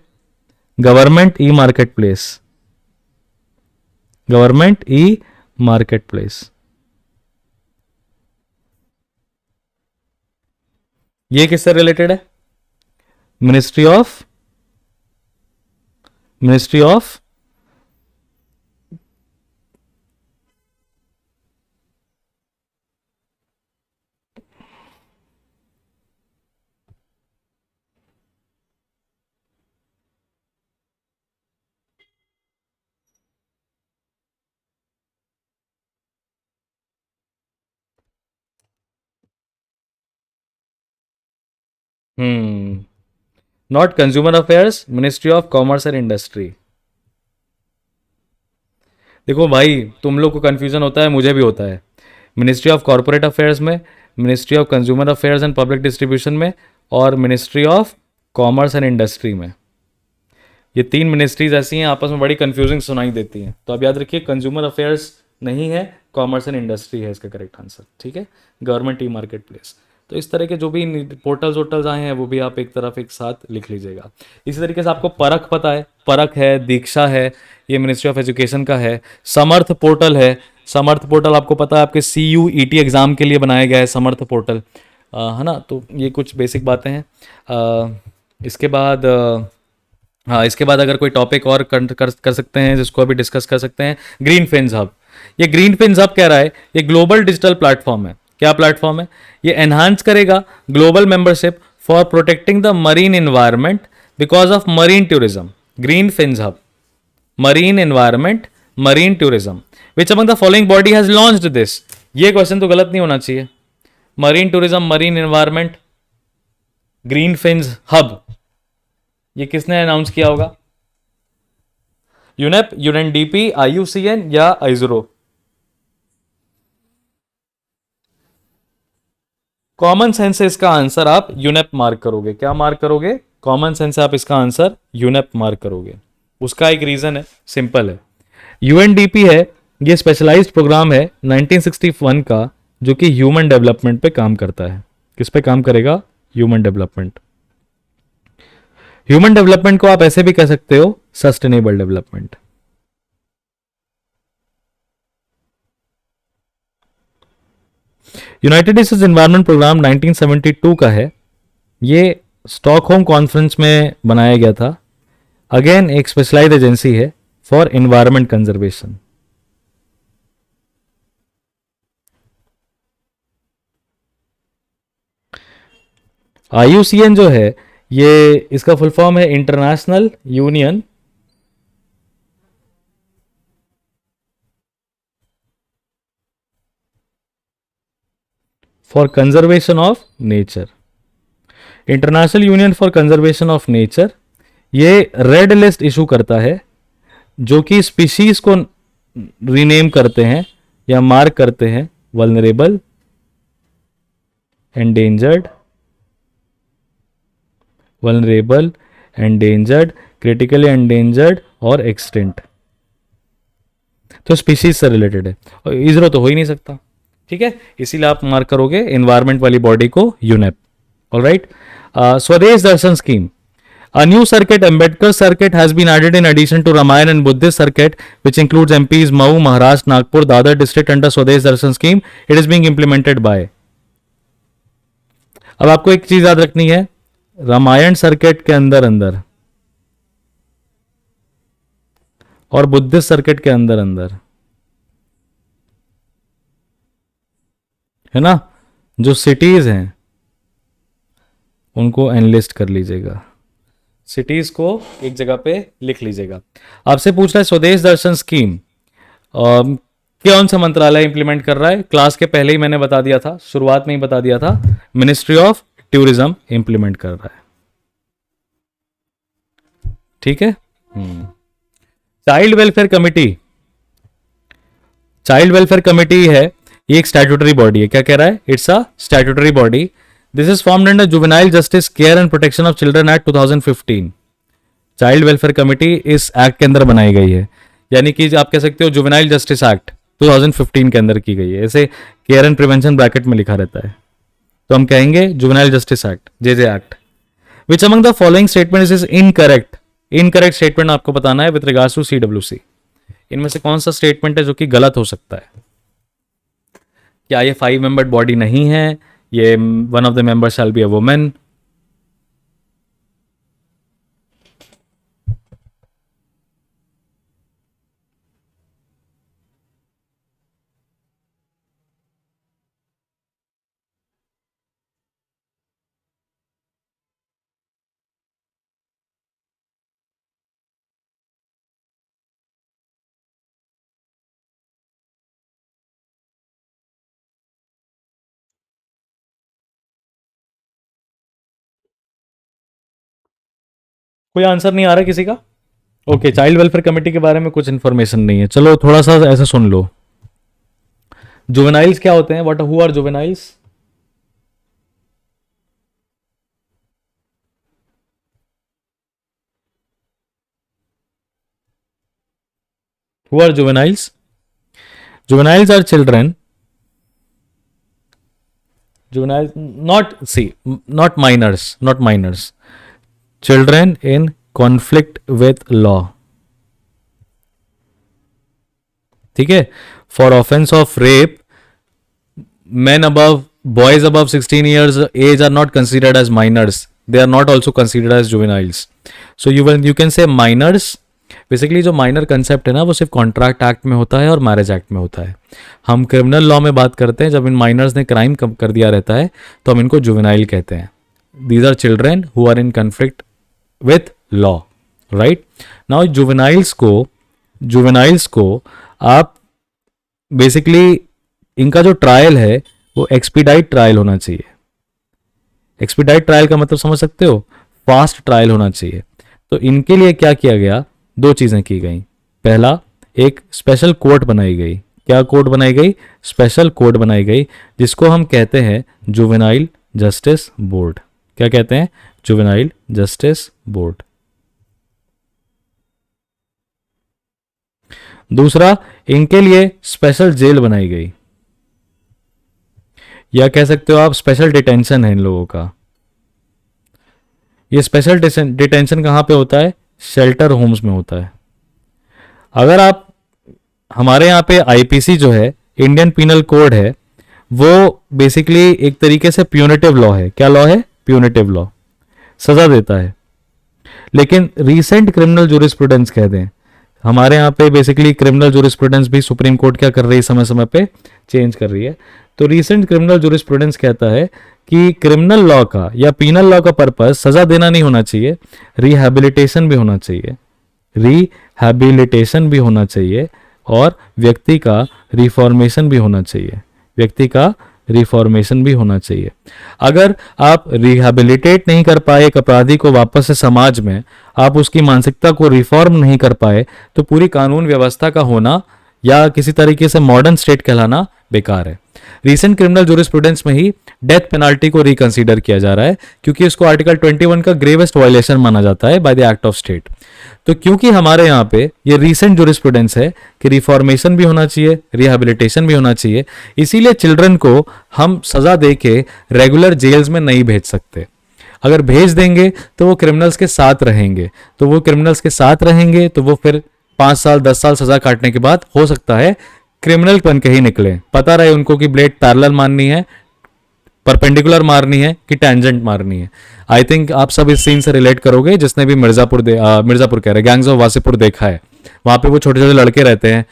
Government e market place. Government e market place. ये किससे रिलेटेड है? Ministry of ministry of not consumer affairs, ministry of commerce and industry. देखो भाई तुम लोग को कंफ्यूजन होता है, मुझे भी होता है। मिनिस्ट्री ऑफ कॉर्पोरेट अफेयर्स में, ministry of consumer affairs and public distribution में, और ministry of commerce and industry में। ये 3 मिनिस्ट्रीज ऐसी हैं आपस में बड़ी कंफ्यूजिंग सुनाई देती हैं। तो आप याद रखिए कंज्यूमर अफेयर्स नहीं है, कॉमर्स एंड इंडस्ट्री है इसका करेक्ट आंसर। ठीक है, गवर्नमेंट ई मार्केट प्लेस। तो इस तरह के जो भी पोर्टल्स वोटल्स आए हैं वो भी आप एक तरफ एक साथ लिख लीजिएगा। इसी तरीके से आपको परख पता है, परख है, दीक्षा है, ये मिनिस्ट्री ऑफ एजुकेशन का है। समर्थ पोर्टल है। समर्थ पोर्टल आपको पता है आपके CUET एग्जाम के लिए बनाया गया है समर्थ पोर्टल, है ना। तो ये कुछ बेसिक बातें हैं। इसके बाद हाँ, इसके बाद अगर कोई टॉपिक और कर सकते हैं जिसको अभी डिस्कस कर सकते हैं, ग्रीन फिन्स हब। ये ग्रीन फिन्स हब कह रहा है, ये ग्लोबल डिजिटल प्लेटफॉर्म है। क्या प्लेटफॉर्म है? ये एनहांस करेगा global membership for protecting the marine environment because of marine tourism. Green fins hub, marine environment, marine tourism, which among the following body has launched this? ये क्वेश्चन तो गलत नहीं होना चाहिए। Marine tourism, marine environment, green fins hub, ये किसने अनाउंस किया होगा? यूनेप, यूएनडीपी, आईयूसीएन या आइजरो? कॉमन सेंस से इसका आंसर आप यूनेप मार्क करोगे। क्या मार्क करोगे? कॉमन सेंस से आप इसका आंसर यूनेप मार्क करोगे। उसका एक रीजन है, सिंपल है। यूएनडीपी है, ये स्पेशलाइज्ड प्रोग्राम है 1961 का, जो कि ह्यूमन डेवलपमेंट पे काम करता है। किस पे काम करेगा? Human development. ह्यूमन डेवलपमेंट को आप ऐसे भी कह सकते हो, sustainable development. United nations environment programme 1972 का है। ये स्टॉकहोम कॉन्फ्रेंस में बनाया गया था। अगेन एक स्पेशलाइज्ड एजेंसी है फॉर एनवायरनमेंट कंजर्वेशन। आईयूसीएन जो है, ये इसका फुल फॉर्म है international union for conservation of nature. International union for conservation of nature ये रेड लिस्ट इशू करता है, जो कि स्पीशीज को रीनेम करते हैं या मार्क करते हैं vulnerable, endangered, vulnerable, endangered, critically endangered और एक्सटिंक्ट। तो स्पीशीज से रिलेटेड है, और इसरो तो हो ही नहीं सकता। ठीक है, इसीलिए आप मार्क करोगे एनवायरमेंट वाली बॉडी को यूनेप। ऑलराइट, स्वदेश दर्शन scheme. A new circuit, Ambedkar circuit, has been added in addition to Ramayan and Buddhist circuit, which includes MPs Mau, Maharashtra, Nagpur, Dadar district under Swadesh Darshan scheme. It is being implemented by. अब आपको एक चीज याद रखनी है, रामायण सर्किट के अंदर अंदर और बुद्धिस्ट सर्किट के अंदर अंदर, है ना, जो सिटीज हैं उनको एनलिस्ट कर लीजिएगा। सिटीज को एक जगह पे लिख लीजिएगा। आपसे पूछ रहा है स्वदेश दर्शन स्कीम कौन सा मंत्रालय इंप्लीमेंट कर रहा है? क्लास के पहले ही मैंने बता दिया था, शुरुआत में ही बता दिया था, मिनिस्ट्री ऑफ टूरिज्म इंप्लीमेंट कर रहा है। ठीक है। Child welfare committee, child welfare committee है, ये एक स्टैट्यूटरी बॉडी है। क्या कह रहा है? It's a statutory body. This is formed under juvenile justice care and protection of children act 2015। Child welfare committee इस एक्ट के अंदर बनाई गई है, यानी कि आप कह सकते हो जुवेनाइल जस्टिस एक्ट 2015 के अंदर की गई है। ऐसे केयर एंड प्रिवेंशन ब्रैकेट में लिखा रहता है, तो हम कहेंगे juvenile justice act, JJ act. Which among the following statement is incorrect? Incorrect statement आपको बताना है विद रिगार्ड्स टू सीडब्ल्यूसी। इनमें से कौन सा स्टेटमेंट है जो कि गलत हो सकता है? क्या ये 5 मेंबर्ड बॉडी नहीं है? ये one of the member shall be a women. कोई आंसर नहीं आ रहा किसी का? ओके, चाइल्ड वेलफेयर कमेटी के बारे में कुछ इंफॉर्मेशन नहीं है। चलो थोड़ा सा ऐसा सुन लो। जुवेनाइल्स क्या होते हैं? What who are juveniles? Who are juveniles? Juveniles are children. Juveniles, not see, not minors, not minors. Children in conflict with law. ठीक है? For offense of rape, men above, boys above 16 years age are not considered as minors. they are not also considered as juveniles. So you can say minors. Basically जो माइनर कंसेप्ट है ना वो सिर्फ कॉन्ट्रैक्ट एक्ट में होता है और मैरिज एक्ट में होता है. हम क्रिमिनल लॉ में बात करते हैं जब इन माइनर्स ने क्राइम कर दिया रहता है तो हम इनको जुवेनाइल कहते हैं. These are children who are in conflict with law. Right now juveniles को आप बेसिकली इनका जो ट्रायल है वो एक्सपीडाइट ट्रायल होना चाहिए. एक्सपीडाइट ट्रायल का मतलब समझ सकते हो, फास्ट ट्रायल होना चाहिए. तो इनके लिए क्या किया गया, दो चीजें की गई. पहला, एक स्पेशल कोर्ट बनाई गई. क्या कोर्ट बनाई गई? स्पेशल कोर्ट बनाई गई जिसको हम कहते हैं जुवेनाइल जस्टिस बोर्ड. क्या कहते हैं? Juvenile justice board. दूसरा, इनके लिए स्पेशल जेल बनाई गई, या कह सकते हो आप स्पेशल डिटेंशन है इन लोगों का. ये स्पेशल डिटेंशन कहाँ पे होता है? शेल्टर होम्स में होता है. अगर आप हमारे यहाँ पे आईपीसी जो है, इंडियन पीनल कोड है, वो बेसिकली एक तरीके से प्यूनिटिव लॉ है. क्या लॉ है? प्यूनिटिव लॉ, सजा देता है. लेकिन रीसेंट क्रिमिनल जूरिस्प्रूडेंस कह दें, हमारे यहाँ पे बेसिकली क्रिमिनल जूरिस्प्रूडेंस भी सुप्रीम कोर्ट क्या कर रही है, समय समय पे चेंज कर रही है. तो रीसेंट क्रिमिनल जूरिस्प्रूडेंस कहता है कि क्रिमिनल लॉ का या पीनल लॉ का पर्पस सजा देना नहीं होना चाहिए, रिहैबिलिटेशन भी होना चाहिए. रिहैबिलिटेशन भी होना चाहिए और व्यक्ति का रिफॉर्मेशन भी होना चाहिए. व्यक्ति का रिफॉर्मेशन भी होना चाहिए. अगर आप रिहैबिलिटेट नहीं कर पाए एक अपराधी को वापस से समाज में, आप उसकी मानसिकता को रिफॉर्म नहीं कर पाए, तो पूरी कानून व्यवस्था का होना या किसी तरीके से मॉडर्न स्टेट कहलाना बेकार है. रिसेंट क्रिमिनल जूरिस्प्रूडेंस में ही डेथ पेनाल्टी को रिकंसीडर किया जा रहा है क्योंकि इसको आर्टिकल 21 का ग्रेवेस्ट वायलेशन माना जाता है by the act of state. तो क्योंकि हमारे यहाँ पे ये रिसेंट जूरिस्प्रूडेंस है कि रिफॉर्मेशन भी होना चाहिए, रिहैबिलिटेशन भी होना चाहिए, इसीलिए चिल्ड्रन को हम सजा दे के रेगुलर जेल्स में नहीं भेज सकते. अगर भेज देंगे तो वो क्रिमिनल्स के साथ रहेंगे, तो वो फिर 5 साल 10 साल सजा काटने के बाद हो सकता है क्रिमिनल बन के ही निकले. पता रहे उनको कि ब्लेड पैरेलल मारनी है, परपेंडिकुलर मारनी है कि टेंजेंट मारनी है. आई थिंक आप सब इस सीन से रिलेट करोगे जिसने भी मिर्जापुर कह रहे गैंग्स ऑफ वासेपुर देखा है. वहां पे वो छोटे छोटे लड़के रहते हैं,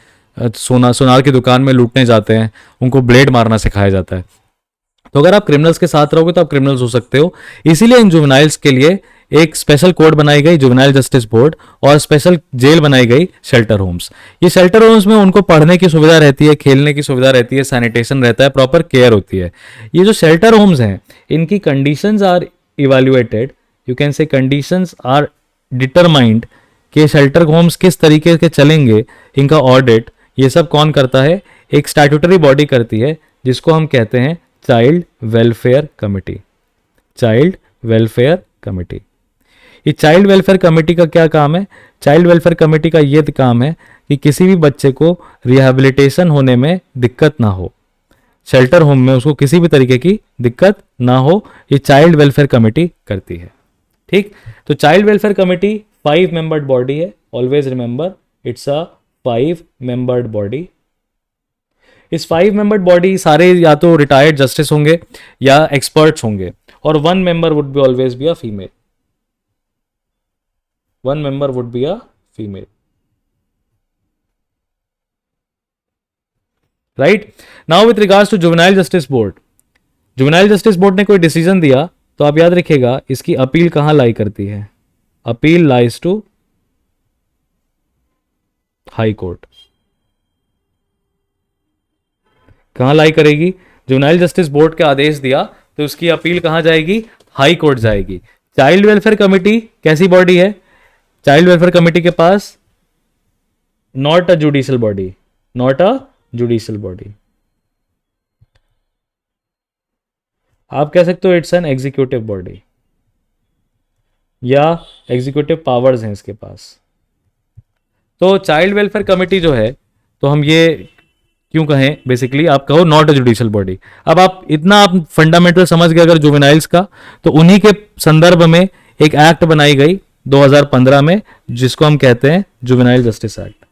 सोनार की दुकान में लूटने जाते हैं, उनको ब्लेड मारना सिखाया जाता है. तो अगर आप क्रिमिनल्स के साथ रहोगे तो आप क्रिमिनल्स हो सकते हो. इसीलिए इन जुवेनाइल्स के लिए एक स्पेशल कोड बनाई गई, जुवेनाइल जस्टिस बोर्ड, और स्पेशल जेल बनाई गई, शेल्टर होम्स. ये शेल्टर होम्स में उनको पढ़ने की सुविधा रहती है, खेलने की सुविधा रहती है, सैनिटेशन रहता है, प्रॉपर केयर होती है. ये जो शेल्टर होम्स हैं इनकी conditions are evaluated, you can say conditions are determined कि शेल्टर होम्स किस तरीके के चलेंगे, इनका ऑडिट ये सब कौन करता है? एक स्टैट्यूटरी बॉडी करती है जिसको हम कहते हैं child welfare committee. Child welfare committee. ये चाइल्ड वेलफेयर कमेटी का क्या काम है? चाइल्ड वेलफेयर कमेटी का ये काम है कि किसी भी बच्चे को रिहैबिलिटेशन होने में दिक्कत ना हो, शेल्टर होम में उसको किसी भी तरीके की दिक्कत ना हो, ये चाइल्ड वेलफेयर कमेटी करती है. ठीक, तो child welfare committee 5 membered body है. Always remember it's a 5 membered body. इस 5 मेंबर्ड बॉडी सारे या तो रिटायर्ड जस्टिस होंगे या एक्सपर्ट्स होंगे, और 1 member would be always be a female. 1 member would be a female. Right? Now with regards to juvenile justice board, juvenile justice board ने कोई डिसीजन दिया तो आप याद रखिएगा इसकी अपील कहां लाई करती है? Appeal lies to high court. कहां लाई करेगी? जुवेनाइल जस्टिस बोर्ड के आदेश दिया तो उसकी अपील कहां जाएगी? हाई कोर्ट जाएगी. चाइल्ड वेलफेयर कमेटी कैसी बॉडी है? चाइल्ड वेलफेयर कमेटी के पास not a judicial body, not a judicial body. आप कह सकते हो इट्स एन एग्जीक्यूटिव बॉडी, या एग्जीक्यूटिव पावर्स हैं इसके पास. तो चाइल्ड वेलफेयर कमेटी जो है, तो हम ये क्यों कहें, बेसिकली आप कहो नॉट अ जुडिशियल बॉडी. अब आप इतना आप फंडामेंटल समझ गए अगर जुवेनाइल्स का, तो उन्हीं के संदर्भ में एक एक्ट बनाई गई 2015 में जिसको हम कहते हैं juvenile justice act.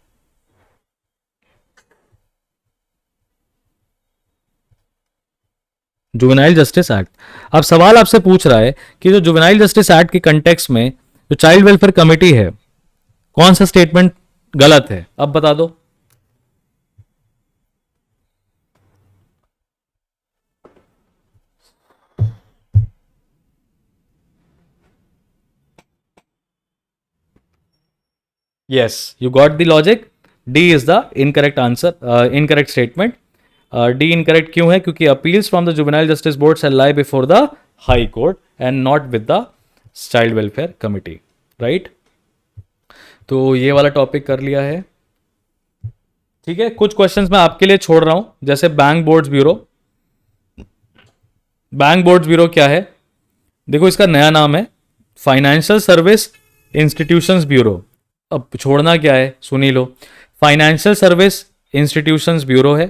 Juvenile justice act. अब सवाल आपसे पूछ रहा है कि जो जुवेनाइल जस्टिस एक्ट के कंटेक्स्ट में जो चाइल्ड वेलफेयर कमेटी है, कौन सा स्टेटमेंट गलत है, अब बता दो। Yes, you got the logic. D is the incorrect answer, incorrect statement. D incorrect क्यों है? क्योंकि appeals from the juvenile justice board shall lie before the high court and not with the child welfare committee, right? तो ये वाला टॉपिक कर लिया है। ठीक है, कुछ क्वेश्चंस मैं आपके लिए छोड़ रहा हूं, जैसे bank boards bureau. Bank boards bureau क्या है? देखो, इसका नया नाम है फाइनेंशियल सर्विस इंस्टीट्यूशंस ब्यूरो। अब छोड़ना क्या है, सुनी लो। फाइनेंशियल सर्विस इंस्टीट्यूशंस ब्यूरो है,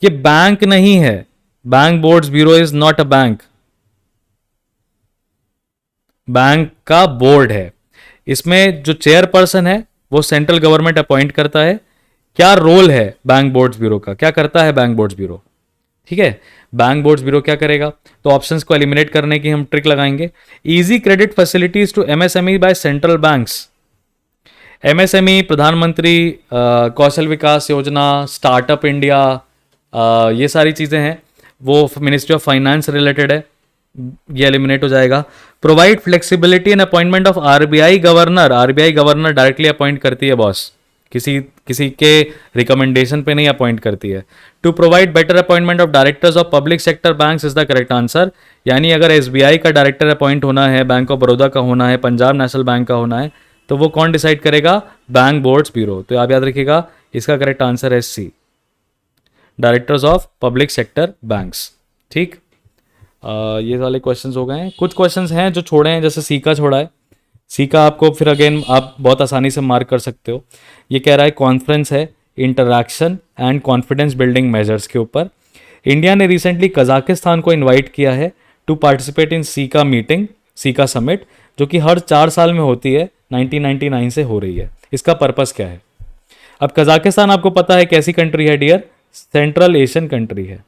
ये बैंक नहीं है। Bank boards bureau is not a bank, bank का बोर्ड है। इसमें जो चेयरपर्सन है वो सेंट्रल गवर्नमेंट अपॉइंट करता है। क्या रोल है बैंक बोर्ड्स ब्यूरो का, क्या करता है बैंक बोर्ड्स ब्यूरो? ठीक है, बैंक बोर्ड्स ब्यूरो क्या करेगा? तो ऑप्शंस को एलिमिनेट करने की हम ट्रिक लगाएंगे। Easy credit facilities to MSME by central banks. MSME, Pradhan Mantri Kaushal विकास योजना, स्टार्टअप इंडिया, ये सारी चीज़ें हैं, वो मिनिस्ट्री ऑफ फाइनेंस रिलेटेड है, ये एलिमिनेट हो जाएगा। Provide flexibility in appointment of RBI governor. RBI governor directly appoint करती है बॉस, किसी के रिकमेंडेशन पे नहीं अपॉइंट करती है। To provide better appointment of directors of public sector banks is the correct answer. यानी अगर एसबीआई का डायरेक्टर अपॉइंट होना है, बैंक ऑफ बड़ौदा का होना है, पंजाब नेशनल बैंक का होना है, तो वो कौन डिसाइड करेगा? Bank boards bureau. तो आप याद रखिएगा, इसका करेक्ट आंसर है C, directors of public sector banks. ठीक, ये वाले क्वेश्चंस हो गए हैं। कुछ क्वेश्चंस हैं जो छोड़े हैं, जैसे सी का छोड़ा है। सी का आपको फिर अगेन आप बहुत आसानी से मार्क कर सकते हो। ये कह रहा है कॉन्फ्रेंस है interaction and confidence building measures के ऊपर। इंडिया ने रिसेंटली कजाकिस्तान को इनवाइट किया है टू पार्टिसिपेट इन सी का मीटिंग, सी का समिट, जो कि हर 4 साल में होती है, 1999 से हो रही है। इसका पर्पस क्या है? अब कजाकिस्तान आपको पता है कैसी कंट्री है डियर? सेंट्रल एशियन कंट्री है।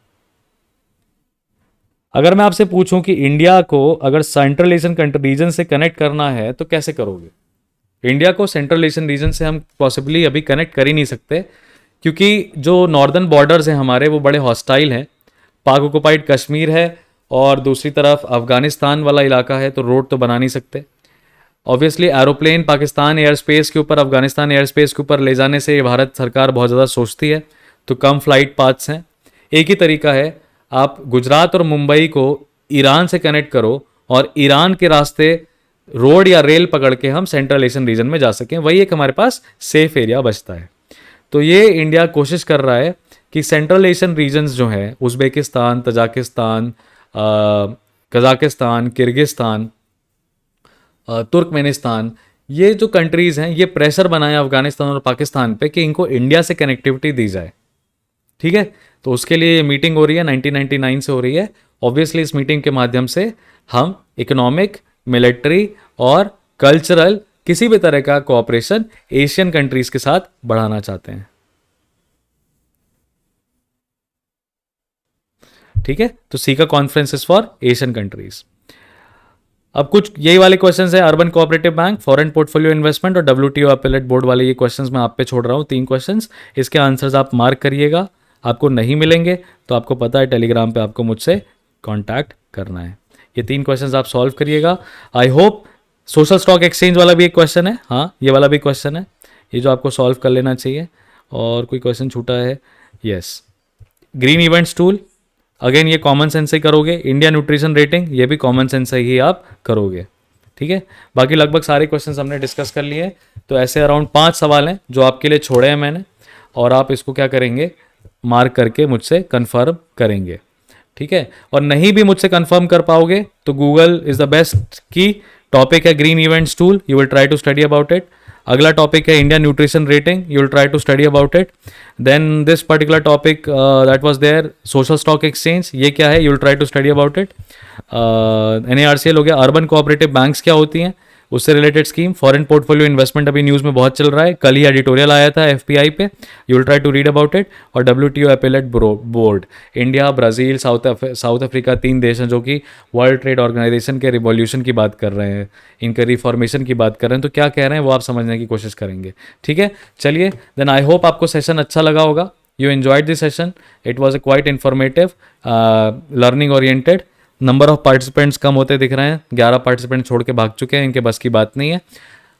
अगर मैं आपसे पूछूं कि इंडिया को अगर सेंट्रल एशियन कंट्री रीजन से कनेक्ट करना है तो कैसे करोगे? इंडिया को सेंट्रल एशियन रीजन से हम पॉसिबली अभी कनेक्ट कर ही नहीं सकते, क्योंकि जो नॉर्दर्न बॉर्डर्स हैं हमारे वो बड़े हॉस्टाइल हैं। पाक ऑक्युपाइड कश्मीर है और दूसरी तरफ अफगानिस्तान वाला इलाका है, तो रोड तो बना नहीं सकते। Obviously aeroplane Pakistan air space के ऊपर, अफगानिस्तान एयर स्पेस के ऊपर ले जाने से भारत सरकार बहुत ज़्यादा सोचती है, तो कम फ्लाइट पाथ्स हैं। एक ही तरीका है, आप गुजरात और मुंबई को ईरान से कनेक्ट करो और ईरान के रास्ते रोड या रेल पकड़ के हम सेंट्रल एशियन रीजन में जा सकें। वही एक हमारे पास सेफ एरिया बचता है। तो ये इंडिया कोशिश कर रहा है कि सेंट्रल एशियन रीजन्स जो हैं, Uzbekistan, Tajikistan, Kazakhstan, Kyrgyzstan, Turkmenistan, ये जो कंट्रीज़ हैं, ये प्रेशर बनाए अफगानिस्तान और पाकिस्तान पे कि इनको इंडिया से कनेक्टिविटी दी जाए। ठीक है, तो उसके लिए ये मीटिंग हो रही है, 1999 से हो रही है। ऑब्वियसली इस मीटिंग के माध्यम से हम इकोनॉमिक, मिलिट्री और कल्चरल किसी भी तरह का कोऑपरेशन एशियन कंट्रीज के साथ बढ़ाना चाहते हैं। ठीक है, तो सी का कॉन्फ्रेंस फॉर एशियन कंट्रीज। अब कुछ यही वाले क्वेश्चंस है, urban cooperative bank, foreign portfolio investment और डब्ल्यूटीओ अपीलेट बोर्ड वाले ये क्वेश्चंस मैं आप पे छोड़ रहा हूँ, 3 क्वेश्चंस। इसके आंसर्स आप मार्क करिएगा। आपको नहीं मिलेंगे तो आपको पता है टेलीग्राम पे आपको मुझसे कांटेक्ट करना है। ये 3 क्वेश्चंस आप सॉल्व करिएगा। I hope social stock exchange वाला भी एक क्वेश्चन है, हाँ ये वाला भी क्वेश्चन है, ये जो आपको सॉल्व कर लेना चाहिए। और कोई क्वेश्चन छूटा है? Yes, green events tool, again ये कॉमन सेंस से करोगे। इंडिया न्यूट्रिशन रेटिंग, ये भी कॉमन सेंस से ही आप करोगे। ठीक है, बाकी लगभग सारे क्वेश्चंस हमने डिस्कस कर लिए। तो ऐसे अराउंड 5 सवाल हैं जो आपके लिए छोड़े हैं मैंने, और आप इसको क्या करेंगे, मार्क करके मुझसे कंफर्म करेंगे। ठीक है, और नहीं भी मुझसे कंफर्म कर पाओगे तो Google is the best key. Topic है green events tool, you will try to study about it. अगला टॉपिक है India nutrition rating, you will try to study about it. Then this particular topic that was there, social stock exchange, ये क्या है, you will try to study about it. NARCL हो गया। अर्बन कोऑपरेटिव बैंक्स क्या होती हैं, उससे related scheme, foreign portfolio investment अभी न्यूज़ में बहुत चल रहा है, कल ही एडिटोरियल आया था एफपीआई पे, you will try to read about it. और WTO appellate board, India, Brazil, South Africa, 3 देश हैं जो कि वर्ल्ड ट्रेड ऑर्गेनाइजेशन के रिवॉल्यूशन की बात कर रहे हैं, इनके रिफॉर्मेशन की बात कर रहे हैं, तो क्या कह रहे हैं वो आप समझने की कोशिश करेंगे। ठीक है, चलिए देन आई होप आपको सेशन अच्छा लगा होगा, you enjoyed this session, it was a quite informative, learning oriented. Number of participants कम होते दिख रहे हैं, 11 पार्टिसिपेंट छोड़ के भाग चुके हैं, इनके बस की बात नहीं है।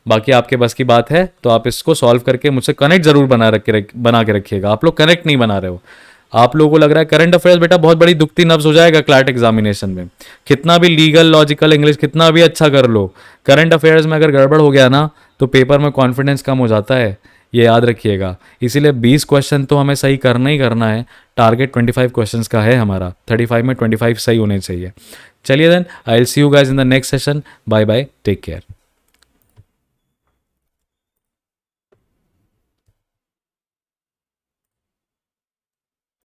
बाकी आपके बस की बात है तो आप इसको सॉल्व करके मुझसे कनेक्ट जरूर बना के रखिएगा। आप लोग कनेक्ट नहीं बना रहे हो, आप लोगों को लग रहा है करंट अफेयर्स बेटा बहुत बड़ी दुखती नब्ज हो जाएगा क्लैट एग्जामिनेशन में, कितना भी लीगल लॉजिकल इंग्लिश कितना भी अच्छा कर लो, करंट अफेयर्स में अगर गड़बड़ हो गया ना तो पेपर में कॉन्फिडेंस कम हो जाता है, ये याद रखिएगा। इसीलिए 20 क्वेश्चन तो हमें सही करना ही करना है, टारगेट 25 क्वेश्चंस का है हमारा, 35 में 25 सही होने चाहिए। चलिए then I will see you guys in the next session, bye bye, take care.